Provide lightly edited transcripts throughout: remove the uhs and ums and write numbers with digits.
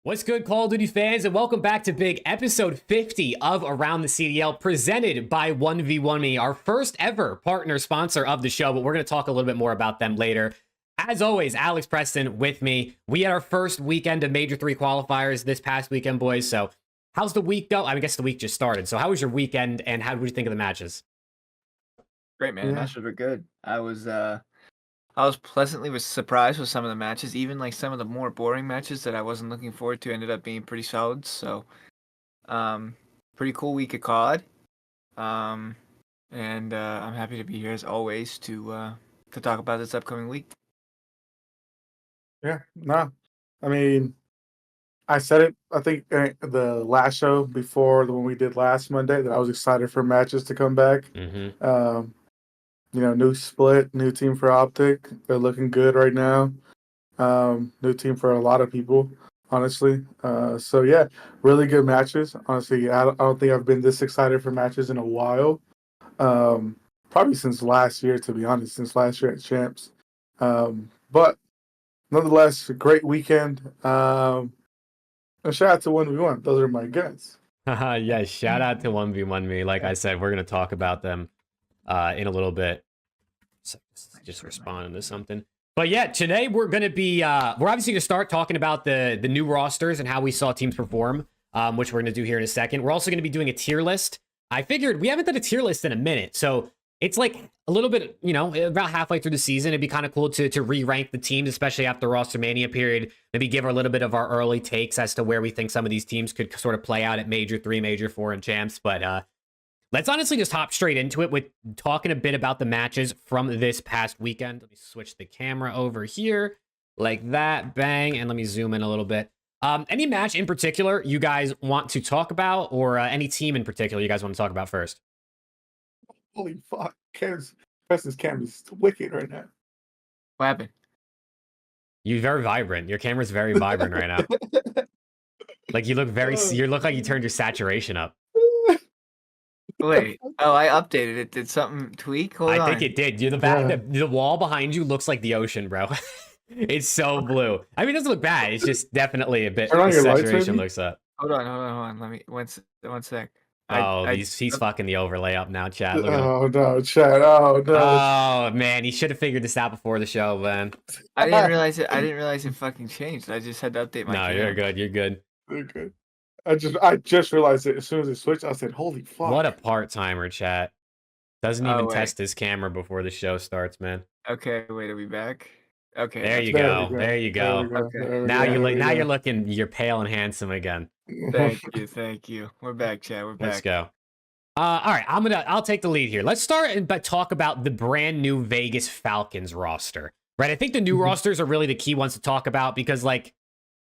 What's good, Call of Duty fans, and welcome back to big episode 50 of Around the CDL, presented by 1v1me, our first ever partner sponsor of the show, but we're going to talk a little bit more about them later. As always, Alex Preston with me. We had our first weekend of Major 3 qualifiers this past weekend, boys, so how's the week go? I guess the week just started, so how was your weekend, and how did you think of the matches? Great, man. The matches were good. I was pleasantly surprised with some of the matches. Even like some of the more boring matches that I wasn't looking forward to ended up being pretty solid. So, pretty cool week of COD. I'm happy to be here as always to talk about this upcoming week. Yeah, no, I mean, I said it. I think the last show before the one we did last Monday that I was excited for matches to come back. New split, new team for OpTic. They're looking good right now. New team for a lot of people, honestly. So yeah, really good matches. Honestly, I don't think I've been this excited for matches in a while. Probably since last year, to be honest, since last year at Champs. But nonetheless, a great weekend. A shout out to 1v1. Those are my guys. Yeah, shout out to 1v1me. Like I said, we're going to talk about them in a little bit. So just responding to something. But yeah, today we're going to be, we're obviously going to start talking about the new rosters and how we saw teams perform, which we're going to do here in a second. We're also going to be doing a tier list. I figured we haven't done a tier list in a minute. So it's like a little bit, about halfway through the season. It'd be kind of cool to re-rank the teams, especially after the roster mania period. Maybe give a little bit of our early takes as to where we think some of these teams could sort of play out at Major 3, Major 4, and Champs. But let's honestly just hop straight into it with talking a bit about the matches from this past weekend. Let me switch the camera over here like that. Bang. And let me zoom in a little bit. Any match in particular you guys want to talk about, or any team in particular you guys want to talk about first? Holy fuck. Preston's camera is wicked right now. What happened? You're very vibrant. Your camera's very vibrant right now. Like you look like you turned your saturation up. Wait. Oh, I updated it. Did something tweak? Hold on. I think it did. The wall behind you looks like the ocean, bro. It's so blue. I mean, it doesn't look bad. It's just definitely a bit. The saturation looks up. Hold on. Let me one sec. He's fucking the overlay up now, chat. Look at him. No, chat. Oh no. Oh man, he should have figured this out before the show, man. I didn't realize it fucking changed. I just had to update my camera. You're good. You're good. You're good. I just realized it as soon as it switched. I said, "Holy fuck!" What a part-timer, chat. Doesn't even test his camera before the show starts, man. Okay, wait, are we back? Okay. There you go. There you go. Okay. Now you're pale and handsome again. Thank you. We're back, chat. We're back. Let's go. All right, I'll take the lead here. Let's start and talk about the brand new Vegas Falcons roster. Right? I think the new rosters are really the key ones to talk about because, like,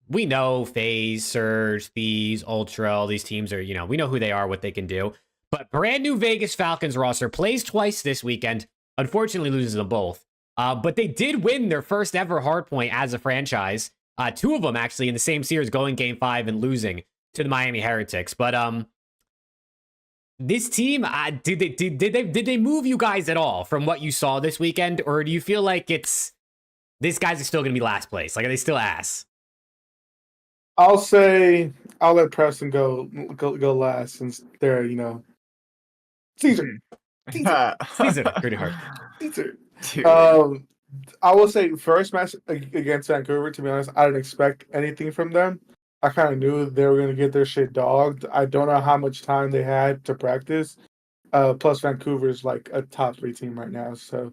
we know FaZe, Surge, Thieves, Ultra, all these teams are, we know who they are, what they can do. But brand new Vegas Falcons roster plays twice this weekend. Unfortunately, loses them both. But they did win their first ever hardpoint as a franchise. Two of them actually in the same series, going Game 5 and losing to the Miami Heretics. But this team, did they move you guys at all from what you saw this weekend, or do you feel like these guys are still going to be last place? Like, are they still ass? I'll let Preston go last since they're Caesar. Pretty hard. Caesar. I will say first match against Vancouver, to be honest, I didn't expect anything from them. I kind of knew they were going to get their shit dogged. I don't know how much time they had to practice. Plus Vancouver's like a top 3 team right now. So,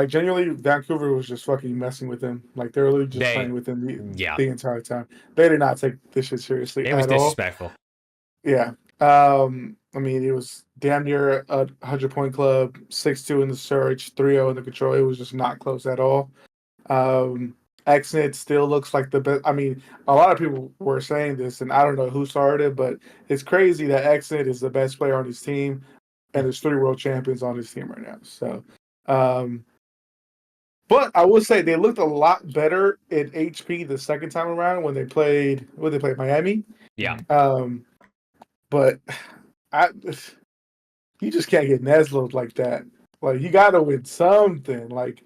genuinely, Vancouver was just fucking messing with them. Like, they're really just playing with them the entire time. They did not take this shit seriously at all. It was disrespectful. Yeah. I mean, it was damn near a 100-point club, 6-2 in the Surge, 3-0 in the Control. It was just not close at all. XNet still looks like the best. I mean, a lot of people were saying this, and I don't know who started it, but it's crazy that XNet is the best player on his team, and there's 3 world champions on his team right now. So, but I will say they looked a lot better in HP the second time around when they played Miami. Yeah. But you just can't get Neslo'd like that. Like, you got to win something. Like,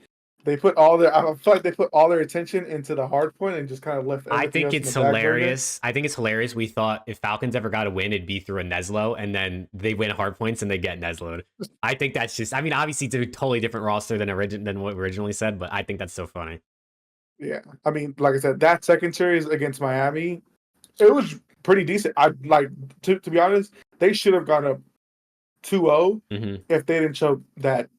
they put all their. I feel like they put all their attention into the hard point and just kind of left I everything think else it's in the back burner. hilarious. I think it's hilarious. We thought if Falcons ever got a win, it'd be through a Neslo, and then they win hard points and they get Neslo'd. I think that's just. I mean, obviously, it's a totally different roster than what we originally said, but I think that's so funny. Yeah, I mean, like I said, that second series against Miami, it was pretty decent. I like to be honest, they should have gone up 2-0 if they didn't choke that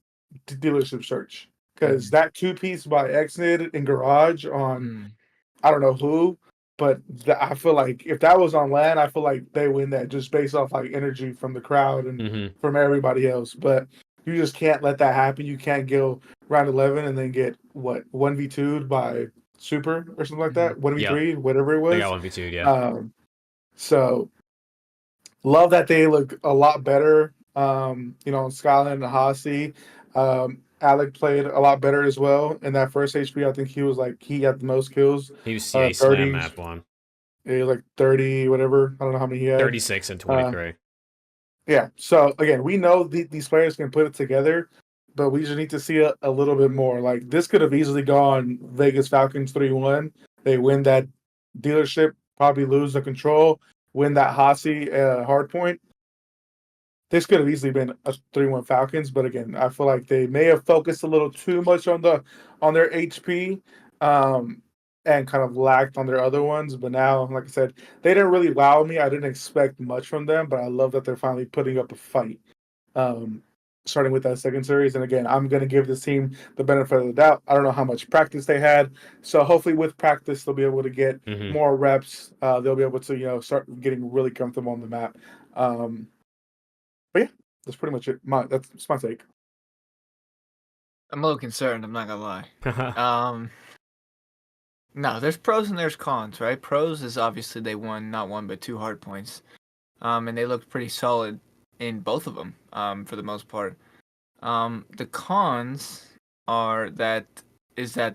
dealership search. Because that 2-piece by Xnid and Garage on I don't know who, but I feel like if that was on LAN, I feel like they win that just based off like energy from the crowd and from everybody else. But you just can't let that happen. You can't go round 11 and then get what 1v2'd by Super or something like that. 1v3, whatever it was. They got 1v2'd, yeah. So love that they look a lot better. Skyline and Hasi. Alec played a lot better as well in that first HP. I think he had the most kills. He was 30, slam map one. He was like 30, whatever. I don't know how many he had. 36 and 23. Yeah. So again, we know these players can put it together, but we just need to see a little bit more. Like this could have easily gone Vegas Falcons 3-1. They win that dealership, probably lose the control, win that Hasi hard point. This could have easily been a 3-1 Falcons, but again, I feel like they may have focused a little too much on their HP and kind of lacked on their other ones. But now, like I said, they didn't really wow me. I didn't expect much from them, but I love that they're finally putting up a fight. Starting with that second series, and again, I'm going to give this team the benefit of the doubt. I don't know how much practice they had, so hopefully with practice they'll be able to get more reps. They'll be able to start getting really comfortable on the map. But yeah, that's pretty much it. That's my take. I'm a little concerned, I'm not gonna lie. No, there's pros and there's cons, right? Pros is obviously they won not one but 2 hard points. And they looked pretty solid in both of them, for the most part. The cons are that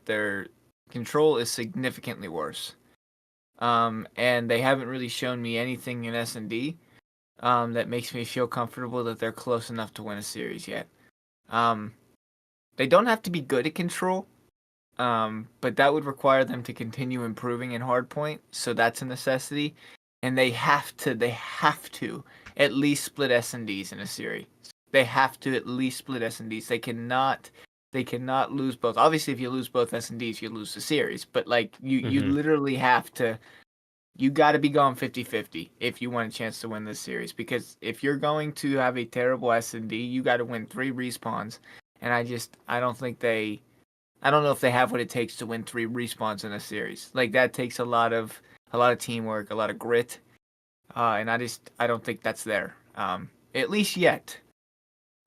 their control is significantly worse. And they haven't really shown me anything in S&D that makes me feel comfortable that they're close enough to win a series yet. They don't have to be good at control, but that would require them to continue improving in hardpoint, so that's a necessity. And they have to at least split S&Ds in a series. They have to at least split S&Ds. They cannot lose both. Obviously, if you lose both S&Ds, you lose the series. But like you literally have to. You got to be going 50-50 if you want a chance to win this series. Because if you're going to have a terrible S&D, you got to win 3 respawns. And I don't know if they have what it takes to win 3 respawns in a series. Like that takes a lot of teamwork, a lot of grit. And I don't think that's there. At least yet.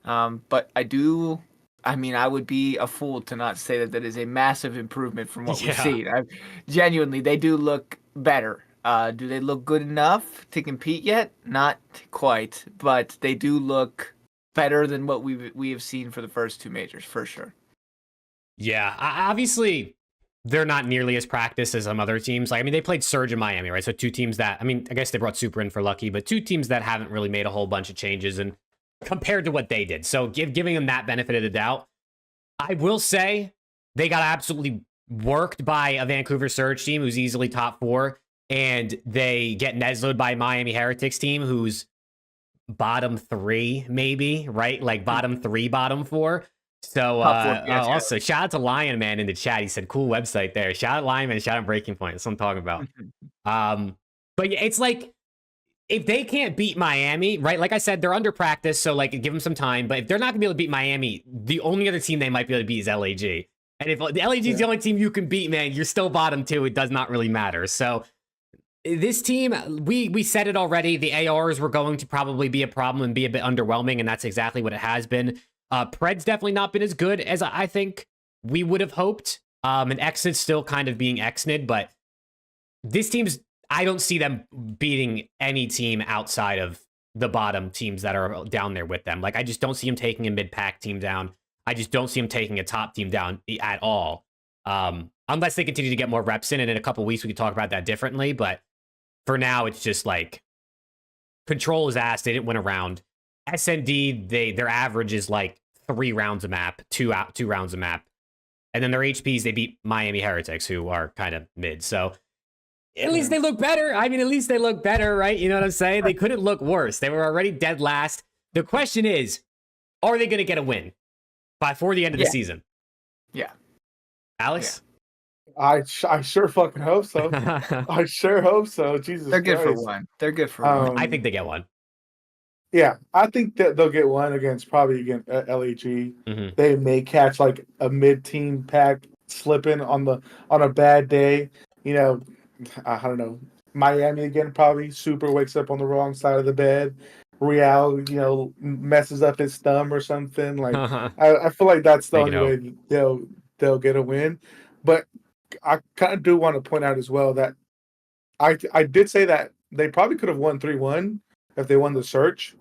But I would be a fool to not say that is a massive improvement from what we've seen. Genuinely, they do look better. Do they look good enough to compete yet? Not quite, but they do look better than what we have seen for the first 2 majors, for sure. Yeah, obviously, they're not nearly as practiced as some other teams. Like, I mean, they played Surge and Miami, right? So 2 teams that, I mean, I guess they brought Super in for Lucky, but 2 teams that haven't really made a whole bunch of changes and compared to what they did. So giving them that benefit of the doubt, I will say they got absolutely worked by a Vancouver Surge team who's easily top 4. And they get Neslo'd by Miami Heretics team, who's bottom 3, maybe, right? Like bottom 3, bottom 4. So also shout out to Lion Man in the chat. He said, cool website there. Shout out Lion Man, shout out Breaking Point. That's what I'm talking about. But yeah, it's like if they can't beat Miami, right? Like I said, they're under practice, so like give them some time. But if they're not gonna be able to beat Miami, the only other team they might be able to beat is LAG. And if the LAG is the only team you can beat, man, you're still bottom 2. It does not really matter. So this team, we said it already. The ARs were going to probably be a problem and be a bit underwhelming, and that's exactly what it has been. Pred's definitely not been as good as I think we would have hoped. And Xnid's still kind of being Xnid, but this team's, I don't see them beating any team outside of the bottom teams that are down there with them. Like, I just don't see him taking a mid-pack team down. I just don't see him taking a top team down at all. Unless they continue to get more reps in, and in a couple weeks we could talk about that differently, but for now, it's just like control is ass. They didn't win a round. SND, their average is like 3 rounds a map, 2 rounds a map. And then their HPs, they beat Miami Heretics, who are kind of mid. So at least they look better. I mean, at least they look better, right? You know what I'm saying? They couldn't look worse. They were already dead last. The question is, are they going to get a win before the end of the season? Yeah. Alex? I sure fucking hope so. I sure hope so. Jesus They're good Christ. for one. They're good for one. I think they get one. Yeah, I think that they'll get one probably against LAG. They may catch like a mid-team pack slipping on a bad day. You know, I don't know. Miami again probably super wakes up on the wrong side of the bed. Real, messes up his thumb or something. Like I feel like that's the only way they'll get a win. But I kind of do want to point out as well that I did say that they probably could have won 3-1 if they won the search.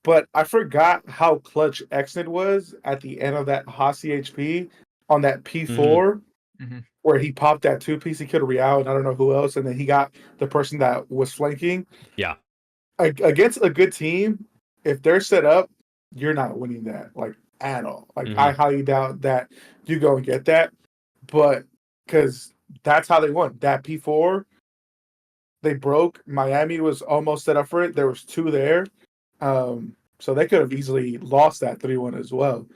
But I forgot how clutch Exnid was at the end of that Hossie HP on that P4 where he popped that 2-piece. He killed Real and I don't know who else. And then he got the person that was flanking. Yeah. Against a good team, if they're set up, you're not winning that, like, at all. Like, I highly doubt that you go and get that. But because that's how they won. That P4, they broke. Miami was almost set up for it. There was 2 there. So they could have easily lost that 3-1 as well.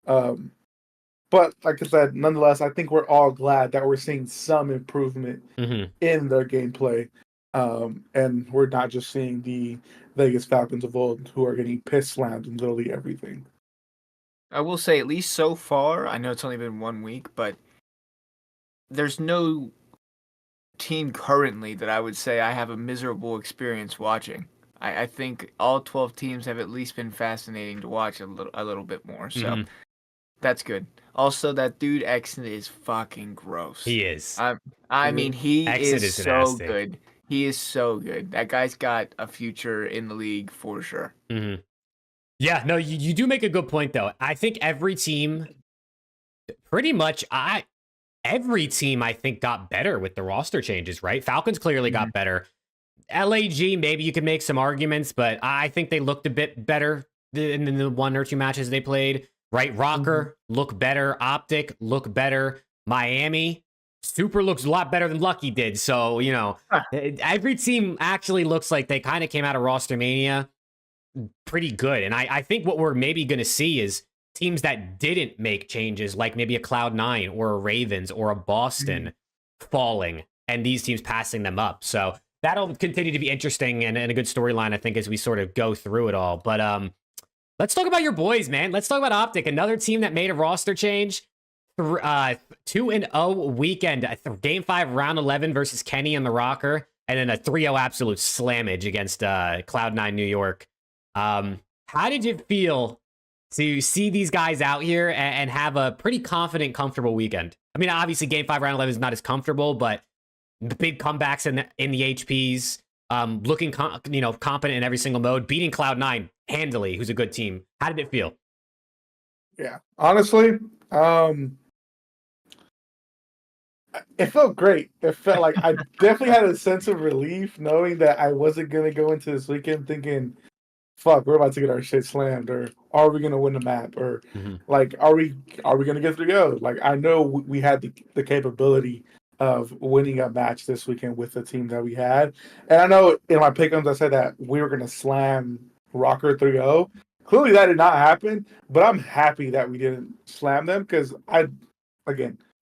But like I said, nonetheless, I think we're all glad that we're seeing some improvement in their gameplay. And we're not just seeing the Vegas Falcons of old who are getting piss slammed in literally everything. I will say, at least so far, I know it's only been 1 week, but there's no team currently that I would say I have a miserable experience watching. I think all 12 teams have at least been fascinating to watch a little bit more. So that's good. Also, that dude Exit is fucking gross. He is. I mean, he Exit is so nasty. good. He is so good. That guy's got a future in the league for sure. Yeah, no, you do make a good point, though. I think every team, pretty much, every team, I think, got better with the roster changes, right? Falcons clearly got better. LAG, maybe you could make some arguments, but I think they looked a bit better in the 1 or 2 matches they played, right? ROKKR look better. OpTic look better. Miami, Super looks a lot better than Lucky did. So, every team actually looks like they kind of came out of Roster Mania pretty good. And I think what we're maybe going to see is teams that didn't make changes, like maybe a Cloud9 or a Ravens or a Boston falling, and these teams passing them up. So that'll continue to be interesting and a good storyline, I think, as we sort of go through it all. But let's talk about your boys, man. Let's talk about OpTic, another team that made a roster change. 2-0 weekend, Game 5, Round 11 versus Kenny and the ROKKR, and then a 3-0 absolute slammage against Cloud9 New York. How did you feel to see these guys out here and have a pretty confident, comfortable weekend? I mean, obviously, Game 5, Round 11 is not as comfortable, but the big comebacks in the HPs, looking competent in every single mode, beating Cloud9 handily, who's a good team. How did it feel? Yeah, honestly, it felt great. It felt like I definitely had a sense of relief knowing that I wasn't going to go into this weekend thinking, fuck, we're about to get our shit slammed, or are we going to win the map, or like, are we going to get 3-0? Like, I know we had the capability of winning a match this weekend with the team that we had. And I know in my PICKEMS I said that we were going to slam ROKKR 3-0. Clearly that did not happen, but I'm happy that we didn't slam them because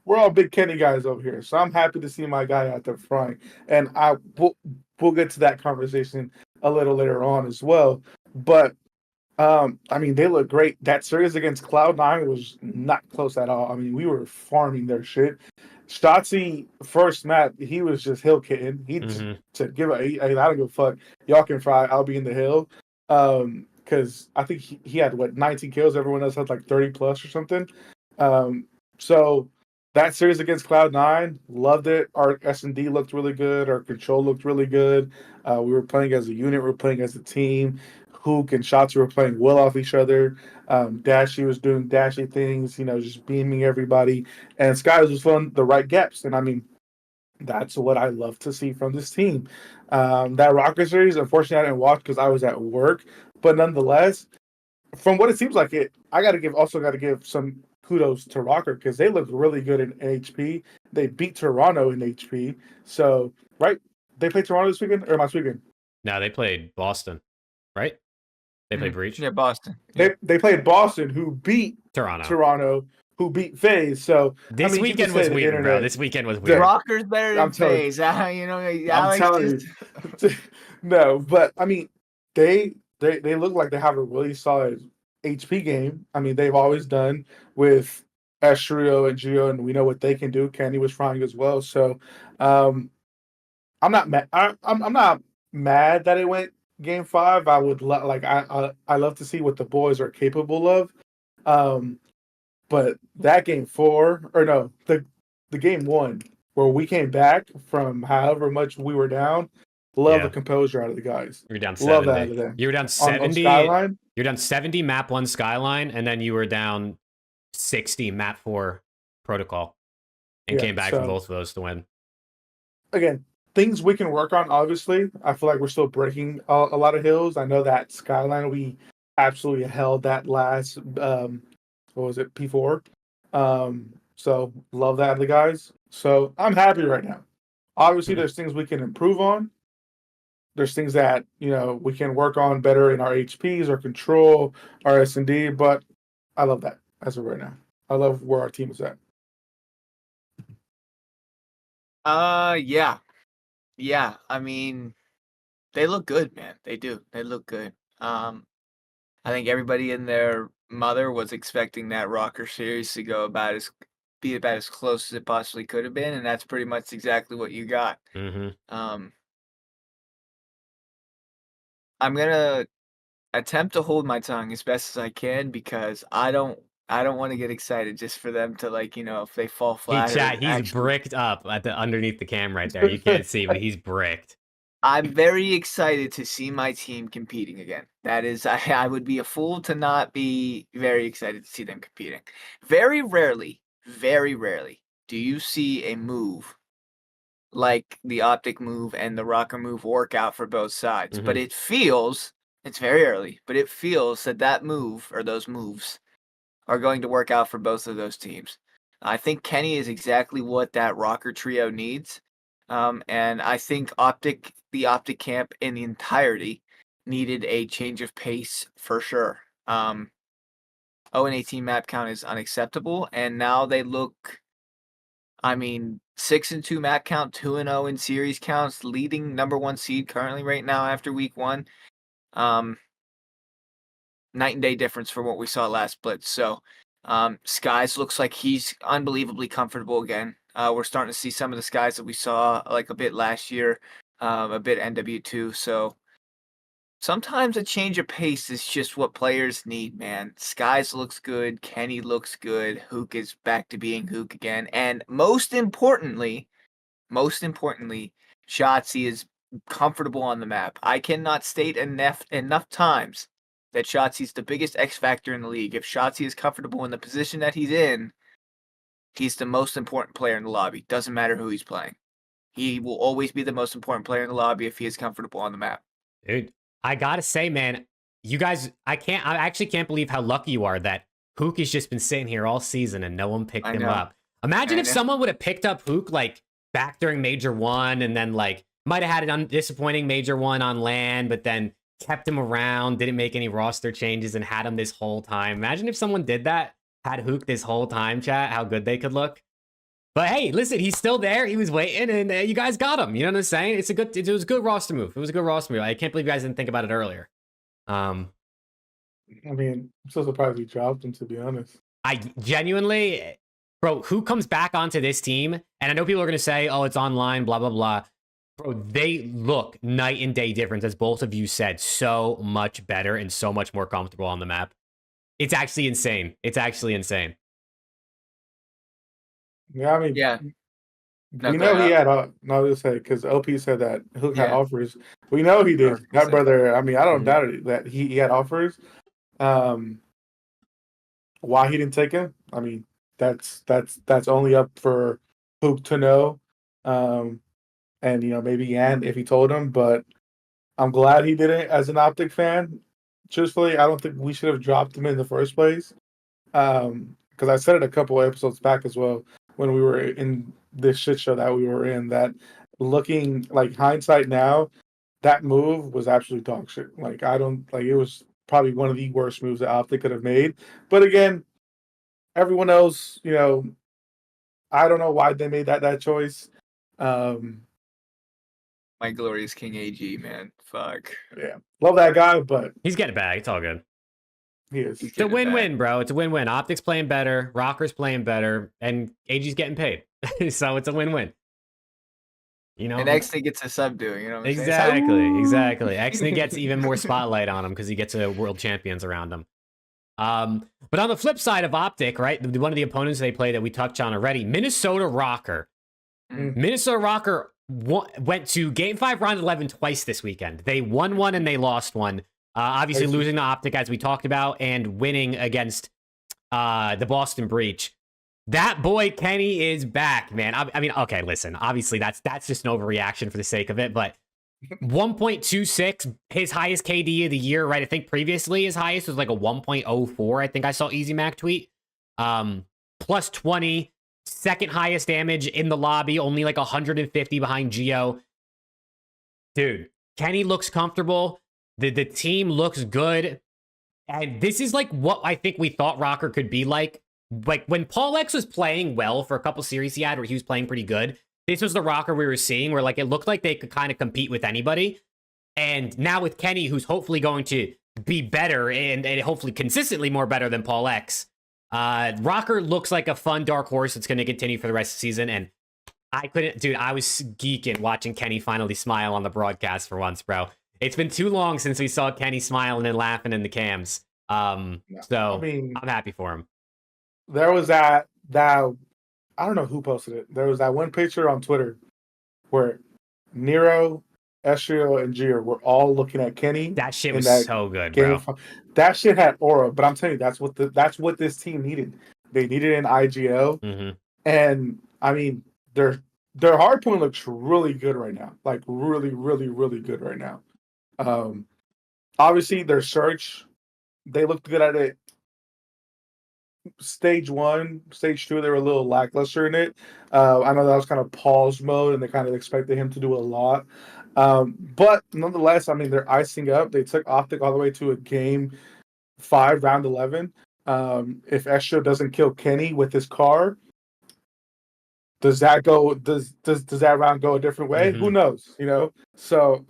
we're all big Kenny guys over here. So I'm happy to see my guy out there front. And we'll get to that conversation a little later on as well. But I mean, they look great. That series against Cloud9 was not close at all. I mean, we were farming their shit. Stotzi, first map, he was just hill kitting. He said, I don't give a fuck. Y'all can fry. I'll be in the hill. Because I think he had, 19 kills. Everyone else had like 30 plus or something. So that series against Cloud9, loved it. Our S&D looked really good. Our control looked really good. We were playing as a unit. We were playing as a team. Hook and Shotzi were playing well off each other. Dashy was doing dashy things, just beaming everybody. And Skies was filling the right gaps. And I mean, that's what I love to see from this team. That ROKKR series, unfortunately, I didn't watch because I was at work. But nonetheless, from what it seems like, I got to give some kudos to ROKKR because they looked really good in HP. They beat Toronto in HP. So, right? They played Toronto this weekend or last weekend? No, they played Boston, right? They played Breach. Yeah, Boston. They played Boston, who beat Toronto. Toronto, who beat FaZe. So This I mean, weekend was weird, bro. This weekend was weird. ROKKR's better than I'm telling FaZe. You know, I'm Alex telling you, no. But I mean, they look like they have a really solid HP game. I mean, they've always done with Estrio and Gio, and we know what they can do. Kenny was trying as well. So I'm not mad. I'm not mad that it went game 5. I would I love to see what the boys are capable of. But that game 4 or no, the game 1 where we came back from however much we were down. Love the composure out of the guys. You're down Love 70. that out of them. You were down 70. On Skyline? You're down 70 map 1 Skyline, and then you were down 60 map 4 Protocol, and came back from both of those to win. Again, things we can work on, obviously. I feel like we're still breaking a lot of hills. I know that Skyline, we absolutely held that last, what was it, P4. So love that, the guys. So I'm happy right now. Obviously, there's things we can improve on. There's things that, we can work on better in our HPs, our control, our S&D, but I love that as of right now. I love where our team is at. Yeah. Yeah. I mean, they look good, man. They do. They look good. I think everybody and their mother was expecting that ROKKR series to be about as close as it possibly could have been, and that's pretty much exactly what you got. I'm gonna attempt to hold my tongue as best as I can because I don't want to get excited just for them to if they fall flat. He's bricked up underneath the cam right there. You can't see, but he's bricked. I'm very excited to see my team competing again. That is, I would be a fool to not be very excited to see them competing. Very rarely do you see a move like the OpTic move and the ROKKR move work out for both sides. But it feels, it's very early, but it feels that move or those moves are going to work out for both of those teams. I think Kenny is exactly what that ROKKR trio needs. And I think the OpTic camp in the entirety needed a change of pace for sure. 0-18 map count is unacceptable, and now they look, 6-2 map count, 2-0 in series counts, leading number 1 seed currently right now after week 1. Night and day difference from what we saw last split. So Skies looks like he's unbelievably comfortable again. We're starting to see some of the Skies that we saw like a bit last year, a bit NW2. So sometimes a change of pace is just what players need, man. Skies looks good. Kenny looks good. Hook is back to being Hook again. And most importantly, Shotzzy is comfortable on the map. I cannot state enough times that Shotzzy's the biggest X factor in the league. If Shotzzy is comfortable in the position that he's in, he's the most important player in the lobby. Doesn't matter who he's playing. He will always be the most important player in the lobby if he is comfortable on the map. Dude, I gotta say, man, you guys, I actually can't believe how lucky you are that Hook has just been sitting here all season and no one picked him up. Imagine if someone would have picked up Hook back during Major 1 and then might have had an disappointing Major 1 on LAN, but then kept him around, didn't make any roster changes, and had him this whole time. Imagine if someone did that, had Hook this whole time, chat, how good they could look. But hey, listen, he's still there. He was waiting, and you guys got him. You know what I'm saying? It was a good roster move. It was a good roster move. I can't believe you guys didn't think about it earlier. I'm so surprised we dropped him, to be honest. I genuinely, bro, who comes back onto this team? And I know people are going to say, oh, it's online, blah, blah, blah. Bro, they look night and day difference, as both of you said, so much better and so much more comfortable on the map. It's actually insane. It's actually insane. Yeah, yeah. We know he had, no, just say, because LP said that Hook had offers. We know he did. That brother, I don't doubt it, that he had offers. Why he didn't take him? That's only up for Hook to know. And maybe Yan if he told him, but I'm glad he did it as an OpTic fan. Truthfully, I don't think we should have dropped him in the first place. because I said it a couple of episodes back as well when we were in this shit show that we were in, that looking like hindsight now, that move was absolutely dog shit. Like I don't like it was probably one of the worst moves that OpTic could have made. But again, everyone else, I don't know why they made that choice. My glorious King AG, man. Fuck. Yeah, love that guy, but He's getting back. It's all good. he is. He's It's a getting it back. win-win, bro. It's a win-win. OpTic's playing better, ROKKR's playing better, and AG's getting paid. So it's a win-win. You know, And Xney gets a sub doing, you know what I'm saying? It's like, exactly. "Ooh." Xney gets even more spotlight on him because he gets a world champions around him. But on the flip side of OpTic, right, one of the opponents they play that we touched on already, Minnesota ROKKR. Minnesota ROKKR went to Game 5, Round 11 twice this weekend. They won one and they lost one. Obviously losing to OpTic, as we talked about, and winning against the Boston Breach. That boy Kenny is back, man. I mean, okay, listen. Obviously, that's just an overreaction for the sake of it, but 1.26, his highest KD of the year, right? I think previously his highest was like a 1.04. I think I saw Easy Mac tweet. Plus 20, second highest damage in the lobby, only like 150 behind Geo. Dude, Kenny looks comfortable. The team looks good. And this is like what I think we thought ROKKR could be like. Like when Paul X was playing well for a couple series he had where he was playing pretty good, this was the ROKKR we were seeing where like it looked like they could kind of compete with anybody. And now with Kenny, who's hopefully going to be better and hopefully consistently more better than Paul X, ROKKR looks like a fun dark horse that's going to continue for the rest of the season. And I was geeking watching Kenny finally smile on the broadcast for once, bro. It's been too long since we saw Kenny smiling and laughing in the cams. So I mean, I'm happy for him. There was that I don't know who posted it. There was that one picture on Twitter where Nero, Ezreal, and Gio were all looking at Kenny. That shit was so good, bro. That shit had aura, but I'm telling you, that's what this team needed. They needed an IGL, and I mean, their hardpoint looks really good right now. Like really, really, really good right now. Obviously, their search, they looked good at it. Stage 1, stage 2, they were a little lackluster in it. I know that was kind of pause mode, and they kind of expected him to do a lot. But nonetheless, I mean, they're icing up. They took OpTic all the way to a Game 5, Round 11. If Ezreal doesn't kill Kenny with his car, does that go? Does that round go a different way? Who knows? So.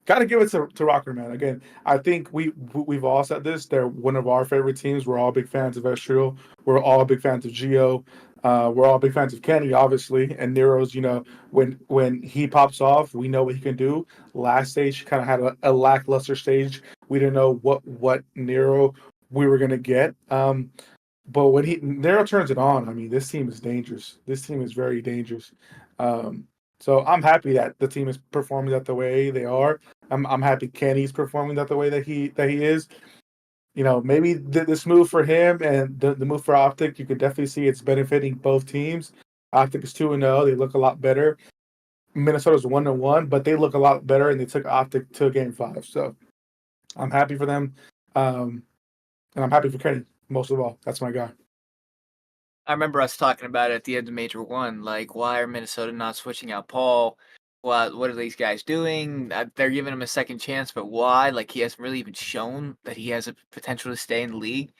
Got to give it to ROKKR, man. Again, I think we've all said this. They're one of our favorite teams. We're all big fans of Ezreal. We're all big fans of Geo. We're all big fans of Kenny, obviously. And Nero's, when he pops off, we know what he can do. Last stage, kind of had a lackluster stage. We didn't know what Nero we were going to get. But when Nero turns it on, I mean, this team is dangerous. This team is very dangerous. So I'm happy that the team is performing that the way they are. I'm happy Kenny's performing that the way that he is. Maybe this move for him and the move for OpTic, you can definitely see it's benefiting both teams. OpTic is 2-0. They look a lot better. Minnesota's 1-1, but they look a lot better, and they took OpTic to Game 5. So I'm happy for them. And I'm happy for Kenny, most of all. That's my guy. I remember us talking about it at the end of Major 1, like, why are Minnesota not switching out Paul? What are these guys doing? They're giving him a second chance, but why? Like, he hasn't really even shown that he has a potential to stay in the league.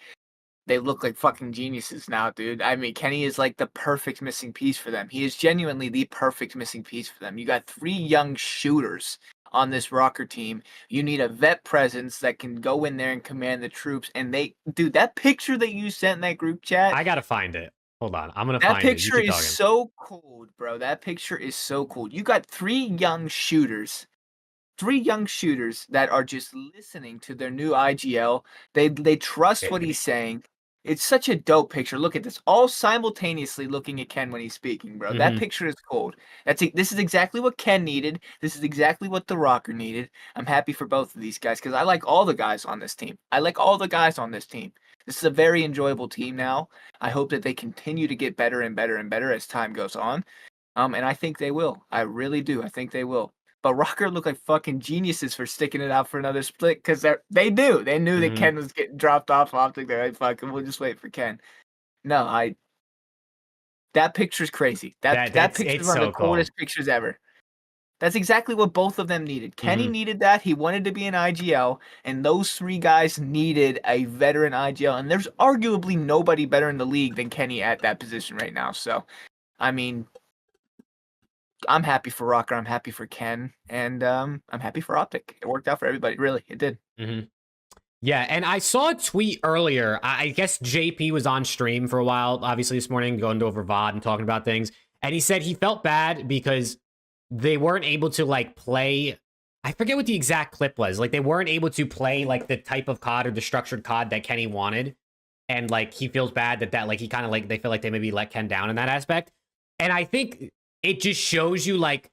They look like fucking geniuses now, dude. I mean, Kenny is like the perfect missing piece for them. He is genuinely the perfect missing piece for them. You got 3 young shooters on this ROKKR team. You need a vet presence that can go in there and command the troops. And dude, that picture that you sent in that group chat. I gotta find it. Hold on, I'm gonna find it. That picture is so cool, bro. That picture is so cool. You got 3 young shooters. 3 young shooters that are just listening to their new IGL. They trust what he's saying. It's such a dope picture. Look at this. All simultaneously looking at Ken when he's speaking, bro. That picture is cold. This is exactly what Ken needed. This is exactly what the ROKKR needed. I'm happy for both of these guys because I like all the guys on this team. This is a very enjoyable team now. I hope that they continue to get better and better and better as time goes on. And I think they will. I really do. I think they will. But ROKKR look like fucking geniuses for sticking it out for another split because they knew. They knew that Ken was getting dropped off OpTic. They're like, fuck, we'll just wait for Ken. No, that picture's crazy. That picture's it's one of so the coolest pictures ever. That's exactly what both of them needed. Kenny needed that. He wanted to be an IGL, and those 3 guys needed a veteran IGL. And there's arguably nobody better in the league than Kenny at that position right now. So, I mean, I'm happy for ROKKR. I'm happy for Ken, and I'm happy for OpTic. It worked out for everybody. Really, it did. Yeah, and I saw a tweet earlier. I guess JP was on stream for a while, obviously this morning, going over VOD and talking about things. And he said he felt bad because they weren't able to like play. I forget what the exact clip was. Like they weren't able to play like the type of COD or the structured COD that Kenny wanted. And like he feels bad that like he kind of like they feel like they maybe let Ken down in that aspect. And I think it just shows you like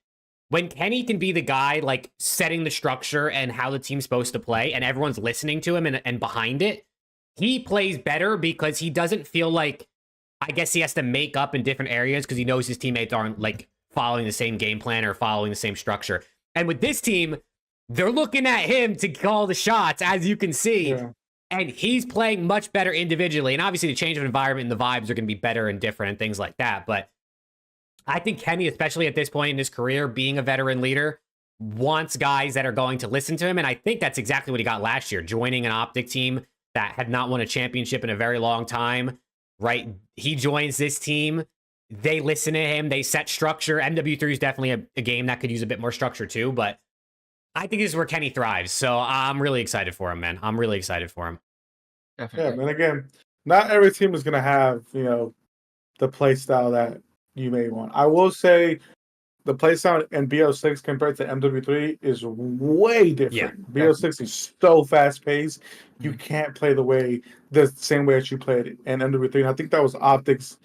when Kenny can be the guy like setting the structure and how the team's supposed to play and everyone's listening to him and behind it, he plays better because he doesn't feel like, I guess he has to make up in different areas because he knows his teammates aren't like following the same game plan or following the same structure. And with this team, they're looking at him to call the shots, as you can see. Yeah. And he's playing much better individually. And obviously the change of environment and the vibes are going to be better and different and things like that. But I think Kenny, especially at this point in his career, being a veteran leader, wants guys that are going to listen to him. And I think that's exactly what he got last year, joining an OpTic team that had not won a championship in a very long time, right? He joins this team. They listen to him. They set structure. MW3 is definitely a game that could use a bit more structure too, but I think this is where Kenny thrives. So I'm really excited for him, man. I'm really excited for him. Definitely. Yeah, and again, not every team is going to have, the play style that you may want. I will say the play style in BO6 compared to MW3 is way different. Yeah, BO6 is so fast paced. You can't play the same way that you played in MW3. And I think that was OpTic's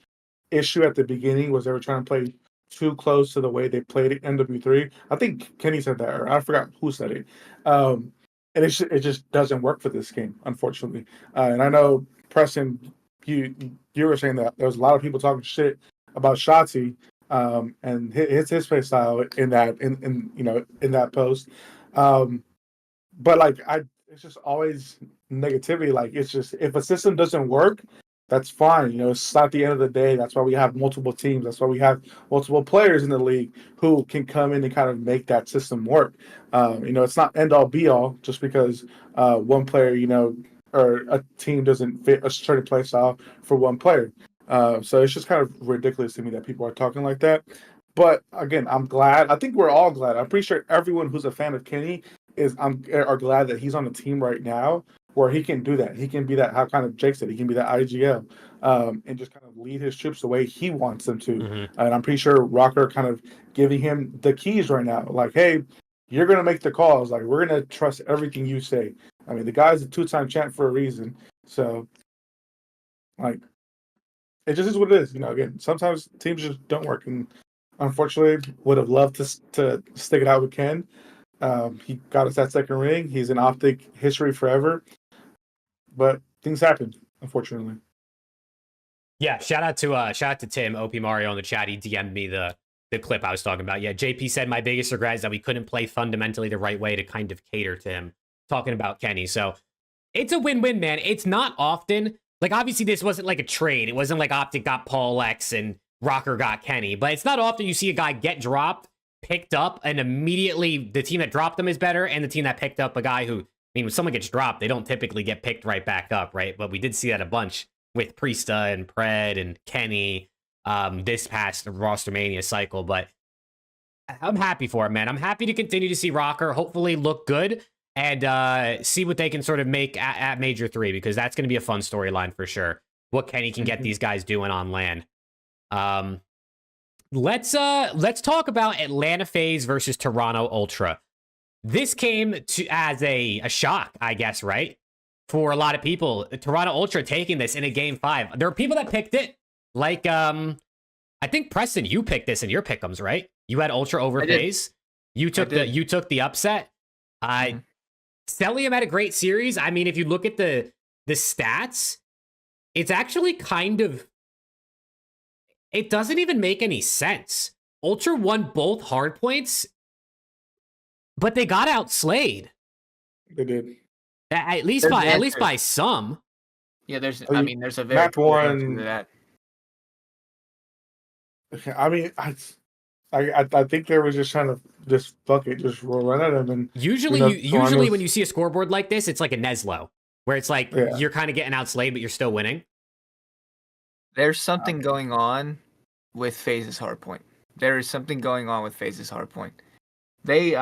issue at the beginning, was they were trying to play too close to the way they played it in MW3. I think Kenny said that, or I forgot who said it. And it just doesn't work for this game, unfortunately. And I know, Preston, you were saying that there was a lot of people talking shit about Shotzi and his play style in that post. But like it's just always negativity. Like it's just, if a system doesn't work, that's fine. It's not the end of the day. That's why we have multiple teams. That's why we have multiple players in the league who can come in and kind of make that system work. It's not end all be all just because one player, or a team doesn't fit a certain play style for one player. So it's just kind of ridiculous to me that people are talking like that. But again, I'm glad. I think we're all glad. I'm pretty sure everyone who's a fan of Kenny are glad that he's on the team right now, where he can do that. He can be that, how kind of Jake said, he can be that IGL and just kind of lead his troops the way he wants them to. And I'm pretty sure ROKKR kind of giving him the keys right now. Like, hey, you're going to make the calls. Like, we're going to trust everything you say. I mean, the guy's a 2-time champ for a reason. So, like, it just is what it is. Again, sometimes teams just don't work. And unfortunately, would have loved to stick it out with Ken. He got us that second ring. He's in OpTic history forever. But things happen, unfortunately. Yeah, shout out to Tim, OP Mario in the chat. He DM'd me the clip I was talking about. Yeah, JP said my biggest regret is that we couldn't play fundamentally the right way to kind of cater to him, talking about Kenny. So it's a win-win, man. It's not often, like obviously this wasn't like a trade. It wasn't like OpTic got Paul X and ROKKR got Kenny, but it's not often you see a guy get dropped, picked up, and immediately the team that dropped them is better, and the team that picked up a guy who, when someone gets dropped, they don't typically get picked right back up, right? But we did see that a bunch with Priesta and Pred and Kenny this past Rostermania cycle. But I'm happy for it, man. I'm happy to continue to see ROKKR hopefully look good and see what they can sort of make at Major 3, because that's going to be a fun storyline for sure. What Kenny can get these guys doing on LAN. Let's talk about Atlanta FaZe versus Toronto Ultra. This came as a shock, I guess, right? For a lot of people, Toronto Ultra taking this in a game 5. There are people that picked it, like I think Preston, you picked this in your pick'ems, right? You had Ultra over FaZe. You took the upset. Cellium had a great series. I mean, if you look at the stats, it's actually kind of, it doesn't even make any sense. Ultra won both hardpoints, but they got outslayed. They did. At least by some. Yeah, there's a very map one to that. I mean, I think they were just trying to just fuck it, just run at him, and Usually Toronto's, when you see a scoreboard like this, it's like a Neslo, where it's like yeah. you're kind of getting outslayed, but you're still winning. There's something going on with FaZe's hardpoint. There is something going on with FaZe's hardpoint. They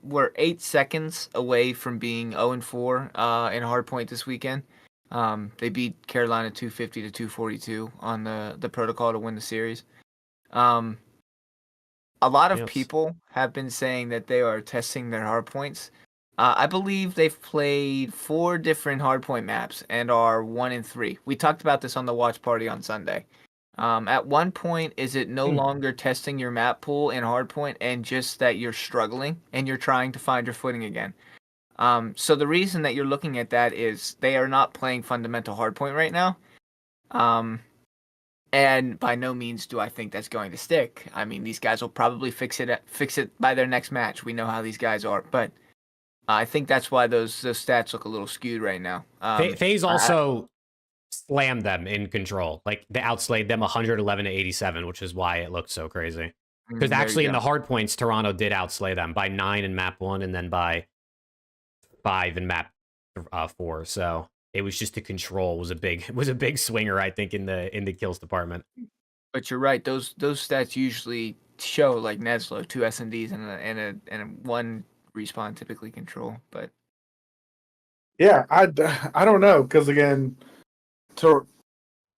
were 8 seconds away from being 0-4 in hardpoint this weekend. They beat Carolina 250 to 242 on the protocol to win the series. A lot of people have been saying that they are testing their hardpoints. I believe they've played 4 different hardpoint maps and are 1-3. We talked about this on the watch party on Sunday. At one point, is it no longer testing your map pool in hardpoint and just that you're struggling and you're trying to find your footing again? So the reason that you're looking at that is they are not playing fundamental hardpoint right now. And by no means do I think that's going to stick. I mean, these guys will probably fix it by their next match. We know how these guys are, but I think that's why those stats look a little skewed right now. FaZe also slammed them in control. Like, they outslayed them 111 to 87, which is why it looked so crazy. Because actually in the hard points, Toronto did outslay them by 9 in map 1 and then by 5 in map 4. So it was just the control was a big swinger, I think, in the kills department. But you're right; those stats usually show like Neslo, 2 SMDs and a 1 respawn typically control. But yeah, I don't know, because again,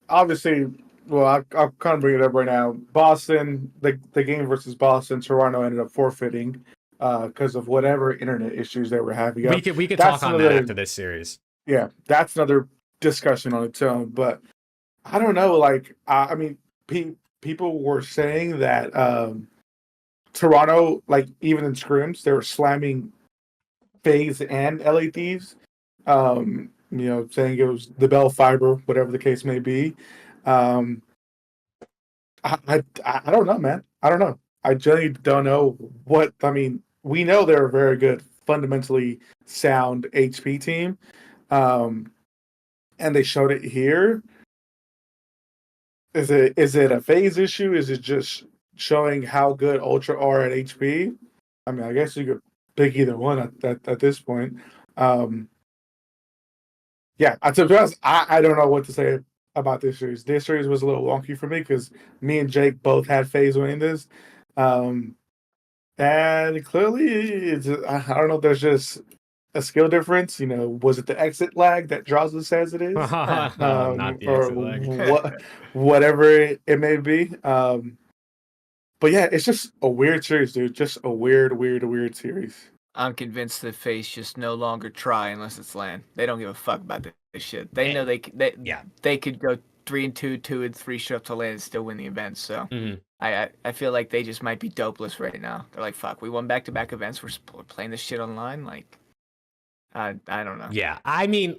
obviously, well, I'll kind of bring it up right now. Boston, the game versus Boston, Toronto ended up forfeiting because of whatever internet issues they were having. We could talk on that after this series. Yeah, that's another discussion on its own. But I don't know. Like, I mean, people were saying that Toronto, like even in scrims, they were slamming FaZe and LA Thieves. Saying it was the Bell Fiber, whatever the case may be. I don't know, man. I don't know. I genuinely don't know what. I mean, we know they're a very good, fundamentally sound HP team. And they showed it here. Is it a FaZe issue? Is it just showing how good Ultra are at HP? I mean, I guess you could pick either one at this point. Yeah, to be honest, I don't know what to say about this series. This series was a little wonky for me because me and Jake both had FaZe winning this. And clearly, I don't know, there's just a skill difference. Was it the exit lag that Drowsy says it is? Not the exit lag. Whatever it may be. But yeah, it's just a weird series, dude. Just a weird series. I'm convinced that FaZe just no longer try unless it's LAN. They don't give a fuck about this shit. They know they could go 3-2, 2-3 straight up to LAN and still win the event. So I feel like they just might be dopeless right now. They're like, fuck, we won back-to-back events. We're playing this shit online. Like, I don't know. Yeah, I mean,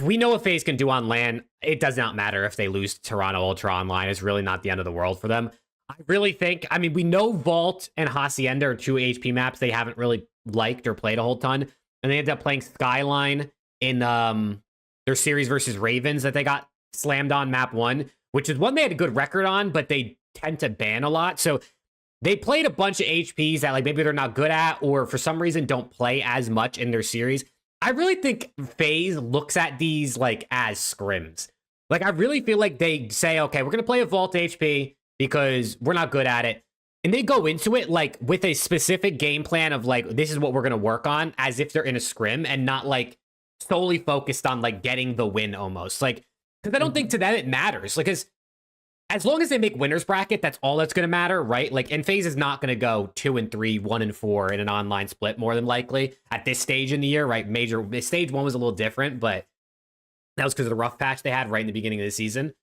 we know what FaZe can do on LAN. It does not matter if they lose to Toronto Ultra online. It's really not the end of the world for them. I really think, I mean, we know Vault and Hacienda are 2 HP maps they haven't really liked or played a whole ton. And they ended up playing Skyline in their series versus Ravens that they got slammed on map 1, which is one they had a good record on, but they tend to ban a lot. So they played a bunch of HPs that like maybe they're not good at or for some reason don't play as much in their series. I really think FaZe looks at these like as scrims. Like, I really feel like they say, okay, we're going to play a Vault HP because we're not good at it. And they go into it like with a specific game plan of like, this is what we're going to work on, as if they're in a scrim and not like solely focused on like getting the win almost. Like, because I don't think to them it matters. Like, as long as they make winners bracket, that's all that's going to matter, right? Like, and FaZe is not going to go 2-3, 1-4 in an online split more than likely at this stage in the year, right? Stage 1 was a little different, but that was because of the rough patch they had right in the beginning of the season.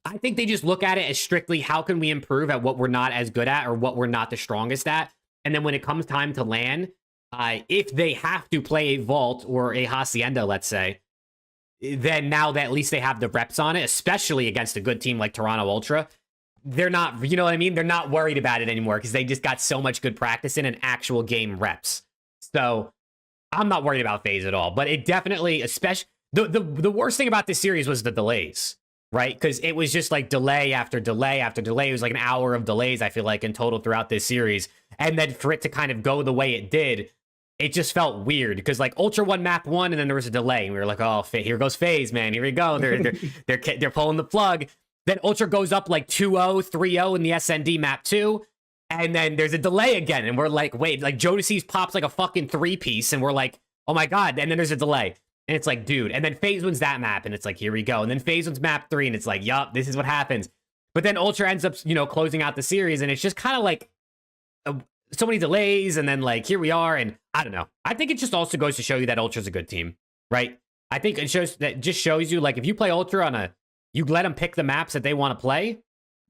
I think they just look at it as strictly how can we improve at what we're not as good at or what we're not the strongest at. And then when it comes time to LAN, if they have to play a Vault or a Hacienda, let's say, then now that at least they have the reps on it, especially against a good team like Toronto Ultra, they're not, you know what I mean? They're not worried about it anymore because they just got so much good practice in and actual game reps. So I'm not worried about FaZe at all. But it definitely, especially, the worst thing about this series was the delays. right? Because it was just like delay after delay after delay. It was like an hour of delays, I feel like, in total throughout this series. And then for it to kind of go the way it did, it just felt weird because like Ultra won map 1 and then there was a delay. And we were like, oh, here goes FaZe, man. Here we go. They're pulling the plug. Then Ultra goes up like 2-0, 3-0 in the SND map 2. And then there's a delay again. And we're like, wait, like Jodeci's pops like a fucking 3-piece. And we're like, oh my God. And then there's a delay. And it's like, dude. And then FaZe wins that map. And it's like, here we go. And then FaZe wins map 3. And it's like, yup, this is what happens. But then Ultra ends up, closing out the series. And it's just kind of like so many delays. And then like, here we are. And I don't know. I think it just also goes to show you that Ultra's a good team, right? I think it just shows you, like, if you play Ultra you let them pick the maps that they want to play,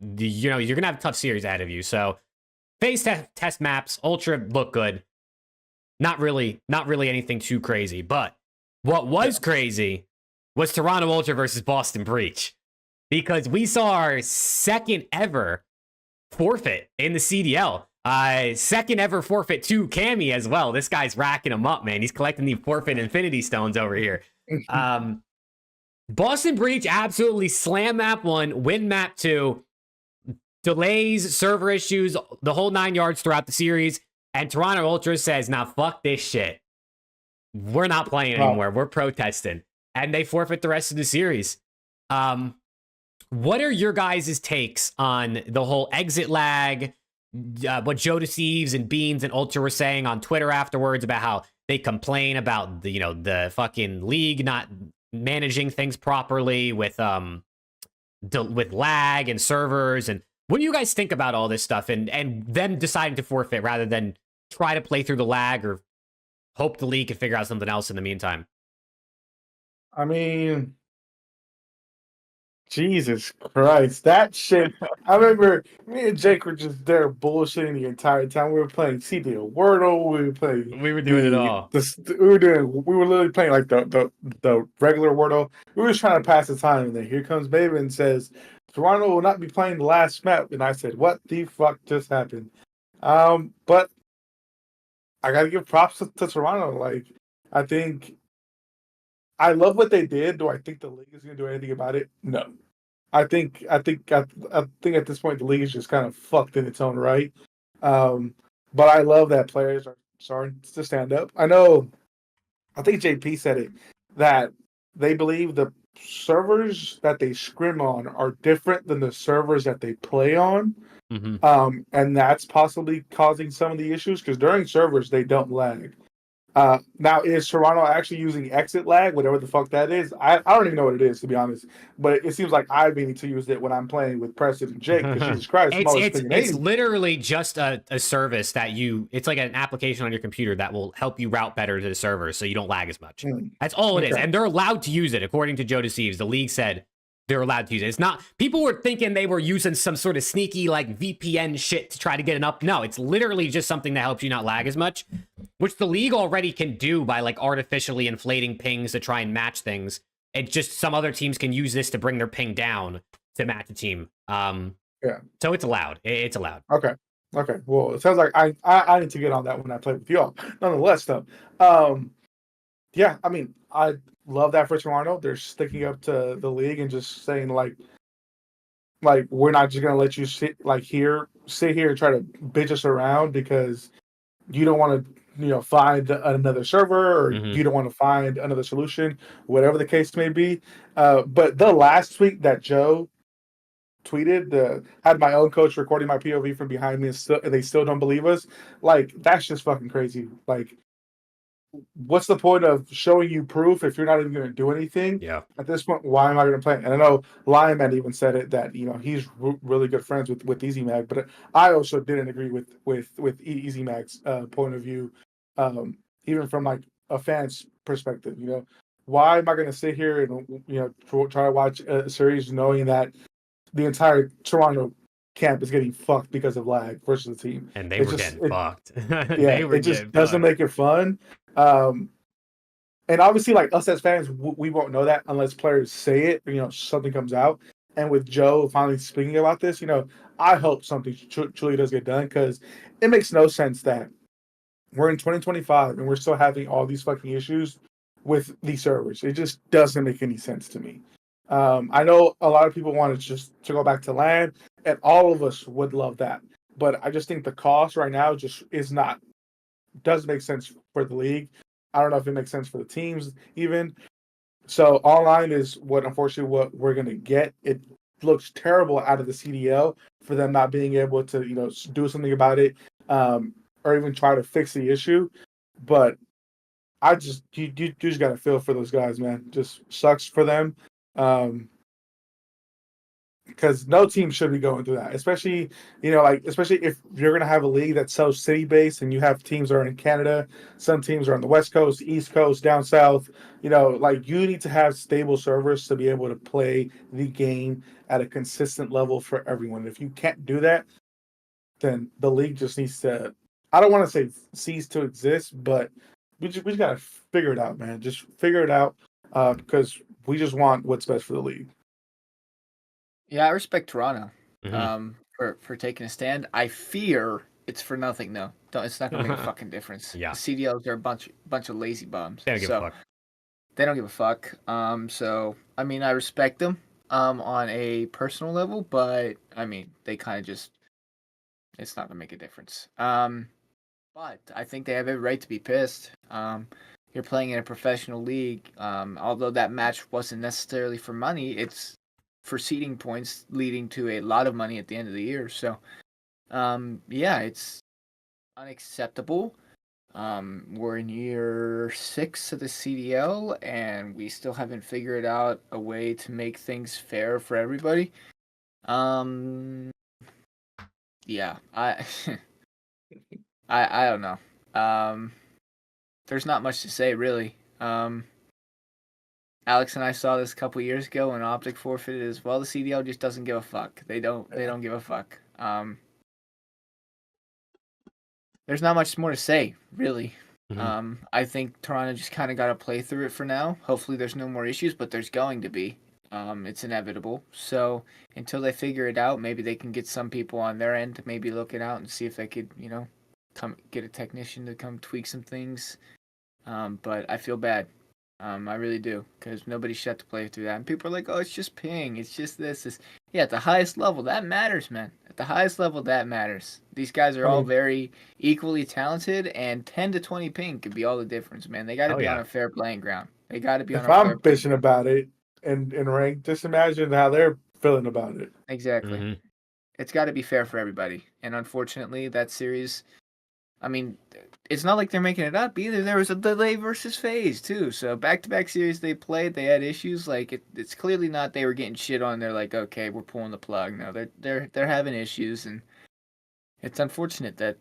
you're going to have a tough series ahead of you. So FaZe test maps, Ultra look good. Not really anything too crazy. But what was crazy was Toronto Ultra versus Boston Breach. Because we saw our second ever forfeit in the CDL. Second ever forfeit to Cammy as well. This guy's racking them up, man. He's collecting the forfeit infinity stones over here. Boston Breach absolutely slam map 1, win map 2, delays, server issues, the whole 9 yards throughout the series. And Toronto Ultra says, nah, fuck this shit. We're not playing anymore. We're protesting. And they forfeit the rest of the series. What are your guys' takes on the whole exit lag? What Jodeci and Beans and Ultra were saying on Twitter afterwards about how they complain about the fucking league not managing things properly with lag and servers. And what do you guys think about all this stuff and them deciding to forfeit rather than try to play through the lag or hope the league can figure out something else in the meantime? I mean, Jesus Christ, that shit. I remember me and Jake were just there bullshitting the entire time. We were playing CDL Wordle. We were doing it all. We were literally playing like the regular Wordle. We were just trying to pass the time, and then here comes Baby and says, Toronto will not be playing the last map. And I said, what the fuck just happened? But I gotta give props to Toronto. Like, I love what they did. Do I think the league is going to do anything about it? No. I think at this point the league is just kind of fucked in its own right. But I love that players are starting to stand up. I think JP said it, that they believe the servers that they scrim on are different than the servers that they play on. Mm-hmm. And that's possibly causing some of the issues because during servers they don't lag. Now, is Toronto actually using exit lag, whatever the fuck that is? I don't even know what it is, to be honest. But it seems like I need to use it when I'm playing with Preston and Jake. Because Jesus Christ, it's literally just a service that it's like an application on your computer that will help you route better to the server so you don't lag as much. That's all it is. And they're allowed to use it, according to Joe Deceives. The league said they're allowed to use it. It's not, people were thinking they were using some sort of sneaky like VPN shit to try to get it up. No, it's literally just something that helps you not lag as much, which the league already can do by like artificially inflating pings to try and match things. It just, some other teams can use this to bring their ping down to match a team. So it's allowed. It's allowed. Okay. Well, it sounds like I need to get on that when I play with y'all. Nonetheless, though, yeah, I mean, I love that for Toronto. They're sticking up to the league and just saying like we're not just gonna let you sit here and try to bitch us around because you don't want to find another server or you don't want to find another solution, whatever the case may be. But the last tweet that Joe tweeted, had my own coach recording my POV from behind me, and they still don't believe us. Like, that's just fucking crazy. Like, what's the point of showing you proof if you're not even going to do anything? Yeah. At this point, why am I going to play? And I know Lionman even said it that he's really good friends with Easy Mag, but I also didn't agree with Easy Mag's point of view, even from like a fan's perspective. Why am I going to sit here and try to watch a series knowing that the entire Toronto camp is getting fucked because of lag versus the team? And they were getting fucked. Yeah, it just doesn't make it fun. And obviously, like us as fans, we won't know that unless players say it, something comes out. And with Joe finally speaking about this, I hope something truly does get done because it makes no sense that we're in 2025 and we're still having all these fucking issues with these servers. It just doesn't make any sense to me. I know a lot of people want to just to go back to land, and all of us would love that. But I just think the cost right now just is not doesn't make sense for the league. I don't know if it makes sense for the teams even. So online is unfortunately what we're gonna get. It looks terrible out of the CDL for them not being able to do something about it, or even try to fix the issue. But I just you just gotta feel for those guys, man. Just sucks for them. Um, because no team should be going through that, especially especially if you're going to have a league that's so city based and you have teams that are in Canada, some teams are on the West Coast, East Coast, down south. You need to have stable servers to be able to play the game at a consistent level for everyone. If you can't do that, then the league just needs to, I don't want to say cease to exist, but we just got to figure it out, man. Just figure it out, because we just want what's best for the league. Yeah, I respect Toronto Mhm. for taking a stand. I fear it's for nothing though. It's not gonna make a fucking difference. Yeah. The CDLs are a bunch of lazy bums. They don't give a fuck. They don't give a fuck. So I mean, I respect them on a personal level, but I mean, they kind of just it's not gonna make a difference. But I think they have every right to be pissed. You're playing in a professional league. Although that match wasn't necessarily for money, it's for seeding points, leading to a lot of money at the end of the year. So, yeah, it's unacceptable. We're in year 6 of the CDL, and we still haven't figured out a way to make things fair for everybody. Yeah, I don't know. There's not much to say really. Alex and I saw this a couple years ago when OpTic forfeited as well. The CDL just doesn't give a fuck. They don't give a fuck. There's not much more to say, really. Mhm. I think Toronto just kind of got to play through it for now. Hopefully there's no more issues, but there's going to be. It's inevitable. So until they figure it out, maybe they can get some people on their end to maybe look it out and see if they could, come get a technician to come tweak some things. But I feel bad. I really do, because nobody should have to play through that. And people are like, "Oh, it's just ping. It's just this." Yeah, at the highest level, that matters, man. At the highest level, that matters. These guys are I all mean, very equally talented, and 10 to 20 ping could be all the difference, man. They got to Oh be on yeah. a fair playing ground. They got to be on if a fair I'm playing bitching ground. about it in rank, just imagine how they're feeling about it. Exactly. Mhm. It's got to be fair for everybody. And unfortunately, that series, I mean, it's not like they're making it up either. There was a delay versus FaZe too. So back-to-back series they played, they had issues. Like it's clearly not they were getting shit on. They're like, okay, we're pulling the plug. No, they're having issues, and it's unfortunate that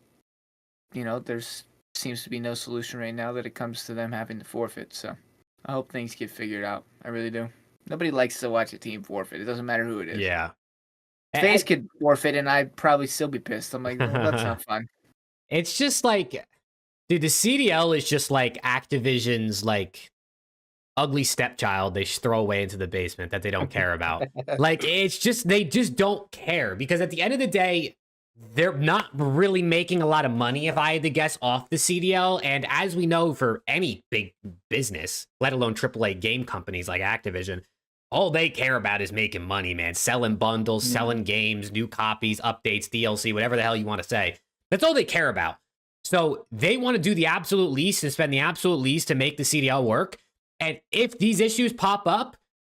there's seems to be no solution right now that it comes to them having to forfeit. So I hope things get figured out. I really do. Nobody likes to watch a team forfeit. It doesn't matter who it is. Yeah. FaZe could forfeit, and I'd probably still be pissed. I'm like, well, that's not fun. It's just like, dude, the CDL is just like Activision's like ugly stepchild they throw away into the basement that they don't care about. Like, it's just, they just don't care, because at the end of the day, they're not really making a lot of money, if I had to guess, off the CDL. And as we know, for any big business, let alone AAA game companies like Activision, all they care about is making money, man. Selling bundles, selling games, new copies, updates, DLC, whatever the hell you want to say. That's all they care about. So they want to do the absolute least and spend the absolute least to make the CDL work. And if these issues pop up,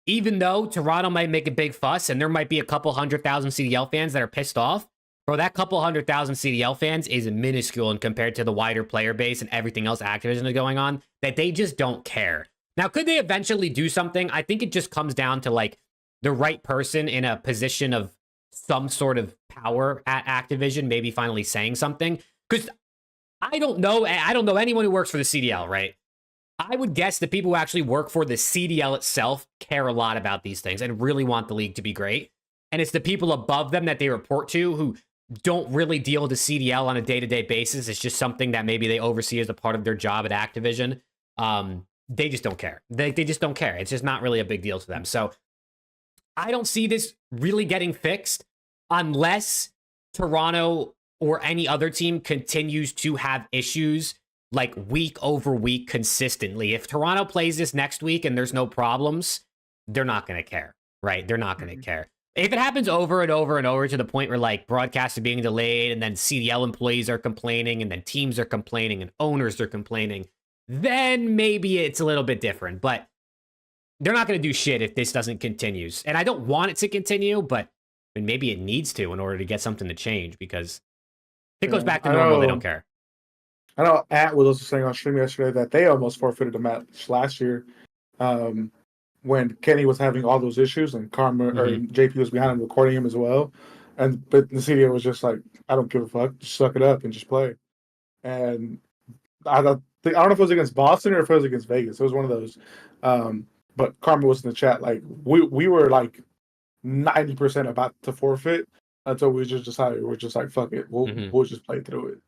even though Toronto might make a big fuss and there might be a couple 100,000 CDL fans that are pissed off, bro, that couple 100,000 CDL fans is minuscule and compared to the wider player base and everything else Activision is going on, that they just don't care. Now, could they eventually do something? I think it just comes down to like the right person in a position of some sort of power at Activision, maybe finally saying something. Because I don't know anyone who works for the CDL, right? I would guess the people who actually work for the CDL itself care a lot about these things and really want the league to be great. And it's the people above them that they report to who don't really deal with the CDL on a day-to-day basis. It's just something that maybe they oversee as a part of their job at Activision. They just don't care. They just don't care. It's just not really a big deal to them. So I don't see this really getting fixed unless Toronto or any other team continues to have issues like week over week consistently. If Toronto plays this next week and there's no problems, they're not going to care. right? They're not going to care. If it happens over and over and over to the point where like broadcasts are being delayed and then CDL employees are complaining and then teams are complaining and owners are complaining, then maybe it's a little bit different. But they're not going to do shit if this doesn't continue. And I don't want it to continue, but maybe it needs to in order to get something to change, because if it goes back to normal, they don't care. I know At was also saying on stream yesterday that they almost forfeited a match last year when Kenny was having all those issues and Karma or JP was behind him recording him as well. But the CDL was just like, I don't give a fuck, just suck it up and just play. And I don't know if it was against Boston or if it was against Vegas. It was one of those. But Karma was in the chat like we were like 90% about to forfeit until we just decided we're just like fuck it, we'll just play through it.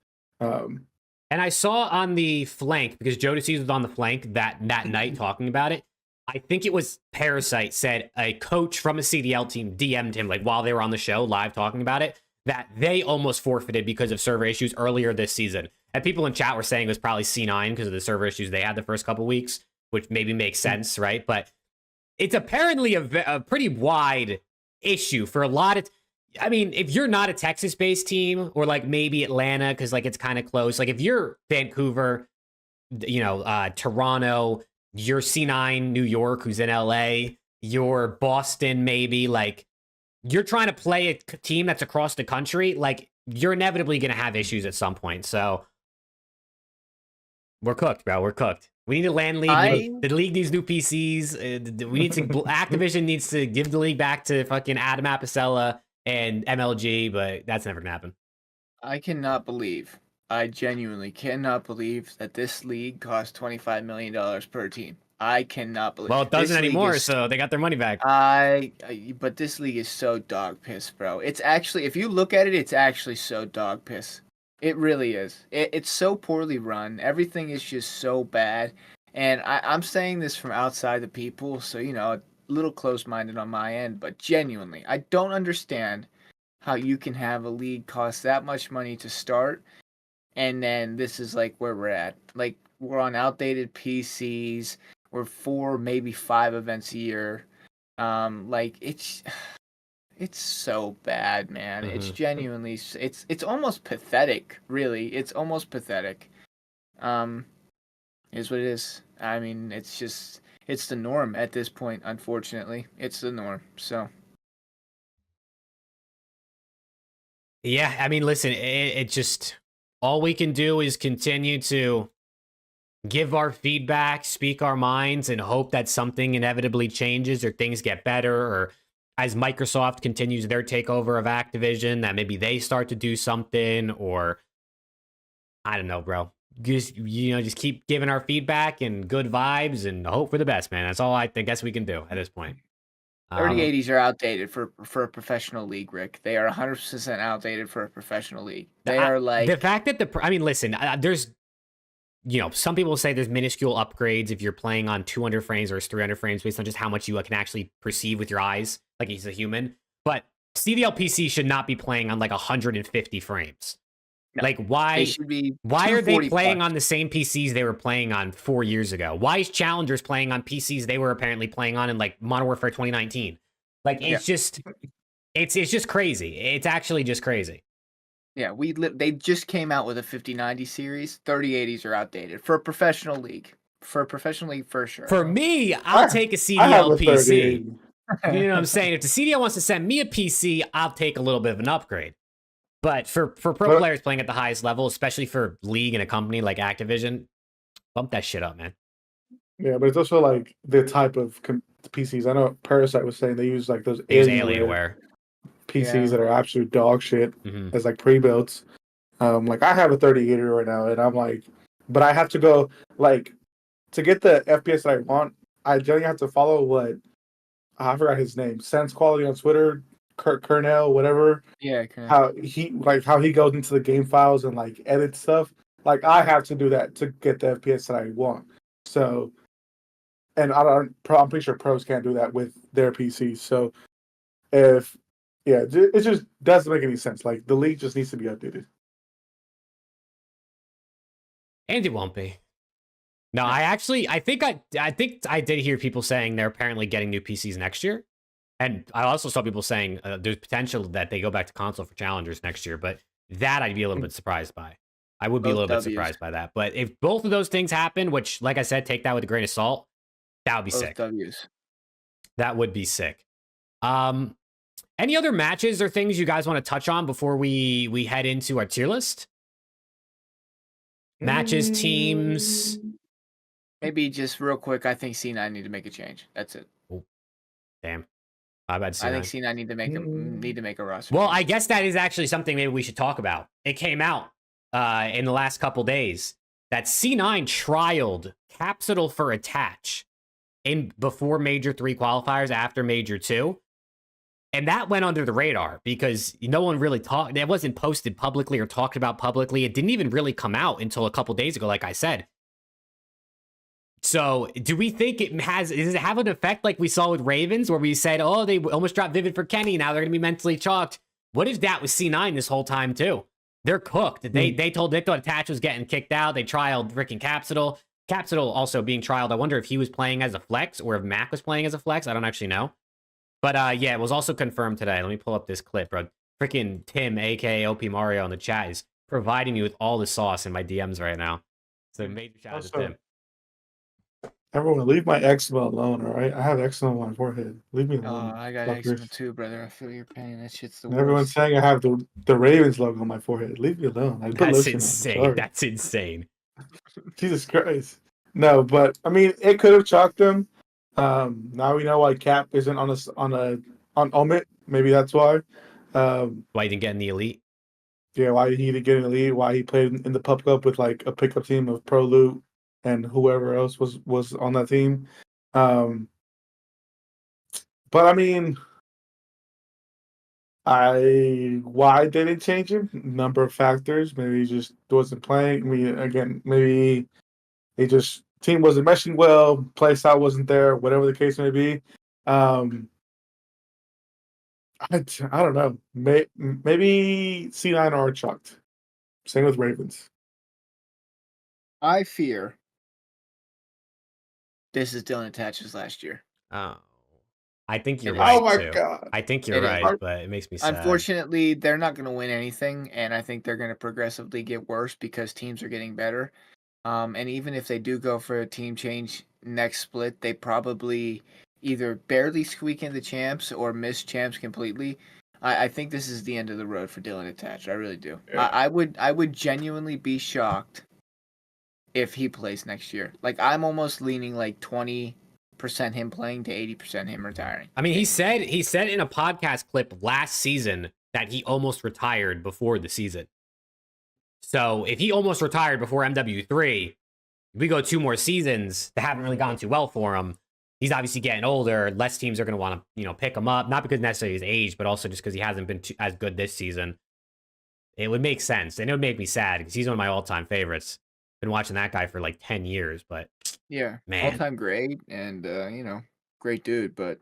And I saw on the flank, because Jodeci was on the flank that night talking about it. I think it was Parasite said a coach from a CDL team DM'd him like while they were on the show live talking about it, that they almost forfeited because of server issues earlier this season. And people in chat were saying it was probably C9 because of the server issues they had the first couple weeks, which maybe makes sense, right? But it's apparently a pretty wide issue for a lot of... I mean, if you're not a Texas-based team, or like maybe Atlanta, because like it's kind of close. Like if you're Vancouver, Toronto, you're C9 New York, who's in LA, you're Boston, maybe, like you're trying to play a team that's across the country, like you're inevitably going to have issues at some point. So we're cooked, bro. We're cooked. We need a land league. The league needs new PCs. We need to... Activision needs to give the league back to fucking Adam Apicella and MLG, but that's never gonna happen. I genuinely cannot believe that this league costs $25 million per team. I cannot believe. Well, it doesn't anymore, so they got their money back. But this league is so dog piss, bro. It's actually, if you look at it, it's actually so dog piss. It really is. It's so poorly run. Everything is just so bad. And I'm saying this from outside the people, so, a little close-minded on my end, but genuinely, I don't understand how you can have a league cost that much money to start, and then this is like where we're at. Like, we're on outdated PCs. We're 4, maybe 5 events a year. Like, it's so bad, man. It's genuinely, it's almost pathetic, really. It's almost pathetic. Is what it is. I mean, it's just, it's the norm at this point, unfortunately. It's the norm, so. Yeah, I mean, listen, it just, all we can do is continue to give our feedback, speak our minds, and hope that something inevitably changes or things get better, or as Microsoft continues their takeover of Activision, that maybe they start to do something, or I don't know, bro. Just keep giving our feedback and good vibes and hope for the best, man. That's all I guess we can do at this point. 3080s are outdated for a professional league, Rick. They are 100% outdated for a professional league. They are like... The fact that I mean, listen, there's, some people say there's minuscule upgrades if you're playing on 200 frames or 300 frames based on just how much you can actually perceive with your eyes, like he's a human. But CDL PC should not be playing on like 150 frames. No, like, why are they playing on the same PCs they were playing on 4 years ago? Why is Challengers playing on PCs they were apparently playing on in like Modern Warfare 2019? Like, it's just, it's just crazy. It's actually just crazy. Yeah, they just came out with a 5090 series. 3080s are outdated for a professional league. For a professional league, for sure. For me, I'll take a CDL PC. You know what I'm saying? If the CDL wants to send me a PC, I'll take a little bit of an upgrade. But for pro players playing at the highest level, especially for league and a company like Activision, bump that shit up, man. Yeah, but it's also like the type of PCs. I know Parasite was saying they use like those Alienware PCs that are absolute dog shit as like pre-builds. Like I have a 3080 right now, and I'm like, but I have to go like to get the FPS that I want. I generally have to follow what I forgot his name, Sense Quality on Twitter. Kernel, whatever. Yeah, how he goes into the game files and like edit stuff. Like I have to do that to get the FPS that I want. So, and I'm pretty sure pros can't do that with their PCs. So, it just doesn't make any sense. Like the league just needs to be updated. And it won't be. No, I think I did hear people saying they're apparently getting new PCs next year. And I also saw people saying there's potential that they go back to console for challengers next year, but that I'd be a little bit surprised by. I would be a Both little bit Ws. surprised by that. But if both of those things happen, which, like I said, take that with a grain of salt, that would be Both sick. Ws. That would be sick. Any other matches or things you guys want to touch on before we head into our tier list? Matches, teams. Maybe just real quick, I think C9 need to make a change. That's it. Damn. My bad, I think C9. C9 need to make a roster. Well, change. I guess that is actually something maybe we should talk about. It came out in the last couple days that C9 trialed Capsule for Attach before Major 3 qualifiers, after Major 2. And that went under the radar because no one really talked. It wasn't posted publicly or talked about publicly. It didn't even really come out until a couple days ago, like I said. So do we think does it have an effect like we saw with Ravens where we said, oh, they almost dropped Vivid for Kenny. Now they're going to be mentally chalked. What if that was C9 this whole time too? They're cooked. They thought Attach was getting kicked out. They trialed freaking Capsule. Capsule also being trialed. I wonder if he was playing as a flex or if Mac was playing as a flex. I don't actually know. But yeah, it was also confirmed today. Let me pull up this clip, bro. Freaking Tim, aka OP Mario, in the chat is providing me with all the sauce in my DMs right now. So major shout out to Tim. Everyone, leave my eczema alone, all right? I have eczema on my forehead. Leave me alone. I got fuckers. eczema too, brother. I feel your pain. That shit's the And worst. everyone's saying I have the Ravens logo on my forehead. Leave me alone. I put That's lotion on. insane. Sorry. That's insane. Jesus Christ. No, but I mean, it could have chalked them. Now we know why Cap isn't on Omit. Maybe that's why. Why you didn't get in the elite? Yeah, why he didn't get in the league. Why he played in the Pup Cup with like a pickup team of Pro Loot and whoever else was on that team. But I mean, why they didn't change him? Number of factors. Maybe he just wasn't playing. I mean, again, maybe he just team wasn't meshing well, play style wasn't there, whatever the case may be. I don't know. Maybe C9 are chucked. Same with Ravens. I fear this is Dylan Attach's last year. Oh, I think you're It is. right. Oh my too. God. I think you're It is. right, but it makes me sad. Unfortunately, they're not going to win anything, and I think they're going to progressively get worse because teams are getting better. And even if they do go for a team change next split, they probably either barely squeak in the champs or miss champs completely. I think this is the end of the road for Dylan Attach. I really do. Yeah. I would genuinely be shocked if he plays next year. Like, I'm almost leaning like 20% him playing to 80% him retiring. I mean, he said in a podcast clip last season that he almost retired before the season. So if he almost retired before MW3, we go 2 more seasons that haven't really gone too well for him. He's obviously getting older. Less teams are going to want to, pick him up. Not because necessarily his age, but also just because he hasn't been as good this season. It would make sense. And it would make me sad because he's one of my all-time favorites. Been watching that guy for like 10 years, but Yeah, man. all-time great and, great dude. But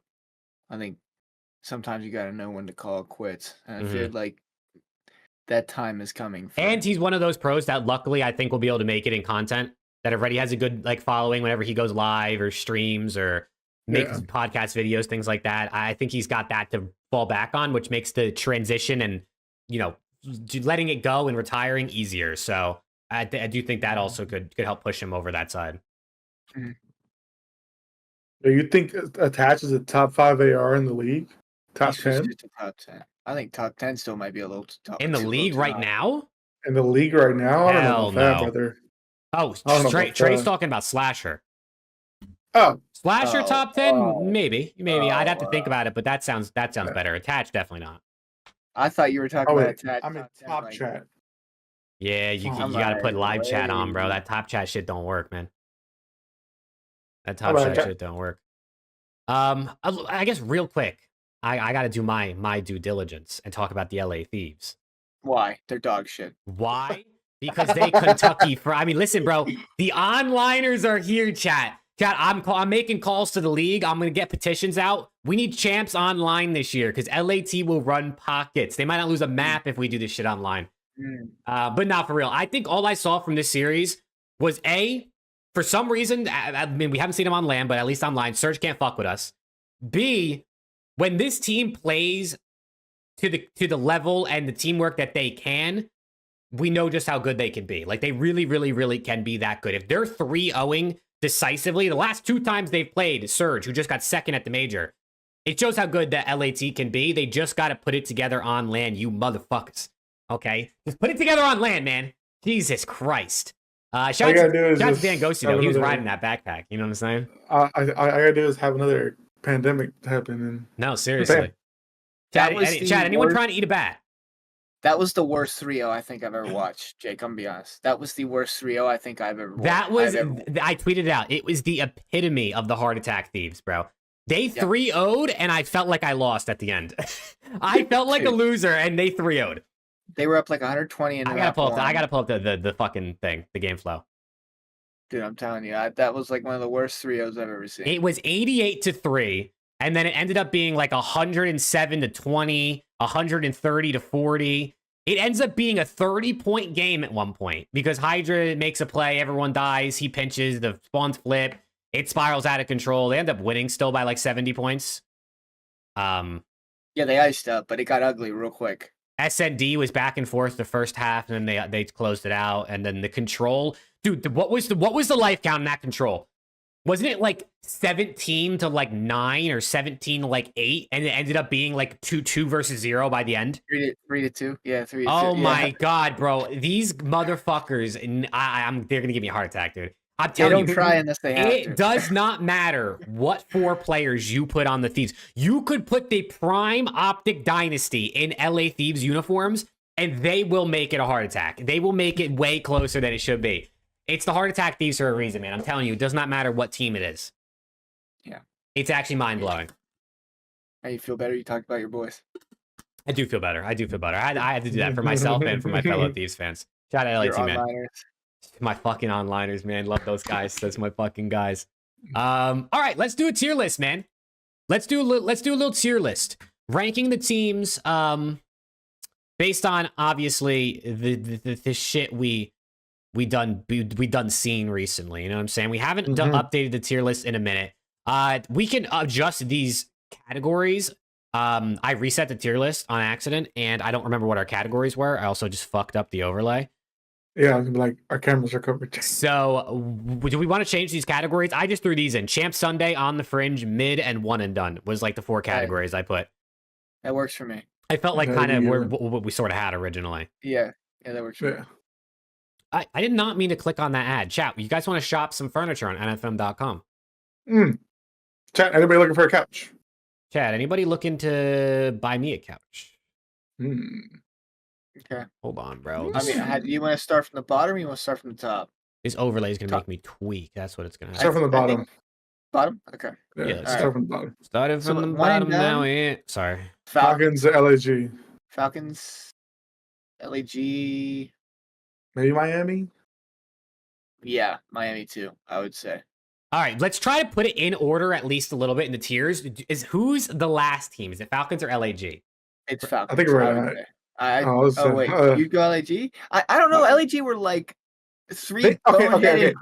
I think sometimes you got to know when to call it quits. And I feel like that time is coming. And he's one of those pros that luckily I think will be able to make it in content. That already has a good following whenever he goes live or streams or makes podcast videos, things like that. I think he's got that to fall back on, which makes the transition and letting it go and retiring easier. So I do think that also could help push him over that side. Do you think Attach is a top 5 AR in the league? Top 10? Top 10. I think top 10 still might be a little top. In the league right now? In the league right now? I don't know Hell about that, no. brother. Oh, I don't know about Trey's that. talking about Slasher. Oh, Slasher top 10? oh, Maybe. I'd have to think about it, but that sounds better. Attach, definitely not. I thought you were talking about Attach. I'm in top chat. Yeah, you I'm got to put live chat on, bro. way. That top chat shit don't work, man. That top Alright, chat shit don't work. I guess real quick, I got to do my due diligence and talk about the LA Thieves. Why? They're dog shit. Why? Because they Kentucky I mean, listen, bro. The onliners are here, chat. Chat, I'm making calls to the league. I'm gonna get petitions out. We need champs online this year because LAT will run pockets. They might not lose a map if we do this shit online. But not for real. I think all I saw from this series was for some reason, I mean, we haven't seen them on land, but at least online, Surge can't fuck with us. B, when this team plays to the level and the teamwork that they can, we know just how good they can be. Like, they really, really, really can be that good. If they're 3-0ing decisively, the last 2 times they've played Surge, who just got second at the major, it shows how good the LAT can be. They just got to put it together on land, you motherfuckers. Okay? Just put it together on land, man. Jesus Christ. Shout out to Dan Ghosty, though. He was riding that backpack. You know what I'm saying? I gotta do is have another pandemic happen. And no, seriously. Chad, anyone trying to eat a bat? That was the worst 3-0 I think I've ever watched, Jake. I'm gonna be honest. That was the worst 3-0 I think I've ever watched. That was, I tweeted it out. It was the epitome of the heart attack thieves, bro. They 3-0'd, and I felt like I lost at the end. I felt like a loser, and they 3-0'd. They were up like 120. I gotta pull up the fucking thing, the game flow. Dude, I'm telling you, that was like one of the worst 3-0s I've ever seen. It was 88-3, and then it ended up being like 107-20, 130-40. It ends up being a 30-point game at one point because Hydra makes a play, everyone dies, he pinches, the spawns flip, it spirals out of control. They end up winning still by like 70 points. Yeah, they iced up, but it got ugly real quick. SND was back and forth the first half, and then they closed it out. And then the control, dude, what was the life count in that control? Wasn't it like 17 to like 9 or 17 to like 8, and it ended up being like 2-2 versus 0 by the end? 3-2, yeah, 3-2. Oh yeah. my god, bro, these motherfuckers, they're gonna give me a heart attack, dude. I'm telling you, they don't try unless they have to. It does not matter what 4 players you put on the Thieves. You could put the prime OpTic dynasty in LA Thieves uniforms, and they will make it a heart attack. They will make it way closer than it should be. It's the heart attack Thieves for a reason, man. I'm telling you, it does not matter what team it is. Yeah. It's actually mind-blowing. How you feel better? You talked about your boys. I do feel better. I had to do that for myself and for my fellow Thieves fans. Shout out LAT, man. My fucking onliners, man. Love those guys. That's my fucking guys. All right, let's do a tier list, man. Let's do a little tier list. Ranking the teams based on obviously the shit we done seen recently. You know what I'm saying? We haven't updated the tier list in a minute. We can adjust these categories. I reset the tier list on accident, and I don't remember what our categories were. I also just fucked up the overlay. Yeah, like our cameras are covered. So, do we want to change these categories? I just threw these in. Champ Sunday, On the Fringe, Mid, and One and Done was like the 4 categories I put. That works for me. I felt like kind of what we sort of had originally. Yeah, that works for me. I did not mean to click on that ad. Chat, you guys want to shop some furniture on nfm.com? Chat, anybody looking for a couch? Chat, anybody looking to buy me a couch? Okay. Hold on, bro. I mean, do you want to start from the bottom or you want to start from the top? This overlay is going to make me tweak. That's what it's going to start from the bottom. Bottom? Okay. Yeah, start from the bottom. Started from the bottom now. Yeah. Sorry. Falcons, LAG. Falcons, LAG. Maybe Miami? Yeah, Miami too, I would say. All right, let's try to put it in order at least a little bit in the tiers. Who's the last team? Is it Falcons or LAG? It's Falcons. I think we're right. Wait, you go LAG? I don't know. LAG were like 3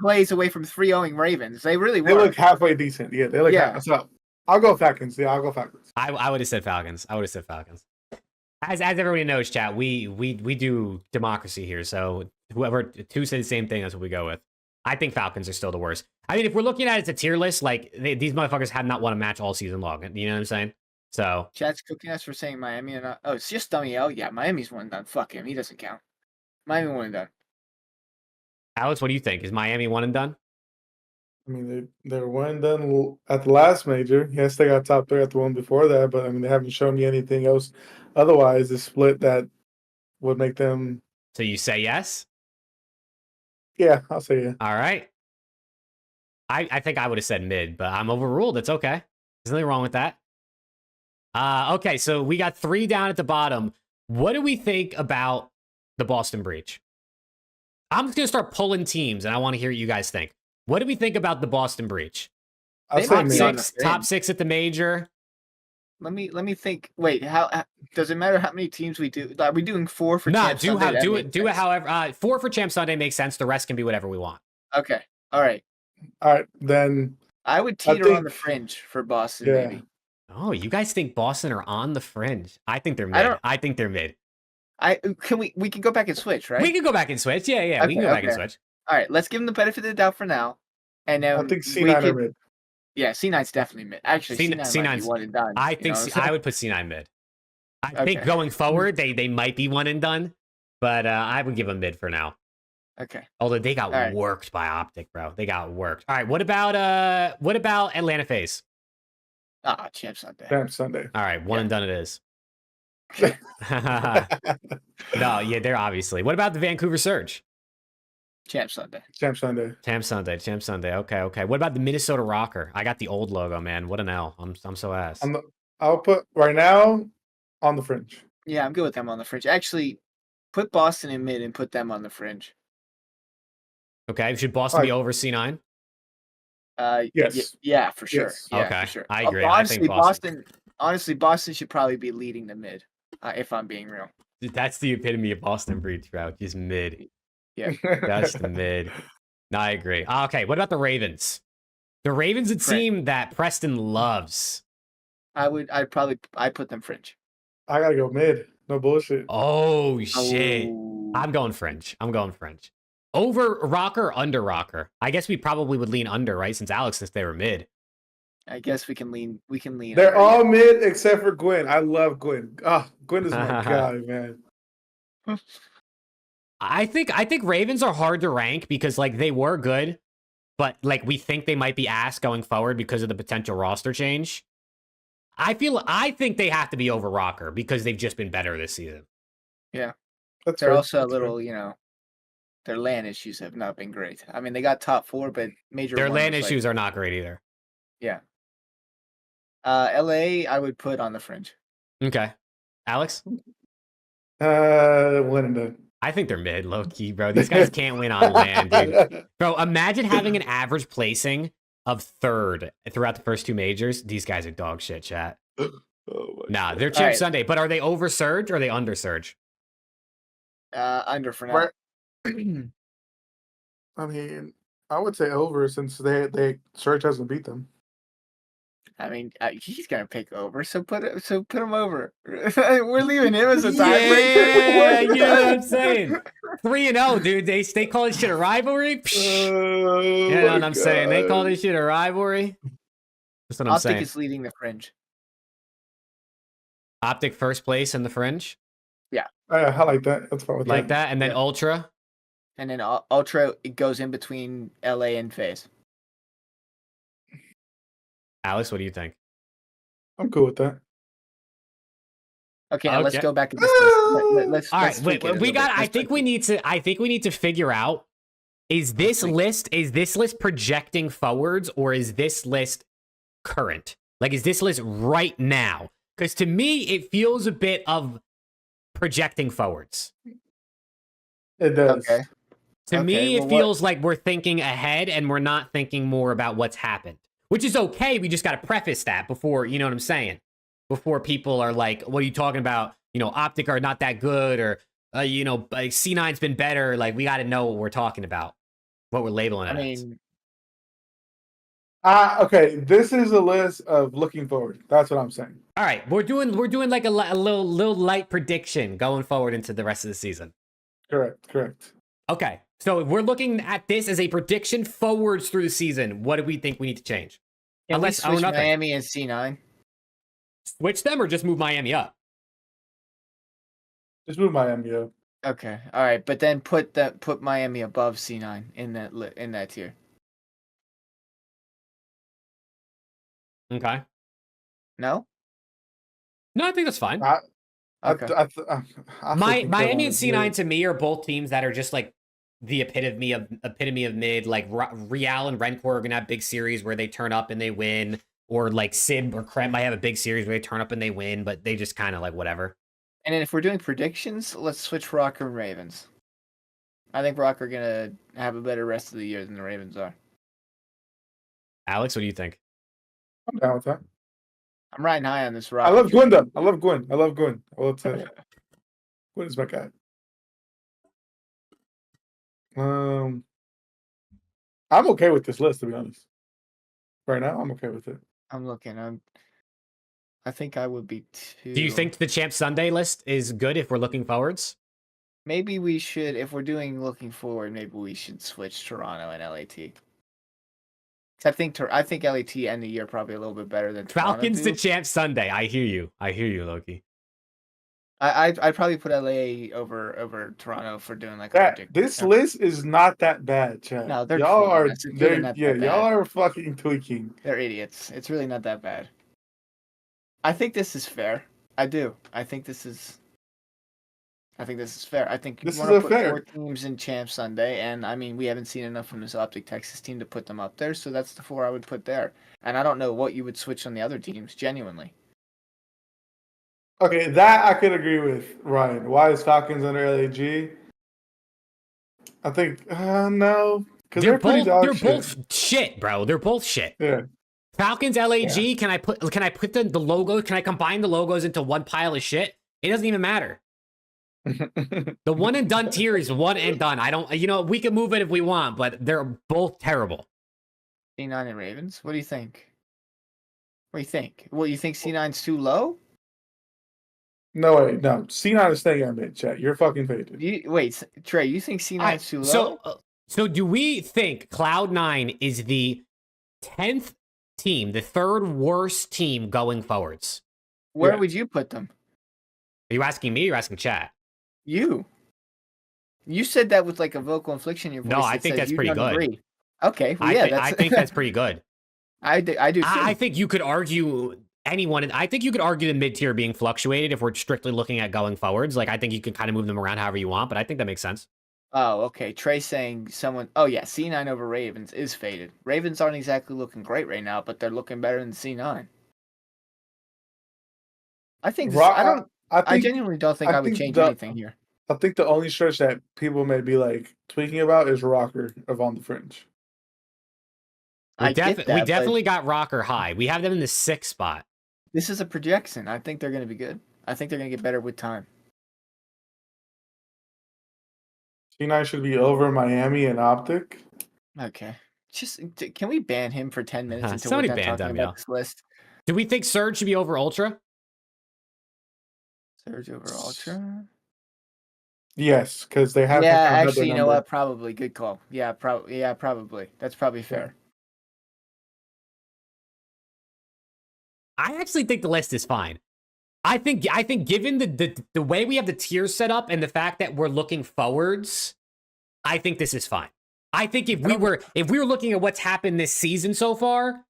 plays away from 3-0ing Ravens. They really were. They look halfway decent. Yeah, they look. Yeah. So I'll go Falcons. Yeah, I'll go Falcons. I would have said Falcons. As everybody knows, chat, we do democracy here. So whoever 2 say the same thing, that's what we go with. I think Falcons are still the worst. I mean, if we're looking at it as a tier list, like these motherfuckers have not won a match all season long. You know what I'm saying? So chat's cooking us for saying Miami and oh, it's just Dummy L. Yeah, Miami's one and done. Fuck him, he doesn't count. Miami one and done. Alex, what do you think? Is Miami one and done? I mean, they were one and done at the last major. Yes, they got top 3 at the one before that, but I mean, they haven't shown me anything else. Otherwise, the split that would make them. So you say yes? Yeah, I'll say yeah. All right. I think I would have said mid, but I'm overruled. It's okay. There's nothing wrong with that. Okay, so we got 3 down at the bottom. What do we think about the Boston Breach? I'm just going to start pulling teams, and I want to hear what you guys think. What do we think about the Boston Breach? Top 6 at the major. Let me think. Wait, how does it matter how many teams we do? Are we doing 4 for Champ Sunday? Do it however 4 for Champ Sunday makes sense. The rest can be whatever we want. Okay. All right, then I would teeter on the fringe for Boston, maybe. Oh, you guys think Boston are on the fringe? I think they're I mid. don't. I think they're mid. We can go back and switch, right? We can go back and switch. Yeah, yeah, we can Okay, go back and okay. switch. All right, let's give them the benefit of the doubt for now, and I then think we C9 are could. mid. Yeah, C9's definitely mid. Actually, C9 might be C9's. one and done. I You know think what I'm saying? I would put C9 mid. I think Okay. going forward, they might be one and done, but I would give them mid for now. Okay. Although they got All right. worked by OpTic, bro. They got worked. All right, what about Atlanta FaZe? Ah, Champ Sunday. Damn Sunday. All right, one Yeah. and done it is. No, yeah, they're obviously. What about the Vancouver Surge? Champ Sunday. Champ Sunday. Champ Sunday. Okay, okay. What about the Minnesota ROKKR? I got the old logo, man. What an L. I'm so ass. I'll put right now on the fringe. Yeah, I'm good with them on the fringe. Actually, put Boston in mid and put them on the fringe. Okay, should Boston be over C9? Yes. Yeah, for sure. Yes. Yeah, Okay, for sure. I agree. I think Honestly, Boston should probably be leading the mid. If I'm being real. That's the epitome of Boston breed, Trout. Just mid. Yeah. That's the mid. No, I agree. Okay, what about the Ravens? The Ravens, it seemed that Preston loves. I'd put them fringe. I gotta go mid. No bullshit. Oh shit! Oh. I'm going fringe. Over ROKKR or under ROKKR? I guess we probably would lean under, right? Since Alex says they were mid. I guess we can lean. They're under, all mid except for Gwen. I love Gwen. Gwen is my guy, man. I think Ravens are hard to rank because like they were good, but like we think they might be ass going forward because of the potential roster change. I think they have to be over ROKKR because they've just been better this season. Yeah, That's they're fair. also a That's little, fair. their LAN issues have not been great. I mean, they got top 4, but Their LAN issues are not great either. Yeah. LA, I would put on the fringe. Okay, Alex. One and done. I think they're mid, low key, bro. These guys can't win on land, dude. Bro, imagine having an average placing of 3rd throughout the first 2 majors. These guys are dog shit, chat. Nah, they're Champ Sunday, but are they over Surge or are they under Surge? Under for now. I mean, I would say over since they Surge hasn't beat them. I mean, he's gonna pick over, so put him over. We're leaving him as a tiebreaker. Yeah, you know what I'm saying. 3-0, dude. They call this shit a rivalry. You know what I'm saying? They call this shit a rivalry. That's what I'm saying. OpTic is leading the fringe. OpTic first place in the fringe. Yeah, I like that. That's fine with like that, and then Ultra. And then Ultra, it goes in between LA and FaZe. Alex, what do you think? I'm cool with that. Okay, now let's go back to this list. Let's all right, wait, we got. I think we need to figure out: is this list projecting forwards or is this list current? Like, is this list right now? Because to me, it feels a bit of projecting forwards. It does. Okay. To me, it feels like we're thinking ahead and we're not thinking more about what's happened, which is okay. We just got to preface that before, you know what I'm saying? Before people are like, what are you talking about? You know, OpTic are not that good, or, you know, like C9's been better. Like, we got to know what we're talking about, what we're labeling it as. Okay, this is a list of looking forward. That's what I'm saying. All right, we're doing like a little light prediction going forward into the rest of the season. Correct. Okay, so if we're looking at this as a prediction forwards through the season, what do we think we need to change? Can we switch Miami and C9? Switch them or just move Miami up? Just move Miami up. Okay, all right, but then put Miami above C9 in that tier. Okay. No, I think that's fine. Okay. Miami and C9 to me are both teams that are just like the epitome of mid. Like Real and Rencor are gonna have big series where they turn up and they win, or like Sid or Krem might have a big series where they turn up and they win, but they just kind of like whatever. And then if we're doing predictions, let's switch ROKKR and Ravens. I think ROKKR are gonna have a better rest of the year than the Ravens are. Alex, what do you think? I'm down with that. I'm riding high on this ROKKR. I love Gwen though. I love Gwen. I will tell you. Gwen is my guy. I'm okay with this list, to be honest. Right now, I'm okay with it. I'm looking. I think I would be too. Do you think the Champ Sunday list is good if we're looking forwards? Maybe we should, if we're doing looking forward, maybe we should switch Toronto and LAT. I think LAT end the year probably a little bit better than Toronto Falcons do. to Champ Sunday. I hear you. I hear you, Loki. I'd probably put LA over Toronto for doing like a That prediction. this list is not that bad, Chad. No, they're y'all are tweaking us. It's really not that bad. y'all are fucking tweaking. They're idiots. It's really not that bad. I think this is fair. I do. I think this is fair. I think This you is want a to put fair. 4 teams in Champ Sunday, and I mean we haven't seen enough from this OpTic Texas team to put them up there, so that's the 4 I would put there. And I don't know what you would switch on the other teams, genuinely. Okay, that I could agree with, Ryan. Why is Falcons under LAG? I think no, because they're pretty dog They're shit. both shit, bro. They're both shit. Yeah. Falcons LAG. Can I put the logo? Can I combine the logos into one pile of shit? It doesn't even matter. The one and done tier is one and done. I don't. We can move it if we want, but they're both terrible. C9 and Ravens. What do you think? What do you think? Well, you think C9's too low? No way, no. C9 is staying on mid, chat. You're fucking faded. Wait, Trey, you think C9's too low? So do we think Cloud9 is the 10th team, the third worst team going forwards? Where would you put them? Are you asking me or asking chat? You said that with like a vocal inflection in your voice. No, I think that's pretty good. Agree. Okay, well, I think that's pretty good. I do too. I think you could argue anyone. I think you could argue the mid tier being fluctuated if we're strictly looking at going forwards. Like, I think you can kind of move them around however you want, but I think that makes sense. Oh, okay. Trey saying someone. Oh yeah, C9 over Ravens is faded. Ravens aren't exactly looking great right now, but they're looking better than C9. I think. I genuinely don't think I would change anything here. I think the only stretch that people may be like tweaking about is ROKKR of On the Fringe. We definitely got ROKKR high. We have them in the 6th spot. This is a projection. I think they're going to be good. I think they're going to get better with time. C9 should be over Miami and OpTic. Okay. Just can we ban him for 10 minutes until Somebody we're done banned talking him, about this list? Do we think Surge should be over Ultra? Surge over Ultra? Yes, because they have. Yeah, actually, you know what? Probably good call. Yeah, probably. That's probably fair. I actually think the list is fine. I think given the way we have the tiers set up and the fact that we're looking forwards, I think this is fine. I think if we were looking at what's happened this season so far,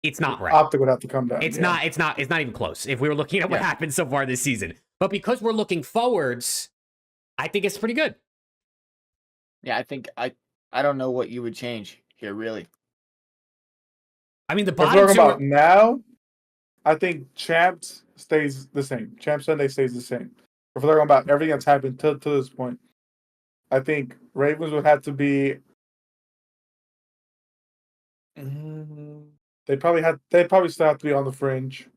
it's not right. OpTic would have to come down. It's not even close if we were looking at what happened so far this season. But because we're looking forwards, I think it's pretty good. Yeah, I think I don't know what you would change here, really. I mean, the If we're bottom talking two about now, I think Champs stays the same. Champ Sunday stays the same. If we're talking about everything that's happened to this point, I think Ravens would have to be. They probably still have to be on the fringe.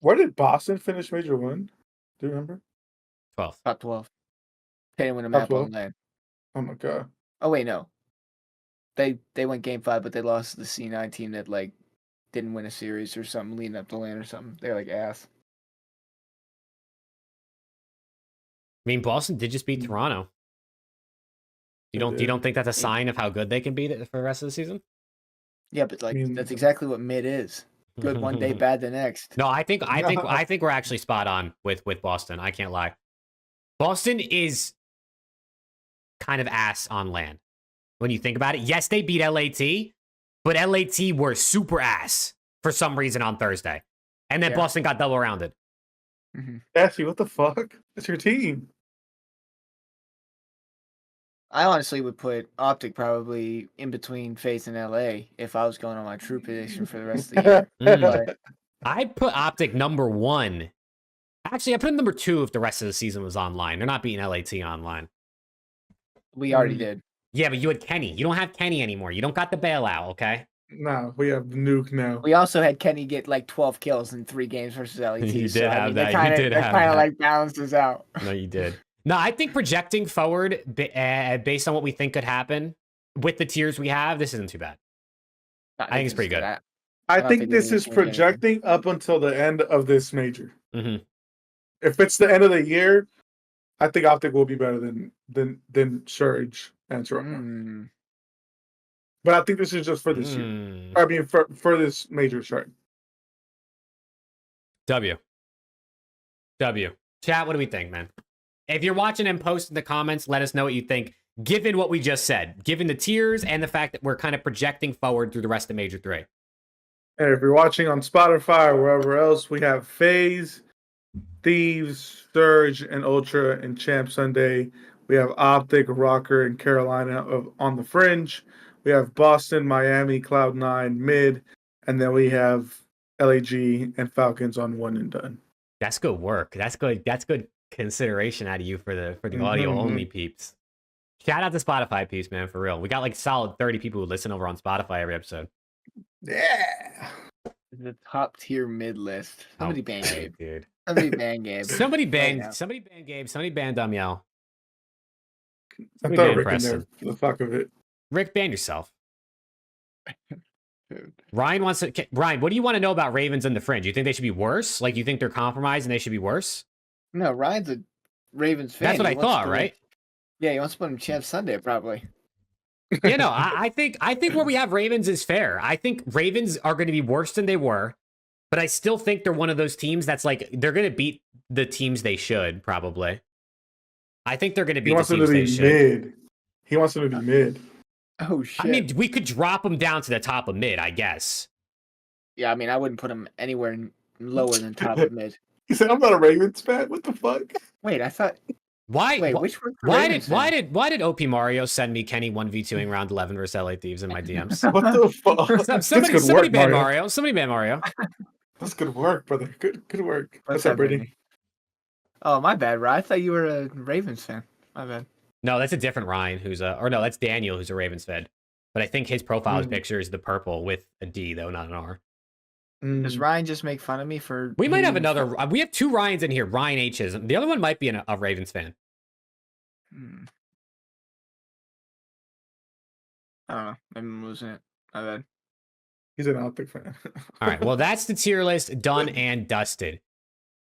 Where did Boston finish Major 1? Do you remember? 12. Top 12. They didn't win a map on land. Oh my god. Oh wait, no. They went game 5, but they lost to the C9 team that like didn't win a series or something leading up to land or something. They're like ass. I mean, Boston did just beat Toronto. You don't think that's a sign of how good they can be for the rest of the season? Yeah, but like that's exactly what mid is. Good one day, bad the next. No, I think we're actually spot on with Boston. I can't lie. Boston is kind of ass on land when you think about it. Yes, they beat LAT, but LAT were super ass for some reason on Thursday, and then Boston got double rounded. Cassie, what the fuck? It's your team. I honestly would put OpTic probably in between FaZe and LA if I was going on my true prediction for the rest of the year. But I'd put OpTic number 1. Actually, I put him number 2 if the rest of the season was online. They're not beating LAT online. We already did. Yeah, but you had Kenny. You don't have Kenny anymore. You don't got the bailout, okay? No, we have Nuke now. We also had Kenny get like 12 kills in 3 games versus LAT. You did have that. You did have that. Kind of like balances out. No, you did. No, I think projecting forward based on what we think could happen with the tiers we have, this isn't too bad. I think it's pretty good. I don't think think this they're is gonna change anything. projecting up until the end of this major. Mhm. If it's the end of the year, I think OpTic will be better than Surge and Toronto. Mm. But I think this is just for this year. Mm. I mean, for this major chart. W. Chat, what do we think, man? If you're watching and post in the comments, let us know what you think, given what we just said, given the tiers and the fact that we're kind of projecting forward through the rest of Major 3. And if you're watching on Spotify or wherever else, we have FaZe, Thieves, Surge, and Ultra and Champ Sunday. We have OpTic, ROKKR, and Carolina on the fringe. We have Boston, Miami, Cloud9, mid, and then we have LAG and Falcons on one and done. That's good work. That's good consideration out of you for the audio only peeps. Shout out to Spotify peeps, man, for real. We got like solid 30 people who listen over on Spotify every episode. Yeah. The top tier mid list. Somebody ban Gabe. Dude. Somebody ban Gabe. Somebody banned Gabe. Somebody banned Damiel. I throw Rick in there for the fuck of it. Rick, ban yourself. Dude. Ryan wants to. Ryan, what do you want to know about Ravens and the fringe? You think they should be worse? Like, you think they're compromised and they should be worse? No, Ryan's a Ravens fan. That's what I thought, right? Yeah, he wants to put him Champ Sunday, probably. You know, I think where we have Ravens is fair. I think Ravens are going to be worse than they were, but I still think they're one of those teams that's like, they're going to beat the teams they should, probably. I think they're going to beat the teams they should. Mid. He wants them to be mid. Oh, shit. I mean, we could drop them down to the top of mid, I guess. Yeah, I mean, I wouldn't put him anywhere lower than top of mid. He said, I'm not a Ravens fan. What the fuck? Wait, I thought... Why? Wait, which one? Why did OP Mario send me Kenny 1v2ing round 11 versus LA Thieves in my DMs? What the fuck? Somebody ban Mario. Somebody ban Mario. That's good work, brother. Good work. What's up, up, Brittany? Oh, my bad, Ryan. I thought you were a Ravens fan. My bad. No, that's a different Ryan that's Daniel who's a Ravens fan. But I think his profile picture is the purple with a D though, not an R. Does Ryan just make fun of me for? We might have another. We have two Ryans in here. Ryan H's. The other one might be a Ravens fan. I don't know. Maybe I'm losing it. My bad. He's an OpTic fan. All right. Well, that's the tier list done and dusted.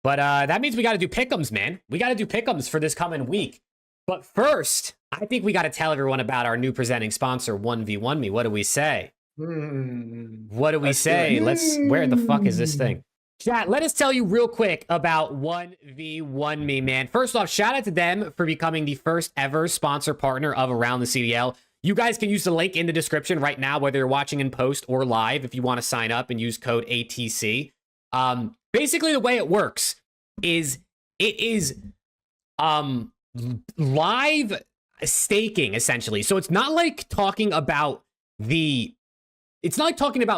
But that means we got to do pick'ems, man. We got to do pick'ems for this coming week. But first, I think we got to tell everyone about our new presenting sponsor, 1v1 Me. What do we say? What do we say? Where the fuck is this thing? Chat, let us tell you real quick about 1v1 Me, man. First off, shout out to them for becoming the first ever sponsor partner of Around the CDL. You guys can use the link in the description right now, whether you're watching in post or live, if you want to sign up and use code ATC. Basically, the way it works is it is live staking, essentially. So it's not like talking about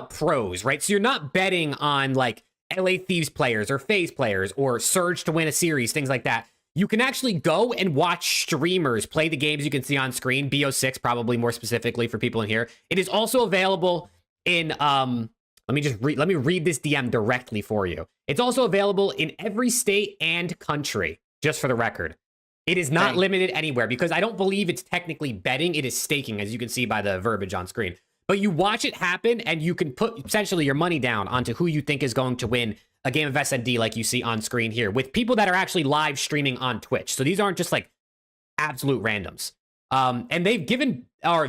pros, right? So you're not betting on like LA Thieves players or FaZe players or Surge to win a series, things like that. You can actually go and watch streamers play the games you can see on screen. BO6 probably more specifically for people in here. It is also available in let me read this DM directly for you. It's also available in every state and country, just for the record. It is not limited anywhere because I don't believe it's technically betting. It is staking, as you can see by the verbiage on screen. But you watch it happen and you can put essentially your money down onto who you think is going to win a game of SND like you see on screen here with people that are actually live streaming on Twitch. So these aren't just like absolute randoms. And they've given out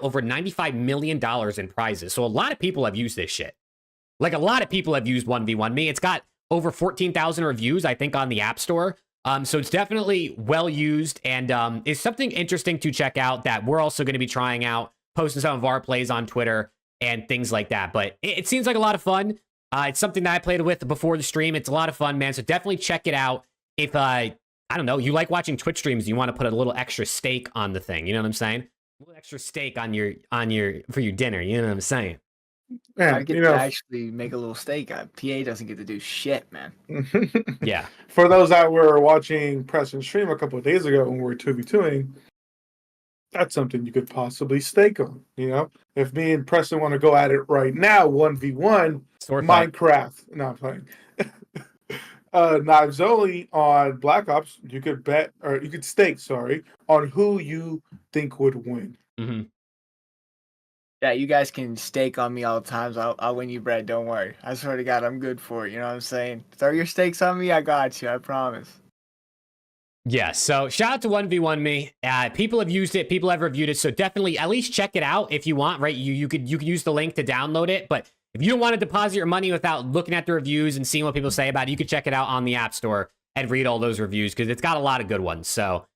over $95 million in prizes. So a lot of people have used this shit. Like a lot of people have used 1v1 Me. It's got over 14,000 reviews, I think, on the App Store. So it's definitely well used and it's something interesting to check out that we're also going to be trying out, posting some of our plays on Twitter and things like that. But it seems like a lot of fun. It's something that I played with before the stream. It's a lot of fun, man. So definitely check it out. If I don't know, you like watching Twitch streams, you want to put a little extra steak on the thing. You know what I'm saying? A little extra steak on for your dinner. You know what I'm saying? Man, I get to actually make a little steak. PA doesn't get to do shit, man. Yeah. For those that were watching Preston stream a couple of days ago when we were 2v2ing, that's something you could possibly stake on. You know, if me and Preston want to go at it right now, 1v1, Minecraft. No, I'm playing. Knives Only on Black Ops, you could bet, or you could stake, on who you think would win. Mm-hmm. Yeah, you guys can stake on me all the times. I'll win you bread. Don't worry. I swear to God, I'm good for it. You know what I'm saying? Throw your stakes on me. I got you. I promise. Yeah, so shout out to 1v1 me. People have used it, people have reviewed it, so definitely at least check it out if you want, right? You could use the link to download it, but if you don't want to deposit your money without looking at the reviews and seeing what people say about it, you could check it out on the App Store and read all those reviews because it's got a lot of good ones. So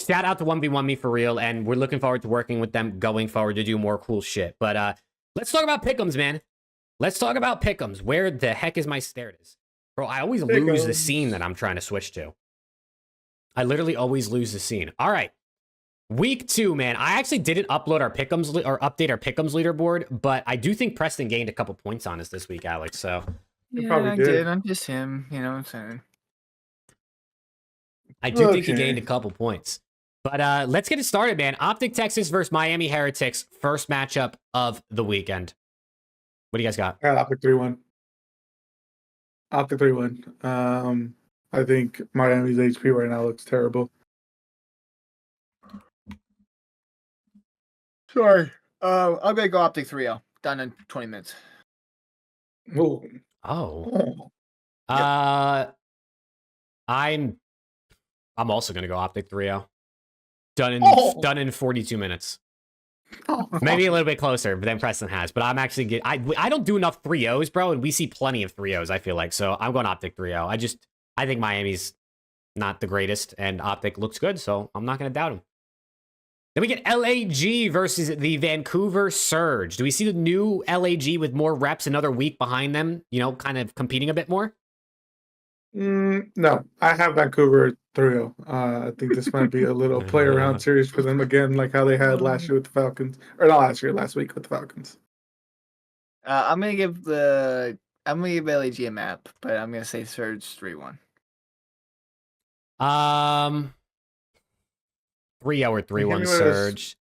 shout out to 1v1 me for real, and we're looking forward to working with them going forward to do more cool shit. But let's talk about PICKEMS, man. Let's talk about PICKEMS. Where the heck is my there it is. Bro, I always lose the scene that I'm trying to switch to. I literally always lose the scene. All right. Week 2, man. I actually didn't upload our PICKEMS or update our PICKEMS leaderboard, but I do think Preston gained a couple points on us this week, Alex. So Yeah, I did. I'm just him. You know what I'm saying? I do think he gained a couple points. But let's get it started, man. OpTic Texas versus Miami Heretics. First matchup of the weekend. What do you guys got? I got OpTic 3-1. OpTic 3-1. I think Miami's HP right now looks terrible. Sorry. I'm gonna go OpTic 3-0. Done in 20 minutes. Oh. Yep. I'm also gonna go OpTic 3-0. Done in 42 minutes. Maybe a little bit closer than Preston has, but I'm actually I don't do enough 3-0s, bro, and we see plenty of 3-0s, I feel like. So I'm going OpTic 3-0. I think Miami's not the greatest, and OpTic looks good, so I'm not going to doubt him. Then we get LAG versus the Vancouver Surge. Do we see the new LAG with more reps, another week behind them, you know, kind of competing a bit more? No, I have Vancouver 3-0. I think this might be a little play around series for them again, like how they had last year with the Falcons, or not last year, last week with the Falcons. I'm gonna give LAG a map, but I'm gonna say Surge 3-1. 3-0 or 3-1 Surge.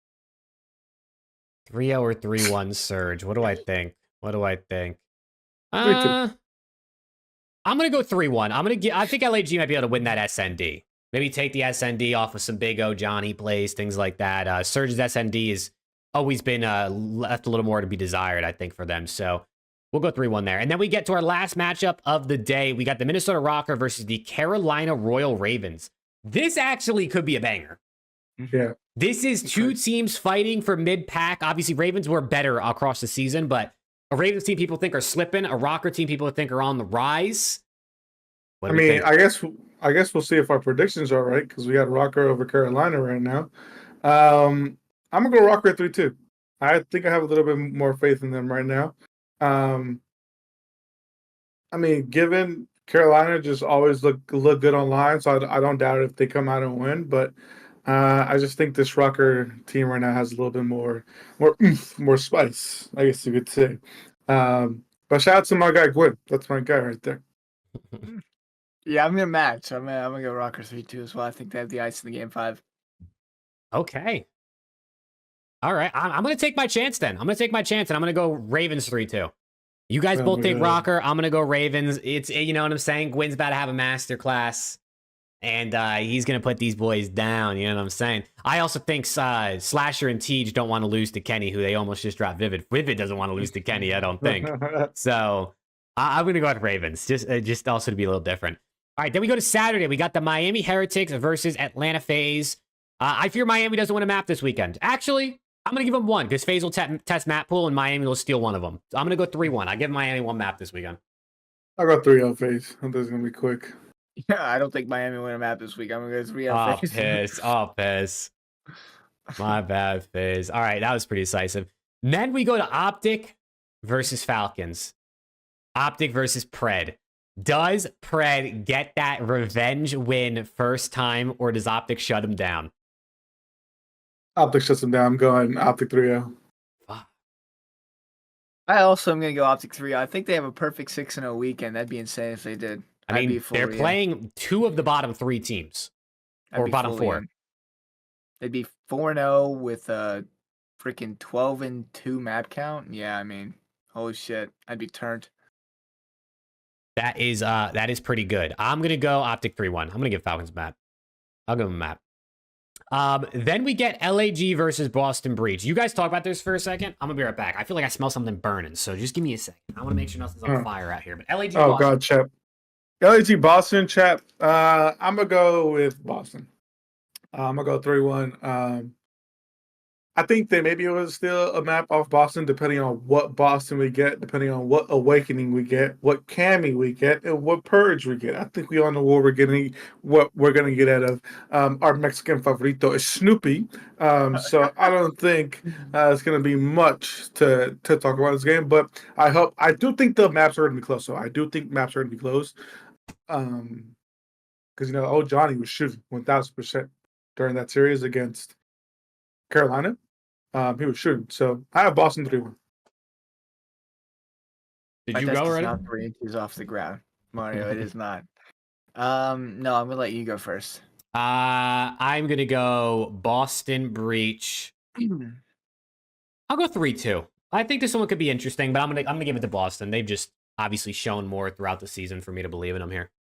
3-0 or 3-1 Surge. What do I think? I'm gonna go 3-1. I think LAG might be able to win that SND. Maybe take the SND off of some Big O Johnny plays, things like that. Surge's SND has always been left a little more to be desired, I think, for them. So we'll go 3-1 there. And then we get to our last matchup of the day. We got the Minnesota ROKKR versus the Carolina Royal Ravens. This actually could be a banger. Yeah. This is two teams fighting for mid-pack. Obviously, Ravens were better across the season, but a Ravens team people think are slipping, a ROKKR team people think are on the rise. I mean, I guess we'll see if our predictions are right because we got ROKKR over Carolina right now. I'm gonna go ROKKR 3-2. I think I have a little bit more faith in them right now. I mean, given Carolina just always look good online, so I don't doubt if they come out and win. But I just think this ROKKR team right now has a little bit more spice, I guess you could say. But shout out to my guy Gwyn. That's my guy right there. Yeah, I'm gonna match. I'm gonna go ROKKR 3-2 as well. I think they have the ice in the game 5. Okay. All right. I'm gonna take my chance then. I'm gonna go Ravens 3-2. You guys both take ROKKR. I'm gonna go Ravens. It's, you know what I'm saying? Gwyn's about to have a master class, and he's gonna put these boys down. You know what I'm saying? I also think Slasher and Tej don't want to lose to Kenny, who they almost just dropped. Vivid doesn't want to lose to Kenny, I don't think. So I'm gonna go with Ravens, just also to be a little different. All right, then we go to Saturday. We got the Miami Heretics versus Atlanta FaZe. I fear Miami doesn't win a map this weekend. Actually, I'm going to give them one because FaZe will test map pool and Miami will steal one of them. So I'm going to go 3-1. I give Miami one map this weekend. I'll go 3-0 FaZe. I think it's going to be quick. Yeah, I don't think Miami win a map this week. I'm going to go 3-0 FaZe. Piss. My bad, FaZe. All right, that was pretty decisive. Then we go to OpTic versus Falcons. OpTic versus Pred. Does Pred get that revenge win first time, or does OpTic shut him down? OpTic shuts him down. I'm going OpTic 3-0. I also am going to go OpTic 3-0. I think they have a perfect 6-0 weekend. That'd be insane if they did. I mean, they're playing 2 of the bottom 3 teams. Or bottom 4. They'd be 4-0 with a freaking 12-2 map count. Yeah, I mean, holy shit. I'd be turned. That is pretty good. I'm going to go OpTic 3-1. I'm going to give Falcons a map. I'll give them a map. Then we get LAG versus Boston Breach. You guys talk about this for a second. I'm gonna be right back. I feel like I smell something burning, so just give me a second. I want to make sure nothing's on fire out here. But LAG. Oh Boston. God, Chap. LAT Boston, Chap. I'm gonna go with Boston. I'm gonna go 3-1. I think that maybe it was still a map off Boston, depending on what Boston we get, depending on what Awakening we get, what Cammy we get, and what Purge we get. I think we all know what we're gonna get out of our Mexican favorito is Snoopy. So I don't think it's gonna be much to talk about this game, but I do think the maps are gonna be close. So I do think maps are gonna be close. Because old Johnny was shooting 1,000% during that series against Carolina. He was shooting. So I have Boston 3-1. Did you go already? Not 3 inches off the ground, Mario. It is not. No, I'm gonna let you go first. I'm gonna go Boston Breach. I'll go 3-2. I think this one could be interesting, but I'm gonna give it to Boston. They've just obviously shown more throughout the season for me to believe in them here.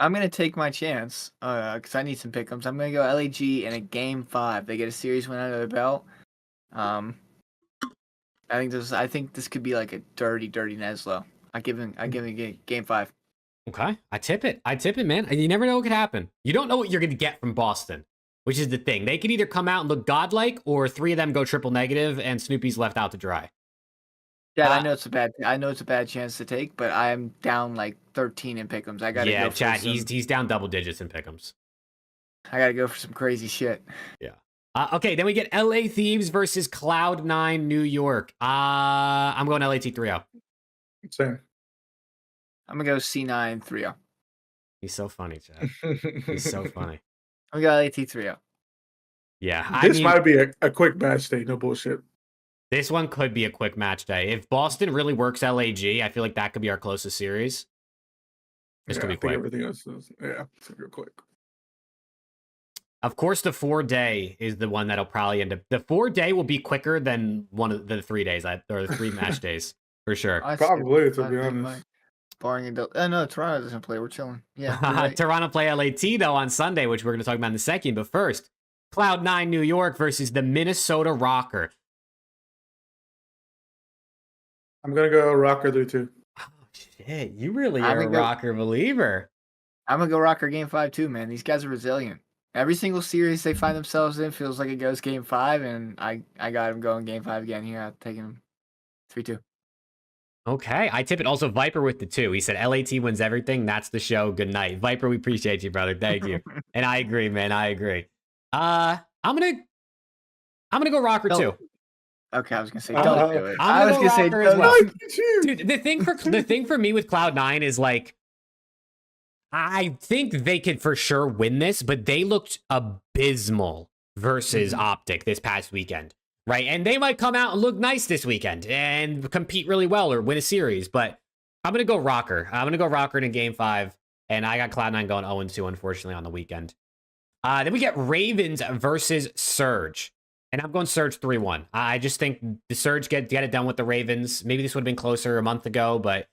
I'm gonna take my chance because I need some pick'ems. I'm gonna go LAG in a game 5. They get a series win under their belt. I think this could be like a dirty Neslo. I give it game 5. Okay, I tip it, man. You never know what could happen. You don't know what you're gonna get from Boston, which is the thing. They could either come out and look godlike, or 3 of them go triple negative, and Snoopy's left out to dry. Yeah, I know it's a bad chance to take, but I'm down like 13 in pick'ems. I gotta go for chat. He's down double digits in pick'ems. I gotta go for some crazy shit. Yeah. Okay, then we get LA Thieves versus Cloud9 New York. I'm going LAT 3-0. Same. I'm gonna go C9 3-0. He's so funny, Chad. He's so funny. I'm gonna go LAT 3-0. Yeah. This might be a quick match day, no bullshit. This one could be a quick match day. If Boston really works LAG, I feel like that could be our closest series. This could be quick. Everything else is, it's gonna be quick. Of course, the 4-day is the one that'll probably end up. The 4-day will be quicker than one of the 3 days, or the 3 match days, for sure. Probably, to be honest. Boring adult. No, Toronto doesn't play. We're chilling. Yeah. Right. Toronto play LAT, though, on Sunday, which we're going to talk about in a second. But first, Cloud9 New York versus the Minnesota ROKKR. I'm going to go ROKKR 3-2. Oh, shit. You really are a ROKKR believer. I'm going to go ROKKR game 5, too, man. These guys are resilient. Every single series they find themselves in feels like it goes game 5, and I got them going game 5 again here. I'm taking them 3-2. Okay, I tip it. Also, Viper with the 2. He said LAT wins everything. That's the show. Good night, Viper. We appreciate you, brother. Thank you. And I agree, man. I agree. I'm gonna go ROKKR 2. Okay, I was gonna say don't do it. I was gonna say don't. well. Dude, the thing for me with Cloud9 is like, I think they could for sure win this, but they looked abysmal versus OpTic this past weekend. Right, and they might come out and look nice this weekend and compete really well or win a series, but I'm going to go ROKKR. I'm going to go ROKKR in game 5, and I got Cloud9 going 0-2, unfortunately, on the weekend. Then we get Ravens versus Surge, and I'm going Surge 3-1. I just think the Surge get it done with the Ravens. Maybe this would have been closer a month ago, but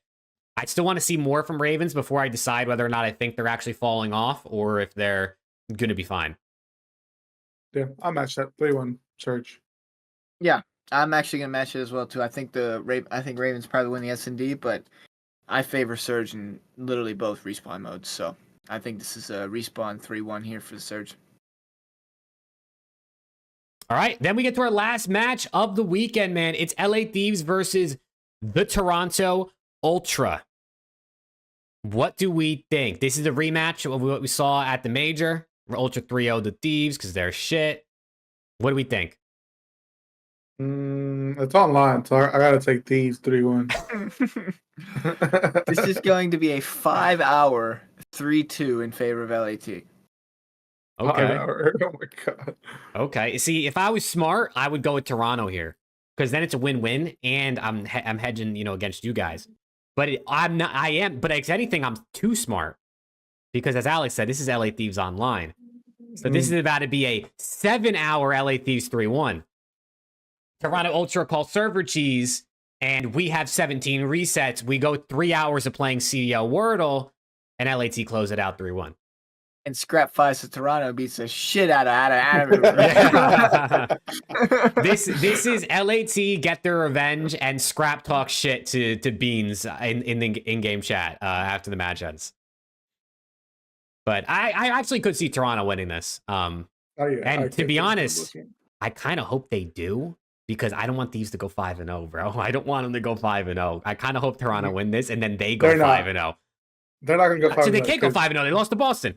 I still want to see more from Ravens before I decide whether or not I think they're actually falling off or if they're going to be fine. Yeah, I'll match that 3-1 Surge. Yeah, I'm actually gonna match it as well too. I think Ravens probably win the S&D, but I favor Surge in literally both respawn modes. So I think this is a respawn 3-1 here for the Surge. All right, then we get to our last match of the weekend, man. It's LA Thieves versus the Toronto Ultra. What do we think? This is a rematch of what we saw at the Major. Ultra 3-0 the Thieves because they're shit. What do we think? It's online, so I gotta take Thieves 3-1. This is going to be a 5-hour 3-2 in favor of LAT. Okay. Oh my god. Okay. See, if I was smart, I would go with Toronto here because then it's a win-win, and I'm hedging, against you guys. But I'm not. I am. But if anything, I'm too smart because, as Alex said, this is LA Thieves online. So this is about to be a 7-hour LA Thieves 3-1. Toronto Ultra call server cheese, and we have 17 resets. We go 3 hours of playing CDL Wordle, and LAT close it out 3-1. And Scrap 5 so Toronto beats the shit out of Adam. Yeah. This is LAT get their revenge and Scrap talk shit to Beans in the in-game chat after the match ends. But I actually could see Toronto winning this. Oh, yeah, And to be honest, I kind of hope they do because I don't want these to go 5-0, bro. I don't want them to go 5-0. I kind of hope Toronto win this and then they go 5-0. They're not going to go 5-0. So they can't go 5-0. They lost to Boston.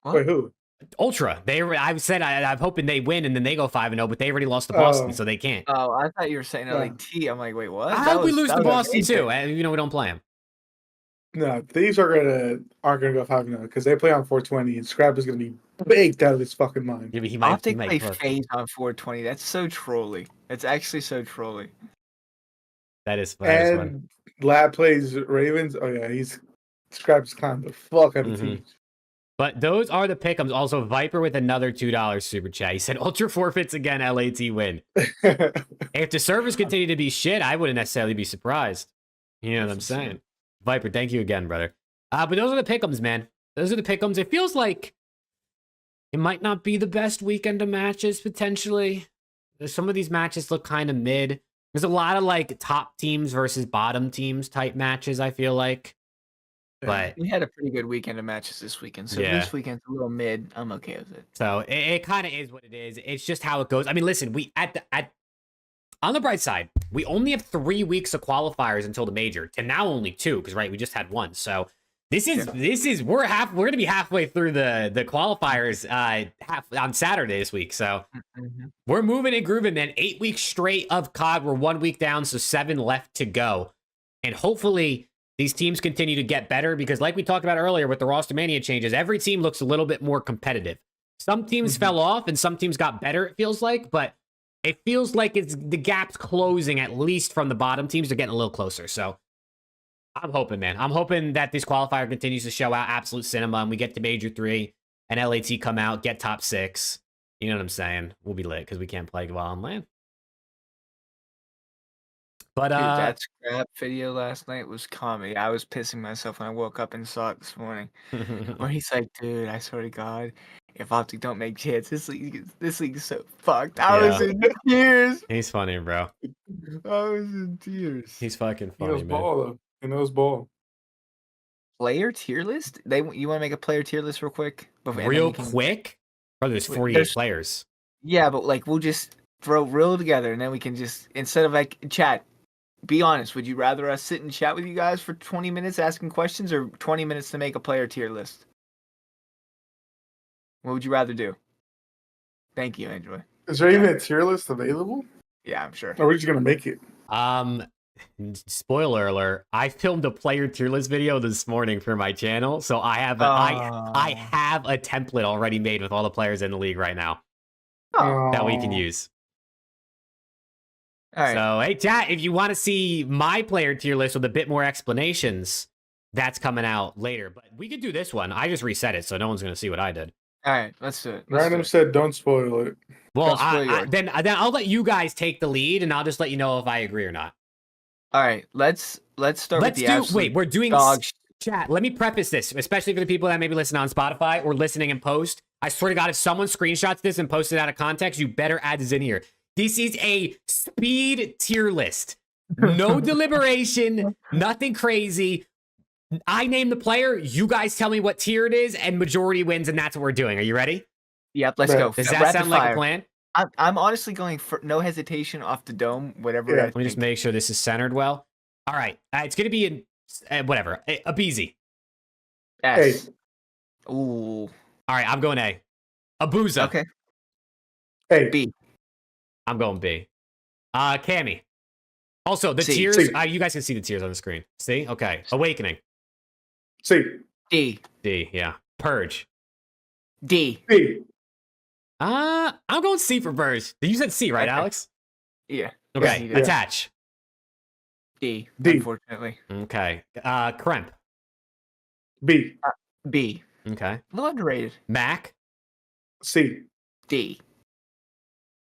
What? Wait, who? Ultra. I'm hoping they win and then they go 5-0, but they already lost to Boston, so they can't. Oh, I thought you were saying LAT. I'm like, wait, what? I hope we lose to Boston too. We don't play them. No, these aren't gonna go 5-0 because they play on 420 and Scrap is gonna be baked out of his fucking mind. Yeah, but he might play FaZe on 420. That's so trolly. It's actually so trolly. That is fun. And LAT plays Ravens. Oh yeah, Scrap's clown the fuck out of teams. But those are the pick'ems. Also, Viper with another $2 super chat. He said, Ultra forfeits again, LAT win. If the servers continue to be shit, I wouldn't necessarily be surprised. You know what I'm saying? Viper, thank you again, brother. But those are the pick'ems, man. Those are the pick'ems. It feels like it might not be the best weekend of matches, potentially. Some of these matches look kind of mid. There's a lot of, like, top teams versus bottom teams type matches, I feel like. But we had a pretty good weekend of matches this weekend. So this weekend's a little mid. I'm okay with it. So it kind of is what it is. It's just how it goes. I mean, listen, on the bright side, we only have 3 weeks of qualifiers until the major, to now only 2, because we just had 1. So we're gonna be halfway through the qualifiers on Saturday this week. So we're moving and grooving, man. 8 weeks straight of COD. We're 1 week down, so 7 left to go. And hopefully these teams continue to get better because like we talked about earlier with the roster mania changes, every team looks a little bit more competitive. Some teams fell off and some teams got better, it feels like, but it feels like the gap's closing, at least from the bottom teams. They're getting a little closer. So I'm hoping, man. I'm hoping that this qualifier continues to show out absolute cinema and we get to Major 3 and LAT come out, get top 6. You know what I'm saying? We'll be lit because we can't play while on land. But dude, that Scrap video last night was comedy. I was pissing myself when I woke up and saw it this morning. Where he's like, dude, I swear to God, if OpTic don't make hits, this league is so fucked. I was in tears. He's funny, bro. I was in tears. He's fucking funny, he knows ball, though. He knows ball. Player tier list? You want to make a player tier list real quick? Real quick? Bro, there's 48 players. Yeah, but like we'll just throw real together and then we can just, instead of like chat, be honest, would you rather us sit and chat with you guys for 20 minutes asking questions or 20 minutes to make a player tier list? What would you rather do? Thank you, Enjoy. Is there even a tier list available? Yeah, I'm sure. Or are we just going to make it? Spoiler alert, I filmed a player tier list video this morning for my channel, so I have I have a template already made with all the players in the league right now that we can use. All right. So, hey, chat, if you want to see my player tier list with a bit more explanations, that's coming out later. But we could do this one. I just reset it, so no one's going to see what I did. All right, let's do it. Random said don't spoil it. Well, then I'll let you guys take the lead, and I'll just let you know if I agree or not. All right, let's start with the absolute wait, we're doing dog chat. Let me preface this, especially for the people that maybe listen on Spotify or listening in post. I swear to God, if someone screenshots this and posts it out of context, you better add this in here. This is a speed tier list. No deliberation, nothing crazy. I name the player, you guys tell me what tier it is, and majority wins, and that's what we're doing. Are you ready? Yep, let's go. Does that sound like a plan? I'm honestly going for no hesitation off the dome, whatever. Let me just make sure this is centered well. All right, it's going to be whatever, a BZ. S. Ooh. All right, I'm going A. Abuza. Okay. A. B. I'm going B. Cammy. Also, the C. tiers, C. You guys can see the tiers on the screen. See? Okay. Awakening. C. D. D, yeah. Purge. D. B. I'm going C for Purge. You said C, right, Okay. Alex? Yeah. Okay. Yeah. Attach. D. D. Unfortunately. Okay. Cremp. B. B. Okay. A little underrated. Mac. C. D.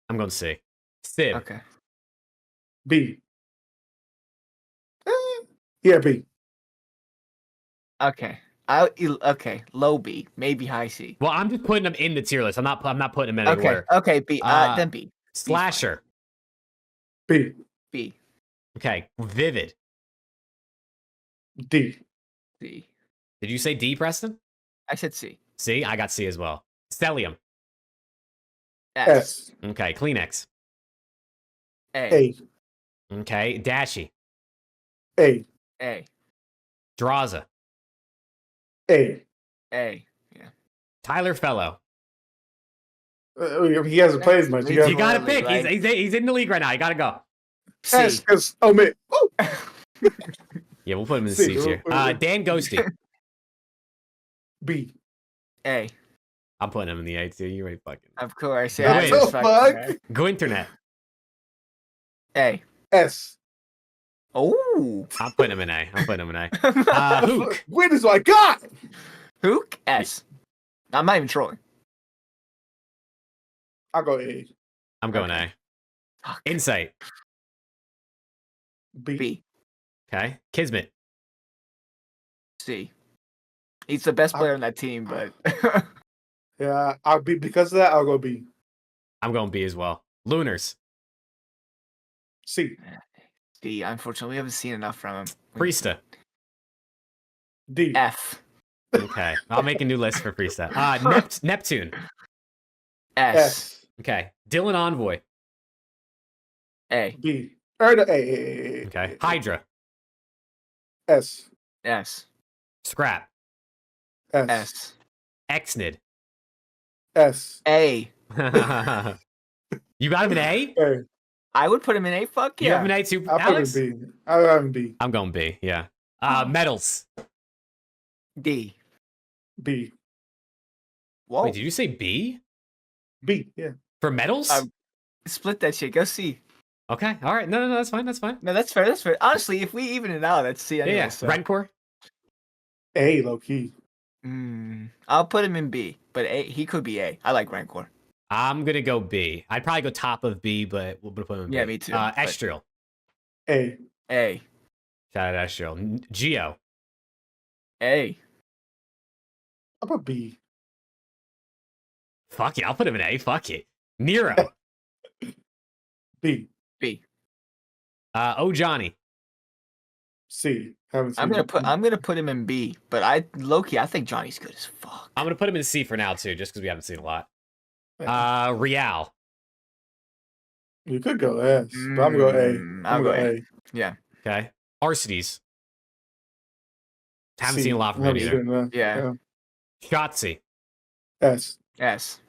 I'm going C. Civ. Okay. B. Yeah, B. Okay. Okay, low B, maybe high C. Well, I'm just putting them in the tier list. I'm not putting them in any Okay, order. okay, B. Then B. Slasher. B. B. Okay. Vivid. D. C. Did you say D, Preston? I said C. C? I got C as well. Stellium. S. S. Okay. Kleenex. A. A. Okay. Dashy. A. A. Draza. A. A. Yeah. Tyler Fellow. He hasn't played as much. You You gotta Totally, pick. like- He's in the league right now. You gotta go. C. S. Because omit. Ooh. Yeah, we'll put him in the C. C tier. Dan Ghosty. B. A. I'm putting him in the A tier. You ain't fucking. Of course. What Yeah. the just fucking- Gwinternet. A. S. Oh. I'm putting him in A. Hook. Win is what I got. Hook. S. I'm not even trolling. I'll go A. I'm going Okay. A. Fuck. Insight. B. B. Okay. Kismet. C. He's the best player on that team, but Yeah, I'll be because of that. I'll go B. I'm going B as well. Lunars. C. D. Unfortunately, we haven't seen enough from him. Priesta. D. F. Okay. I'll make a new list for Priesta. Neptune. S. S. Okay. Dylan Envoy. A. B. Or the A. Okay. Hydra. S. S. Scrap. S. S. Exnid. S. A. You got him an A? A. I would put him in A. Fuck You have yeah. an A too, I'll put him Alex? in B. I'll have him B. I'm going B, yeah. Metals. D. B. Whoa. Wait, did you say B? B. Yeah. For metals? Split that shit. Go C. Okay, all right. No, that's fine. No, that's fair. That's fair. Honestly, if we even it out, that's C. Yeah, Anyway, yeah. so. Rencor? A. Low key. I'll put him in B, but A. He could be A. I like Rancor. I'm going to go B. I'd probably go top of B, but we'll put him in B. Yeah, me too, but- Estriel. A. A. Shout out Estriel. Geo. A. I'll put B. Fuck it. I'll put him in A. Fuck it. Nero. B. B. Oh, Johnny. C. Haven't seen I'm gonna put him in B, but I think Johnny's good as fuck. I'm going to put him in C for now, too, just because we haven't seen a lot. Real. You could go S, but I'm going to A. I'll go A. Yeah. Okay. Arcides. Haven't C. seen a lot from him Haven't either. seen that. Yeah. Shotzi. S. S.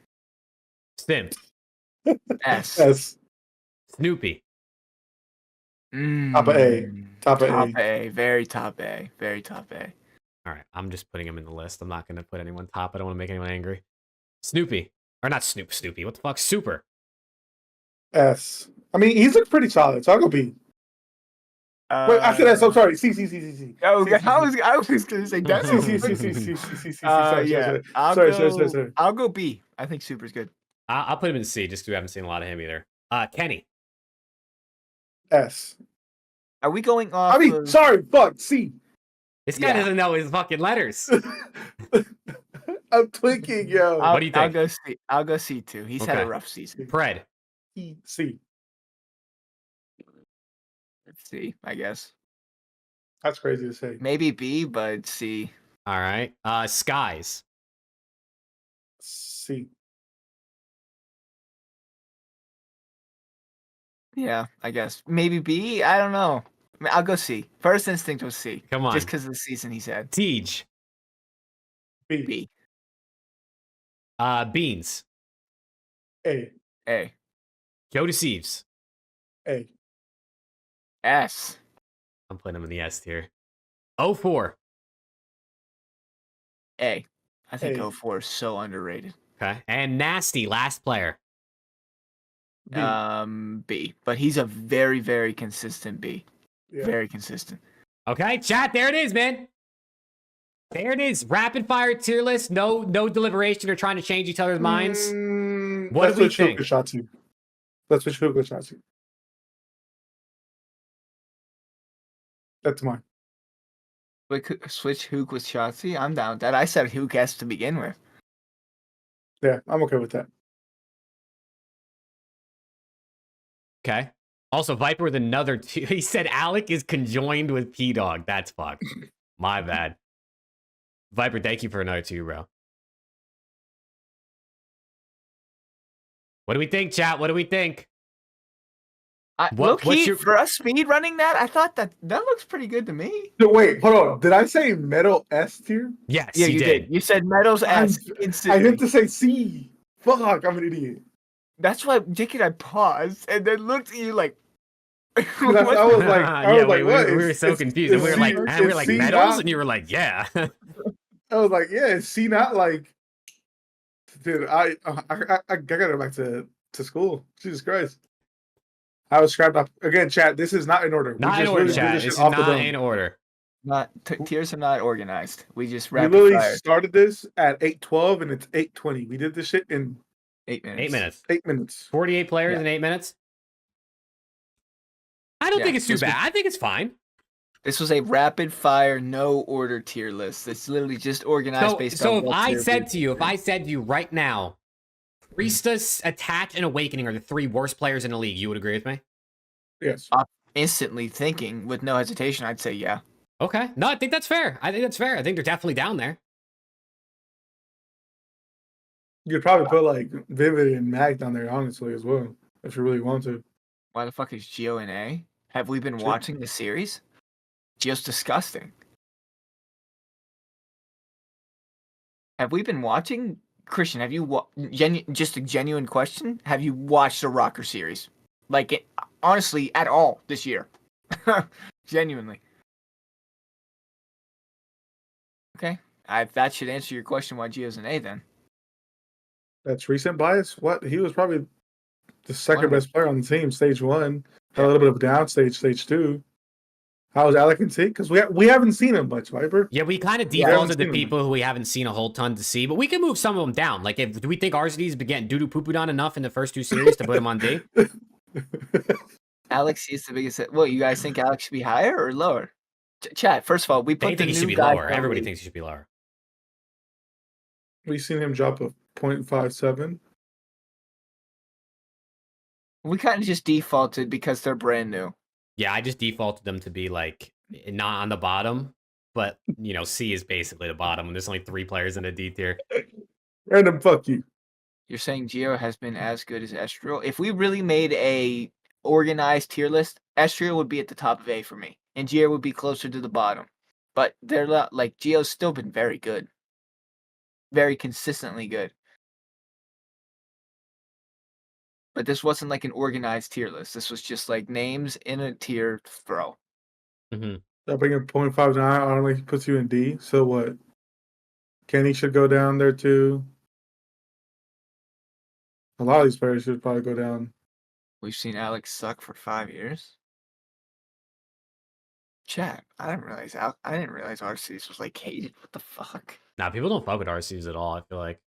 Simp. S. S. Snoopy. Top of A. Top of Top A. A. Very top A. Very top A. All right. I'm just putting him in the list. I'm not going to put anyone top. I don't want to make anyone angry. Snoopy. Or not Snoopy. What the fuck? Super. S. I mean, he's looked pretty solid, so I'll go B. Wait, after that, so I'm sorry. C. Oh, I was gonna say that's C. yeah. Sorry. I'll go B. I think Super's good. I'll put him in C just because we haven't seen a lot of him either. Kenny. S. Are we going off? I mean, sorry, fuck, C. This guy doesn't know his fucking letters. I'm tweaking, yo. What do you think? I'll go C. I'll go C too. He's had Okay. a rough season. Pred. C. C, I guess. That's crazy to say. Maybe B, but C. All right. Skies. C. Yeah, I guess. Maybe B. I don't know. I mean, I'll go C. First instinct was C. Come on. Just because of the season he's had. Tej. B. B. Beans. A. A. Joe Deceives. A. S. I'm putting him in the S tier. 04. A. I think A. 04 is so underrated. Okay. And Nasty, last player. B. B. But he's a very, very consistent B. Yeah. Very consistent. Okay, chat. There it is, man. There it is. Rapid fire tier list. No deliberation or trying to change each other's minds. What do we think? Let's switch Hugo Shotzi. That's mine. Switch Hook with Shotzi. I'm down with that. I said Hook S to begin with. Yeah, I'm okay with that. Okay. Also, Viper with another two. He said Alec is conjoined with P Dog. That's fucked. My bad. Viper, thank you for another two, bro. What do we think, chat? What do we think? What's for us speed running that? I thought that looks pretty good to me. No, wait, hold on. Did I say metal S tier? Yes, Yeah, you did. You said metals S I instantly. meant to say C. Fuck, I'm an idiot. That's why Jake and I paused and then looked at you like. I was like, we what? were so confused. And we were like, C metals? not? And you were like, yeah. I was like, yeah, is C not like, dude, I gotta go back to school. Jesus Christ. I was scrapped up. Again, chat, this is not in order. Not in order, chat. This is not in order. Tiers are not organized. We just We rapid literally fire. started this at 8:12 and it's 8:20. We did this shit in 8 minutes. 8 minutes. 8 minutes. 48 players in 8 minutes. I don't think it's too bad. I think it's fine. This was a rapid fire, no order tier list. It's literally just organized based on. So if I said to you right now, Priestess, Attach, and Awakening are the 3 worst players in the league, you would agree with me? Yes. Instantly thinking with no hesitation, I'd say yeah. Okay. No, I think that's fair. I think they're definitely down there. You'd probably put like Vivid and Mag down there, honestly, as well, if you really want to. Why the fuck is Geo in A? Have we been watching the series? Geo's disgusting. Have we been watching? Christian, have you just a genuine question? Have you watched the ROKKR series? Like, honestly, at all this year? Genuinely. Okay. That should answer your question why Geo's an A then. That's recent bias? What? He was probably the second best player on the team, stage 1. Had a little bit of downstage, stage 2. How was Alec and T? Because we haven't seen him much, Viper. Yeah, we kind of defaulted to people who we haven't seen a whole ton to see, but we can move some of them down. Like, do we think RCD's been getting doo-doo-poo-pooed on enough in the first 2 series to put him on D? Alex is the biggest. What, you guys think Alex should be higher or lower? Chat, first of all, we put they think he should be lower. Everybody thinks he should be lower. We've seen him drop a 0.57. We kind of just defaulted because they're brand new. Yeah, I just defaulted them to be like not on the bottom, but C is basically the bottom, and there's only 3 players in the D tier. Random, fuck you. You're saying Geo has been as good as Estriel? If we really made a organized tier list, Estriel would be at the top of A for me, and Geo would be closer to the bottom. But they're not like Geo's still been very good, very consistently good. But this wasn't like an organized tier list. This was just like names in a tier throw. Mm-hmm. That bring a 0.59 automatically puts you in D. So what? Kenny should go down there too. A lot of these players should probably go down. We've seen Alex suck for 5 years. Chat, I didn't realize RCs was like hated. What the fuck? Nah, people don't fuck with RCs at all, I feel like.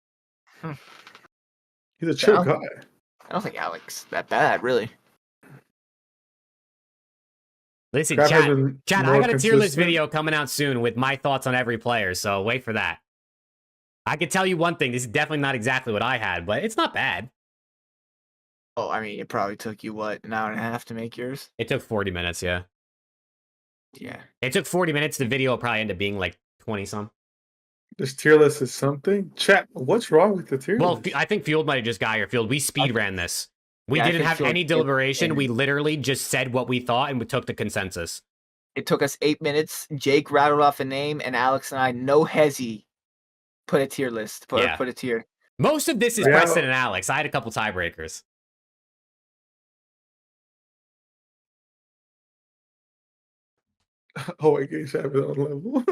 He's a chill guy. I don't think Alex that bad, really. Listen, chat, I got a tier list video coming out soon with my thoughts on every player, so wait for that. I can tell you one thing, this is definitely not exactly what I had, but it's not bad. Oh, I mean, it probably took you, what, an hour and a half to make yours? It took 40 minutes, yeah. Yeah. It took 40 minutes. The video will probably end up being like 20-some. This tier list is something. Chat, what's wrong with the tier list? Well, I think Field might have just got here. Field, we speed ran this. We didn't have any deliberation. We literally just said what we thought and we took the consensus. It took us 8 minutes. Jake rattled off a name, and Alex and I, no hezzy, put a tier list. Put a tier. Most of this is Preston and Alex. I had a couple tiebreakers. Oh, I guess I have it on level.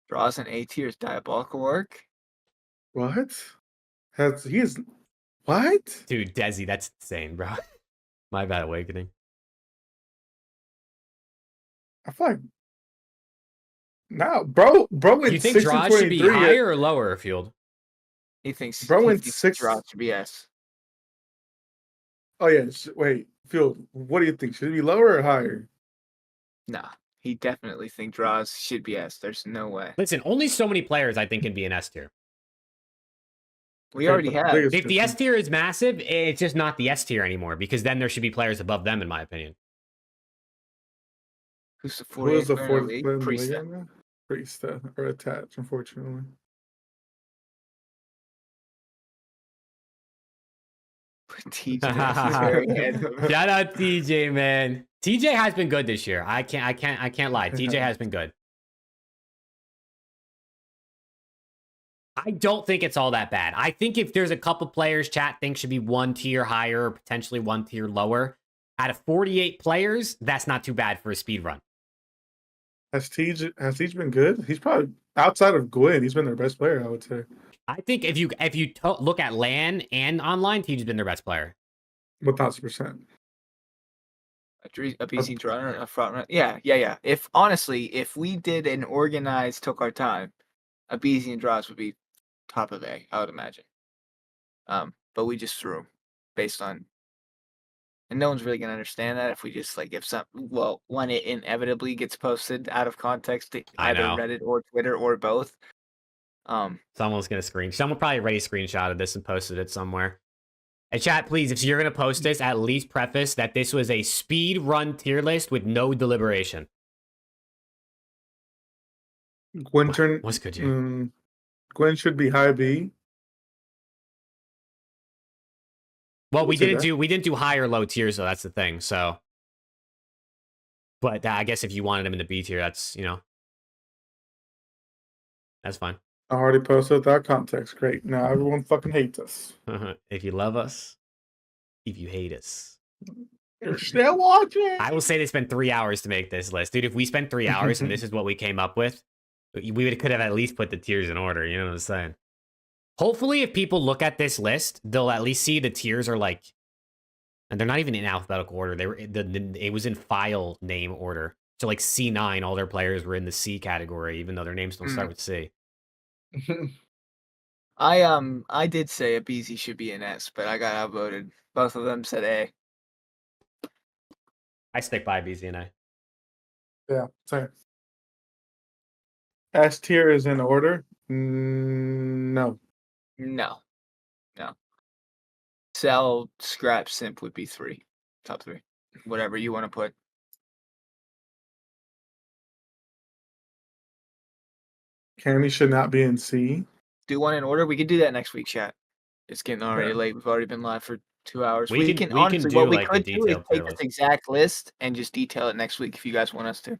Draws an A tier is diabolical work. What? What? Dude, Desi, that's insane, bro. My bad, Awakening. I feel like bro. You think draws should be higher or lower, Field? He thinks went 6 draws should be S. Oh yeah, wait, Field. What do you think? Should it be lower or higher? Nah, he definitely think draws should be S. There's no way. Listen, only so many players I think can be an S tier. We already have. If the S tier is massive, it's just not the S tier anymore because then there should be players above them, in my opinion. Who's the Who is 48th the player in fourth the league? player in the league Priesta. right now? Priesta or attached, unfortunately. TJ necessary. Shout out TJ, man. TJ has been good this year. I can't lie. TJ has been good. I don't think it's all that bad. I think if there's a couple players chat thinks should be one tier higher or potentially one tier lower, out of 48 players, that's not too bad for a speed run. Has TJ been good? He's probably outside of Gwen. He's been their best player, I would say. I think if you look at LAN and online, TJ's been their best player. 1,000%. A BC runner, a front runner. Yeah. If we did an organized, took our time, a BC and draws would be top of A, I would imagine. But we just threw based on, and no one's really gonna understand that if we just like when it inevitably gets posted out of context to either Reddit or Twitter or both. Someone's gonna someone probably already screenshotted this and posted it somewhere. And chat, please, if you're gonna post this, at least preface that this was a speed run tier list with no deliberation. What's good, Jay? Gwen should be high B. Well, we didn't do high or low tiers though. That's the thing. So, but I guess if you wanted him in the B tier, that's that's fine. I already posted without context. Great. Now everyone fucking hates us. If you love us, if you hate us, you're still watching. I will say they spent 3 hours to make this list, dude. If we spent 3 hours and this is what we came up with, we could have at least put the tiers in order. You know what I'm saying? Hopefully, if people look at this list, they'll at least see the tiers are like, and they're not even in alphabetical order. It was in file name order. So like C9, all their players were in the C category, even though their names don't start with C. I did say a BZ should be an S, but I got outvoted. Both of them said A. I stick by BZ and A. Yeah, same. S tier is in order. No. Sell, scrap, simp would be 3. Top 3. Whatever you want to put. Kenny should not be in C. Do one in order. We could do that next week, chat. It's getting already late. We've already been live for 2 hours. We can honestly, what we could do is take this exact list and just detail it next week if you guys want us to.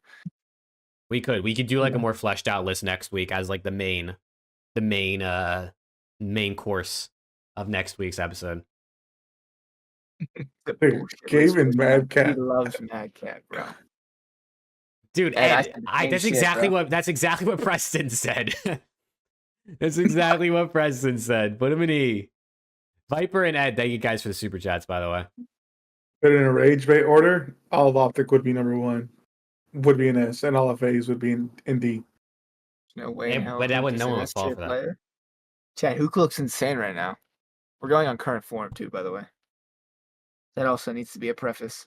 We could do like a more fleshed out list next week as like the main course of next week's episode. Gabe and Mad Cat. He loves Mad Cat, bro. Dude, Ed, that's exactly what Preston said. That's exactly what Preston said. Put him in E. Viper and Ed, thank you guys for the super chats, by the way. But in a rage bait order, all of OpTic would be number 1. Would be an S, and all of FaZe would be in D. No way. But that wouldn't no one would fall for that. Chat, who looks insane right now? We're going on current form too, by the way. That also needs to be a preface.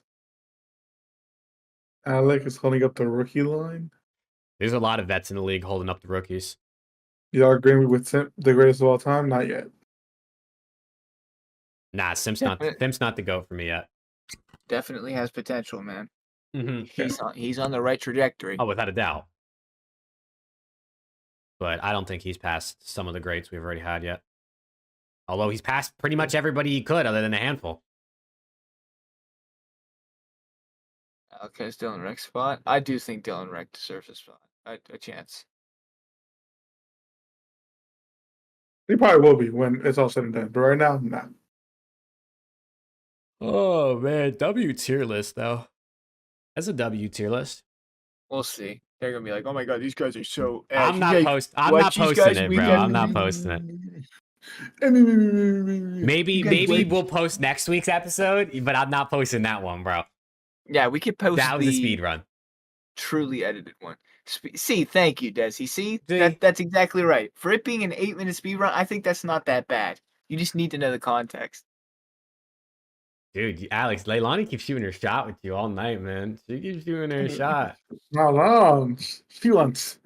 Alec is holding up the rookie line. There's a lot of vets in the league holding up the rookies. Y'all agree with Simp, the greatest of all time? Not yet. Nah, Simp's not the GOAT for me yet. Definitely has potential, man. Mm-hmm. He's on the right trajectory. Oh, without a doubt. But I don't think he's passed some of the greats we've already had yet. Although he's passed pretty much everybody he could, other than a handful. Okay, it's Dylan Reck's spot. I do think Dylan Reck deserves a spot. A chance. He probably will be when it's all said and done. But right now, nah. Oh, man. W tier list, though. That's a W tier list. We'll see. They're going to be like, oh my God, these guys are so... I'm not posting it, bro. I'm not posting it. Maybe we'll post next week's episode, but I'm not posting that one, bro. Yeah, we could post that was a speed run. Truly edited one. See, thank you, Desi. See, that's exactly right. For it being an 8-minute speed run, I think that's not that bad. You just need to know the context. Dude, Alex, Leilani keeps shooting her shot with you all night, man. She keeps shooting her shot. Not long. She wants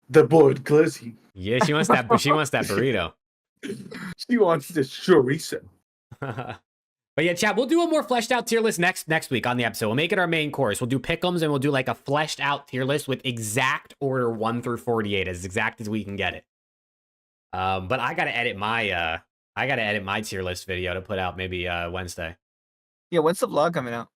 the boiled glizzy. Yeah, she wants that. She wants that burrito. She wants the chorizo. But yeah, chat, we'll do a more fleshed out tier list next week on the episode. We'll make it our main course. We'll do pick'ems and we'll do like a fleshed out tier list with exact order 1 through 48, as exact as we can get it. But I gotta edit my tier list video to put out maybe Wednesday. Yeah, when's the vlog coming out?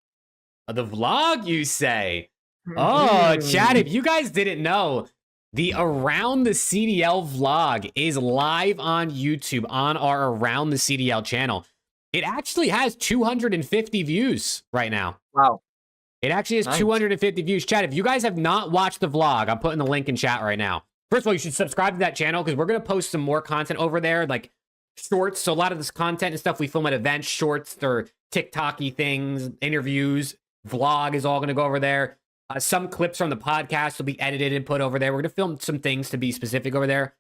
The vlog, you say? Oh, chat, if you guys didn't know, the Around the CDL vlog is live on YouTube on our Around the CDL channel. It actually has 250 views right now. Wow. It actually has 250 views. Chat, if you guys have not watched the vlog, I'm putting the link in chat right now. First of all, you should subscribe to that channel because we're going to post some more content over there, like shorts. So a lot of this content and stuff we film at events, shorts or TikTok-y things, interviews, vlog is all going to go over there. Some clips from the podcast will be edited and put over there. We're going to film some things to be specific over there.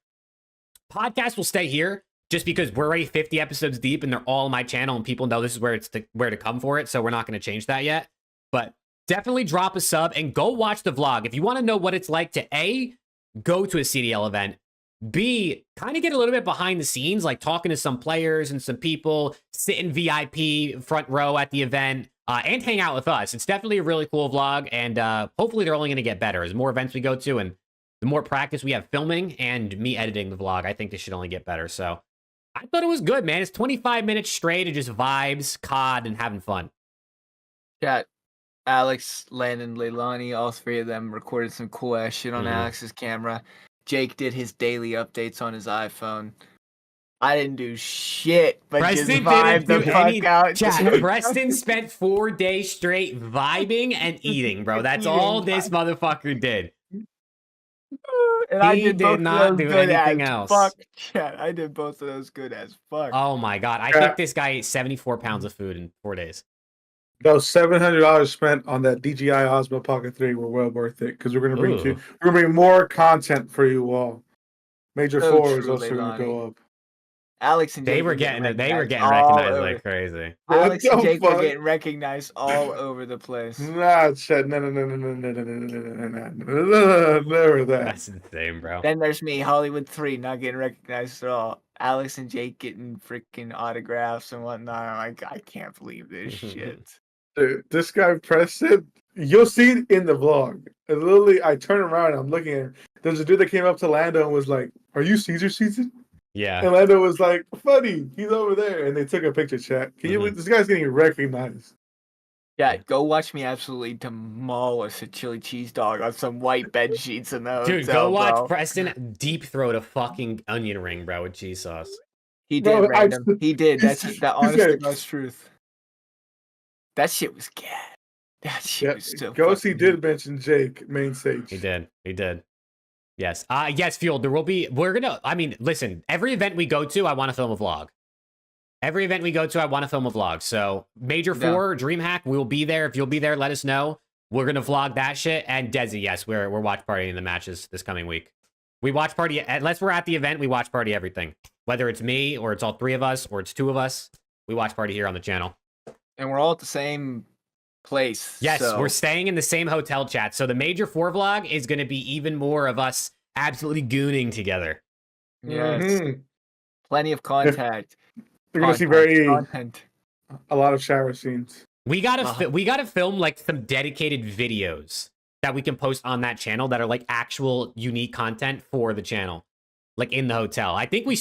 Podcast will stay here just because we're already 50 episodes deep and they're all on my channel and people know this is where where to come for it. So we're not going to change that yet. But definitely drop a sub and go watch the vlog. If you want to know what it's like to A, go to a CDL event, B, kind of get a little bit behind the scenes, like talking to some players and some people, sit in VIP front row at the event, and hang out with us. It's definitely a really cool vlog, and hopefully they're only going to get better. As more events we go to and the more practice we have filming and me editing the vlog, I think this should only get better. So I thought it was good, man. It's 25 minutes straight of just vibes, COD, and having fun. Chat. Alex, Landon, Leilani, all three of them recorded some cool ass shit on Alex's camera. Jake did his daily updates on his iPhone. I didn't do shit, but Preston just vibe the fuck out. Chat, Preston spent 4 days straight vibing and eating, bro. That's all this motherfucker did. And I He did not do anything else. Fuck, chat. I did both of those good as fuck. Oh my god. I think this guy ate 74 pounds of food in 4 days. Those $700 spent on that DJI Osmo Pocket 3 were well worth it because we're gonna bring more content for you all. Major 4 is also gonna go up. Alex and Jake they were getting recognized like crazy. Alex and Jake were getting recognized all over the place. Nah, shit. No, never that. That's insane, bro. Then there's me, Hollywood 3, not getting recognized at all. Alex and Jake getting freaking autographs and whatnot. I'm like, I can't believe this shit. Dude, this guy Preston, you'll see it in the vlog. And literally, I turn around and I'm looking at him. There's a dude that came up to Lando and was like, "Are you Caesar season?" Yeah. And Lando was like, "Funny, he's over there." And they took a picture, chat. Can you? This guy's getting recognized. Yeah, go watch me absolutely demolish a chili cheese dog on some white bed sheets in the hotel, dude, go watch Preston deep throat a fucking onion ring, bro, with cheese sauce. He did, random. He did. That's the honest to God's truth. That shit was gas. That shit was so. Ghosty did mention Jake main stage. He did. Yes. Yes, Fuel. There will be. I mean, listen. Every event we go to, I want to film a vlog. Every event we go to, I want to film a vlog. So, Major 4, DreamHack, we'll be there. If you'll be there, let us know. We're gonna vlog that shit. And Desi, yes, we're watch partying the matches this coming week. We watch party unless we're at the event. We watch party everything. Whether it's me or it's all 3 of us or it's 2 of us, we watch party here on the channel. And we're all at the same place. Yes, we're staying in the same hotel, chat. So the Major 4 vlog is going to be even more of us absolutely gooning together. Yes. Plenty of contact. You're going to see a lot of shower scenes. We gotta film like some dedicated videos that we can post on that channel that are like actual unique content for the channel, like in the hotel. I think we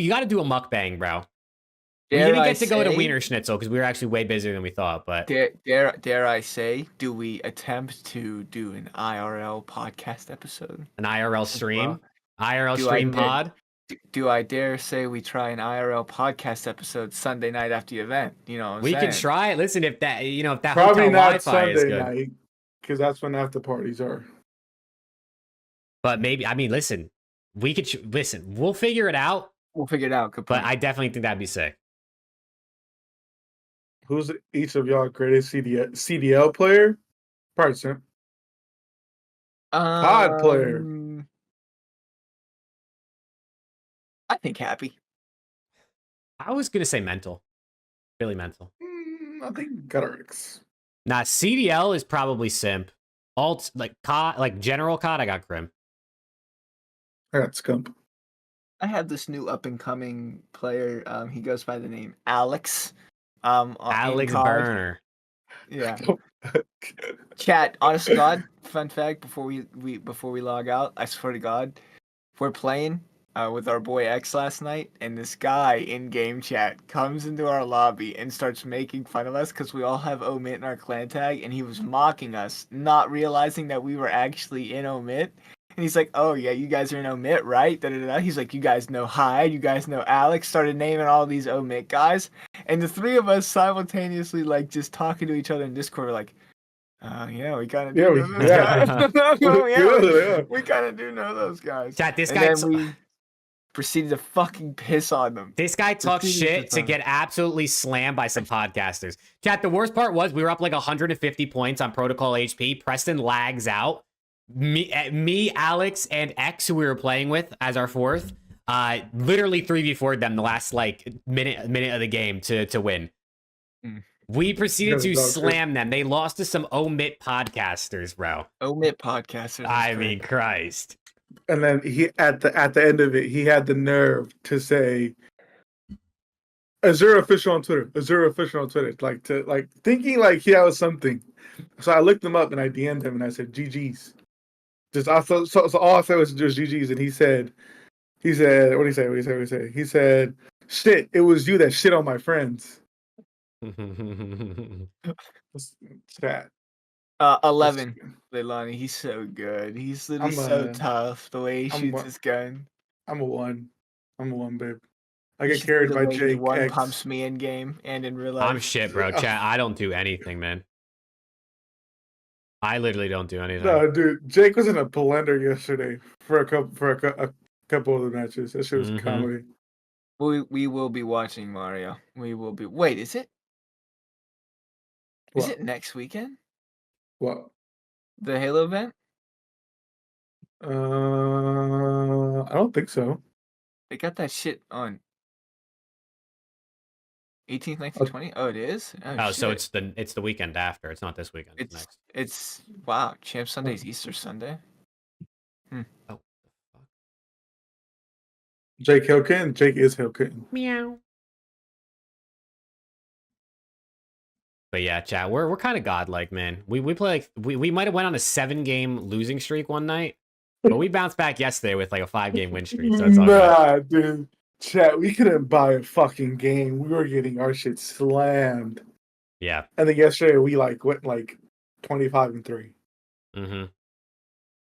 got to do a mukbang, bro. We didn't get to go to Wiener Schnitzel because we were actually way busier than we thought. But dare I say, do we attempt to do an IRL podcast episode? An IRL stream? IRL do stream pod? Do I dare say we try an IRL podcast episode Sunday night after the event? You know what I'm saying? We can try it. Listen, if that probably hotel not Wi-Fi Sunday is good. night, because that's when after parties are. But maybe, I mean, listen, we'll figure it out. We'll figure it out. But I definitely think that'd be sick. Who's each of y'all greatest CDL player? Person. COD player. I think Happy. I was gonna say mental. Really mental. I think Gutterix. Nah, CDL is probably simp. Alt like COD, like general COD, I got Crim. I got Scump. I have this new up and coming player. He goes by the name Alex. In Alex COD. Burner. Yeah. Chat. Honest to God, fun fact before we log out, I swear to God, we're playing with our boy X last night, and this guy in game chat comes into our lobby and starts making fun of us because we all have omit in our clan tag, and he was mocking us, not realizing that we were actually in omit. And he's like, "Oh yeah, you guys are in omit, right?" Da, da, da. He's like, "You guys know Hyde, you guys know Alex." Started naming all these omit guys, and the three of us simultaneously like just talking to each other in Discord, we're like, yeah, we kind of do know those guys. We kind of do know those guys. Chat, this And guy then we proceeded to fucking piss on them. This guy talks shit to get absolutely slammed by some podcasters. Chat, the worst part was we were up like 150 points on Protocol HP. Preston lags out. Me, Alex, and X, who we were playing with as our fourth, literally 3v4'd them the last like minute of the game to win. We proceeded to slam them. They lost to some omit podcasters, bro. Omit podcasters. I mean, Christ. And then he at the end of it, he had the nerve to say, "Azure official on Twitter, Azure official on Twitter," like thinking like he was something. So I looked him up and I DM'd him and I said, "GG's." Just so all I said was just GG's, and he said, what did he say? He said, "Shit, it was you that shit on my friends." Chat. 11. Leilani, he's so good. He's literally so tough. The way he shoots his gun. I'm a 1. I'm a 1, babe. I get carried by Jake. One X. pumps me in game and in real life. I'm shit, bro. Chat, I don't do anything, man. I literally don't do anything. No, dude. Jake was in a blender yesterday for a couple of the matches. That shit was comedy. We will be watching Mario. We will be. Wait, is it? Is it next weekend? What? The Halo event? I don't think so. They got that shit on 18th, 19th, 20th. Oh, it is. Oh, so it's the weekend after. It's not this weekend. It's next. It's wow. Champ Sunday's Easter Sunday. Oh. Jake Hilkin. Jake is Hilkin. Meow. But yeah, chat, we're kind of godlike, man. We play like we might have went on a 7-game losing streak one night, but we bounced back yesterday with like a 5-game win streak. So it's all good. Dude, chat, we couldn't buy a fucking game. We were getting our shit slammed. Yeah. And then yesterday we like went like 25-3.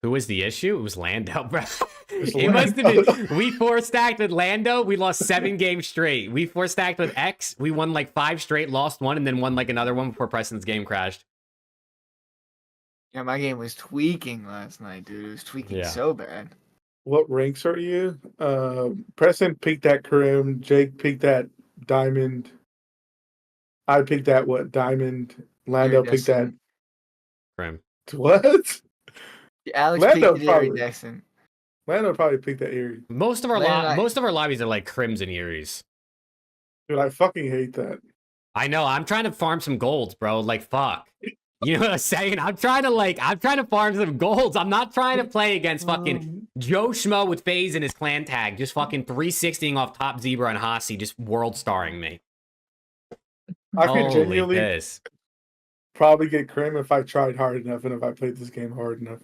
Who was the issue? It was Lando, bro. It must have been. We 4-stacked with Lando. We lost 7 games straight. We 4-stacked with X. We won like 5 straight, lost 1, and then won like another one before Preston's game crashed. Yeah, my game was tweaking last night, dude. It was tweaking so bad. What ranks are you? Preston picked that Karim. Jake picked that Diamond. I picked that Diamond. Lando picked that Karim. What? Alex Lando picked Eerie Dexon. Lando probably picked that Eerie. Most of our lobbies are like Crims and Eerie's. Dude, I fucking hate that. I know. I'm trying to farm some golds, bro. Like fuck. You know what I'm saying? I'm trying to farm some golds. I'm not trying to play against fucking Joe Schmo with FaZe in his clan tag, just fucking 360ing off top Zebra and Hasi, just world starring me. I could genuinely probably get Karim if I tried hard enough and if I played this game hard enough.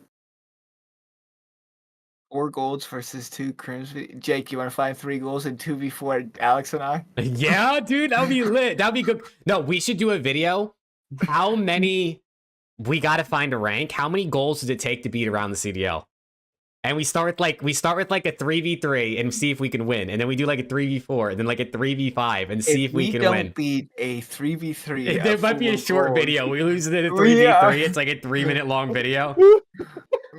4 golds versus 2 Crims. Jake, you want to find 3 goals in 2v4 Alex and I? Yeah, dude, that would be lit. That would be good. No, we should do a video. How many... We got to find a rank. How many goals does it take to beat around the CDL? And we start with like a 3v3 and see if we can win. And then we do like a 3v4 and then like a 3v5 and see if we can win. If we don't beat a 3v3... There might be a short video. We lose it in a 3v3. It's like a 3-minute long video.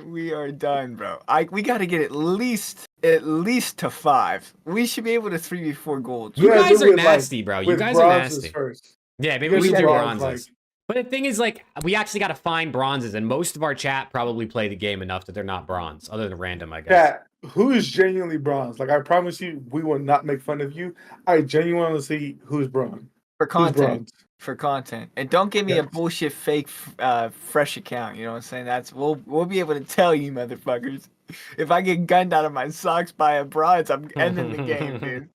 We are done, bro. We got to get at least to 5. We should be able to 3v4 goals. You guys are nasty, bro. You guys are nasty. First. Yeah, maybe we should do bronzes. But the thing is, like, we actually got to find bronzes, and most of our chat probably play the game enough that they're not bronze, other than random, I guess. Yeah, who is genuinely bronze? Like, I promise you, we will not make fun of you. I genuinely want to see who's bronze. For content. for content, and don't give me a Yes. bullshit fake fresh account. You know what I'm saying? We'll be able to tell you, motherfuckers. If I get gunned out of my socks by a bronze, I'm ending the game, dude.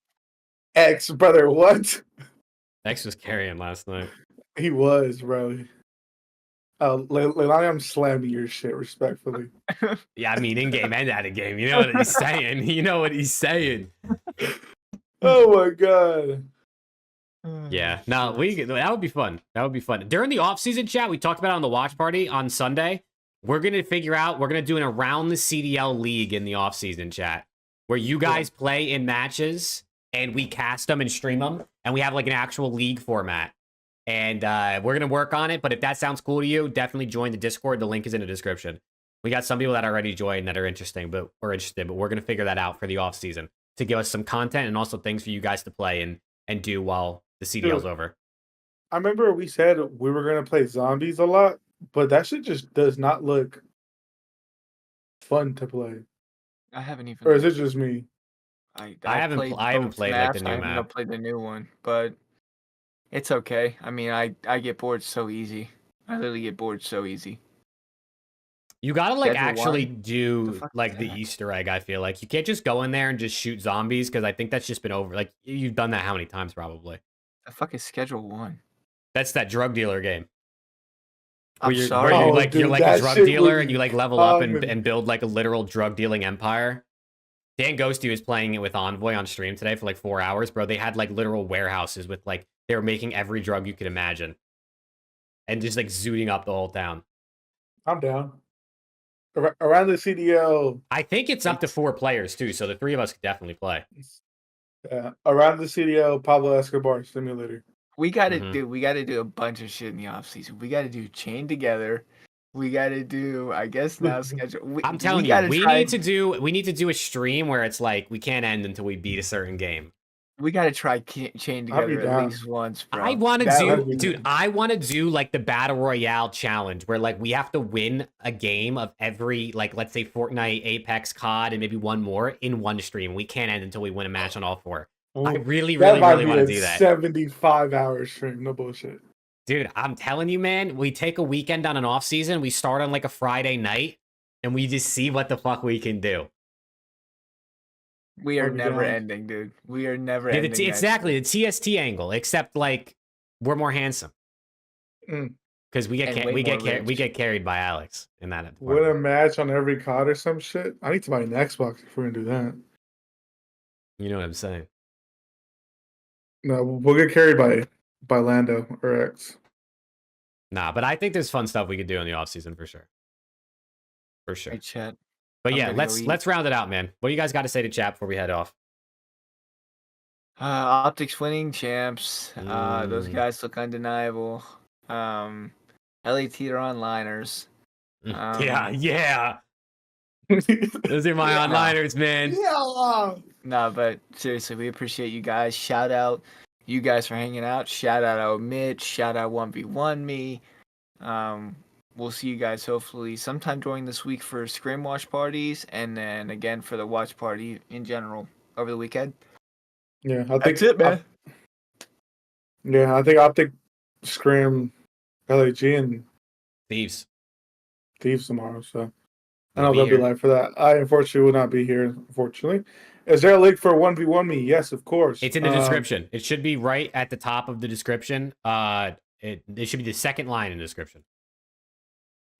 X, brother, what? X was carrying last night. He was, bro. Leilani, I'm slamming your shit respectfully. Yeah, I mean, in game and out of game. You know what he's saying. You know what he's saying. Oh my god. Yeah, no, that would be fun. That would be fun. During the off-season chat, we talked about it on the watch party on Sunday. We're gonna do an around the CDL league in the off-season chat, where you guys play in matches and we cast them and stream them, and we have like an actual league format. And we're gonna work on it. But if that sounds cool to you, definitely join the Discord. The link is in the description. We got some people that already joined that are interested, but we're gonna figure that out for the off-season to give us some content and also things for you guys to play and do while the CDL's over. I remember we said we were gonna play zombies a lot, but that shit just does not look fun to play. I haven't even. Or is it just me? I haven't played like the new I map. haven't played the new one, but it's okay. I mean, I get bored so easy. I literally get bored so easy. You gotta like Schedule actually one? do fuck like is the that? Easter egg. I feel like you can't just go in there and just shoot zombies because I think that's just been over. Like you've done that how many times probably? The fuck is Schedule 1? That's that drug dealer game. I'm Where sorry. you're Oh, like dude, you're like a that drug shit dealer was and you like level up common. and build like a literal drug dealing empire. Dan Ghosty was playing it with Envoy on stream today for like 4 hours, bro. They had like literal warehouses with like they were making every drug you could imagine, and just like zooting up the whole town. I'm down. Around the CDL. I think it's up to 4 players too, so the 3 of us could definitely play. Around the CDL Pablo Escobar simulator. We gotta do a bunch of shit in the off season. We gotta do Chain Together. We gotta do, I guess now schedule. I'm telling you, we need to do a stream where it's like we can't end until we beat a certain game. We gotta try Chain Together at down. least once, bro. I want to would do, be dude. good. I want to do like the battle royale challenge, where like we have to win a game of every, like, let's say Fortnite, Apex, COD, and maybe one more in one stream. We can't end until we win a match on all 4. I really want to do that. 75-hour stream, no bullshit. Dude, I'm telling you, man. We take a weekend on an off season. We start on like a Friday night, and we just see what the fuck we can do. We are That'd be never down. ending, dude. We are never Yeah, ending. exactly the TST angle, except like we're more handsome because we And way more rich. get carried by Alex in that Win a department. match on every COD or some shit. I need to buy an Xbox if we're gonna do that. You know what I'm saying? No, we'll get carried by Lando or X. Nah, but I think there's fun stuff we could do in the off season for sure. For sure. Hey, chat. But I'm yeah, gonna go eat. let's round it out, man. What do you guys got to say to chat before we head off? OpTic's winning champs. Those guys look undeniable. LAT Onliners. Yeah. Those are my onliners, man. Yeah. No, but seriously, we appreciate you guys. Shout out you guys for hanging out. Shout out Mitch. Shout out 1v1 me. We'll see you guys hopefully sometime during this week for Scrim watch parties, and then again for the watch party in general over the weekend. Yeah, I think That's it, man. I think OpTic, Scrim, LAG, and Thieves. tomorrow. So I We'll know be they'll be here. live for that. I unfortunately will not be here. Unfortunately, is there a link for 1v1 me? Yes, of course. It's in the description. It should be right at the top of the description. It should be the second line in the description.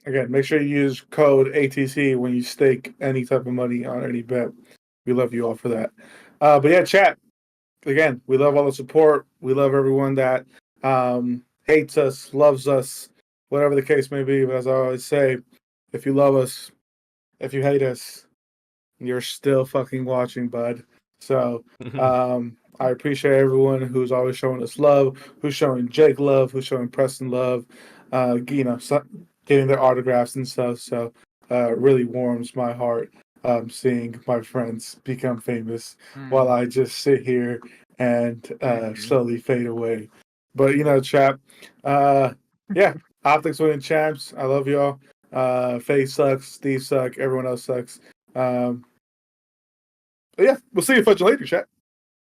Again, make sure you use code ATC when you stake any type of money on any bet. We love you all for that. But yeah, chat. Again, we love all the support. We love everyone that hates us, loves us, whatever the case may be. But as I always say, if you love us, if you hate us, you're still fucking watching, bud. So I appreciate everyone who's always showing us love, who's showing Jake love, who's showing Preston love, getting their autographs and stuff. So really warms my heart seeing my friends become famous while I just sit here and slowly fade away. But chat. Yeah, OpTic's winning champs. I love y'all. FaZe sucks, Steve suck, everyone else sucks. But yeah, we'll see you later, chat.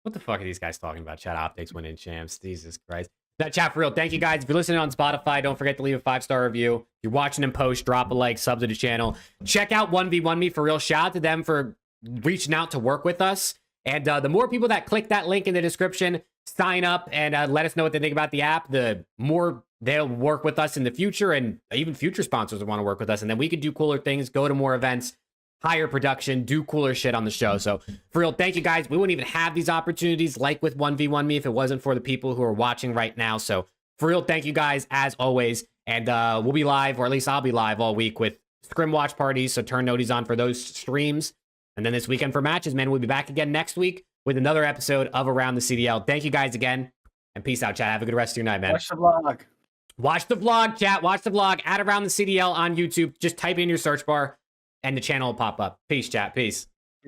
What the fuck are these guys talking about? Chat OpTics winning champs. Jesus Christ. That chat for real. Thank you guys. If you're listening on Spotify, don't forget to leave a 5-star review. If you're watching in post, drop a like, sub to the channel. Check out 1v1me for real. Shout out to them for reaching out to work with us. And the more people that click that link in the description, sign up and let us know what they think about the app, the more they'll work with us in the future, and even future sponsors will want to work with us. And then we can do cooler things, go to more events, higher production, do cooler shit on the show. So for real, thank you guys. We wouldn't even have these opportunities like with 1v1me if it wasn't for the people who are watching right now. So for real, thank you guys as always. And we'll be live, or at least I'll be live all week with scrim watch parties. So turn noties on for those streams. And then this weekend for matches, man. We'll be back again next week with another episode of Around the CDL. Thank you guys again. And peace out, chat. Have a good rest of your night, man. Watch the vlog. Watch the vlog, chat. Watch the vlog at Around the CDL on YouTube. Just type it in your search bar and the channel will pop up. Peace, chat. Peace.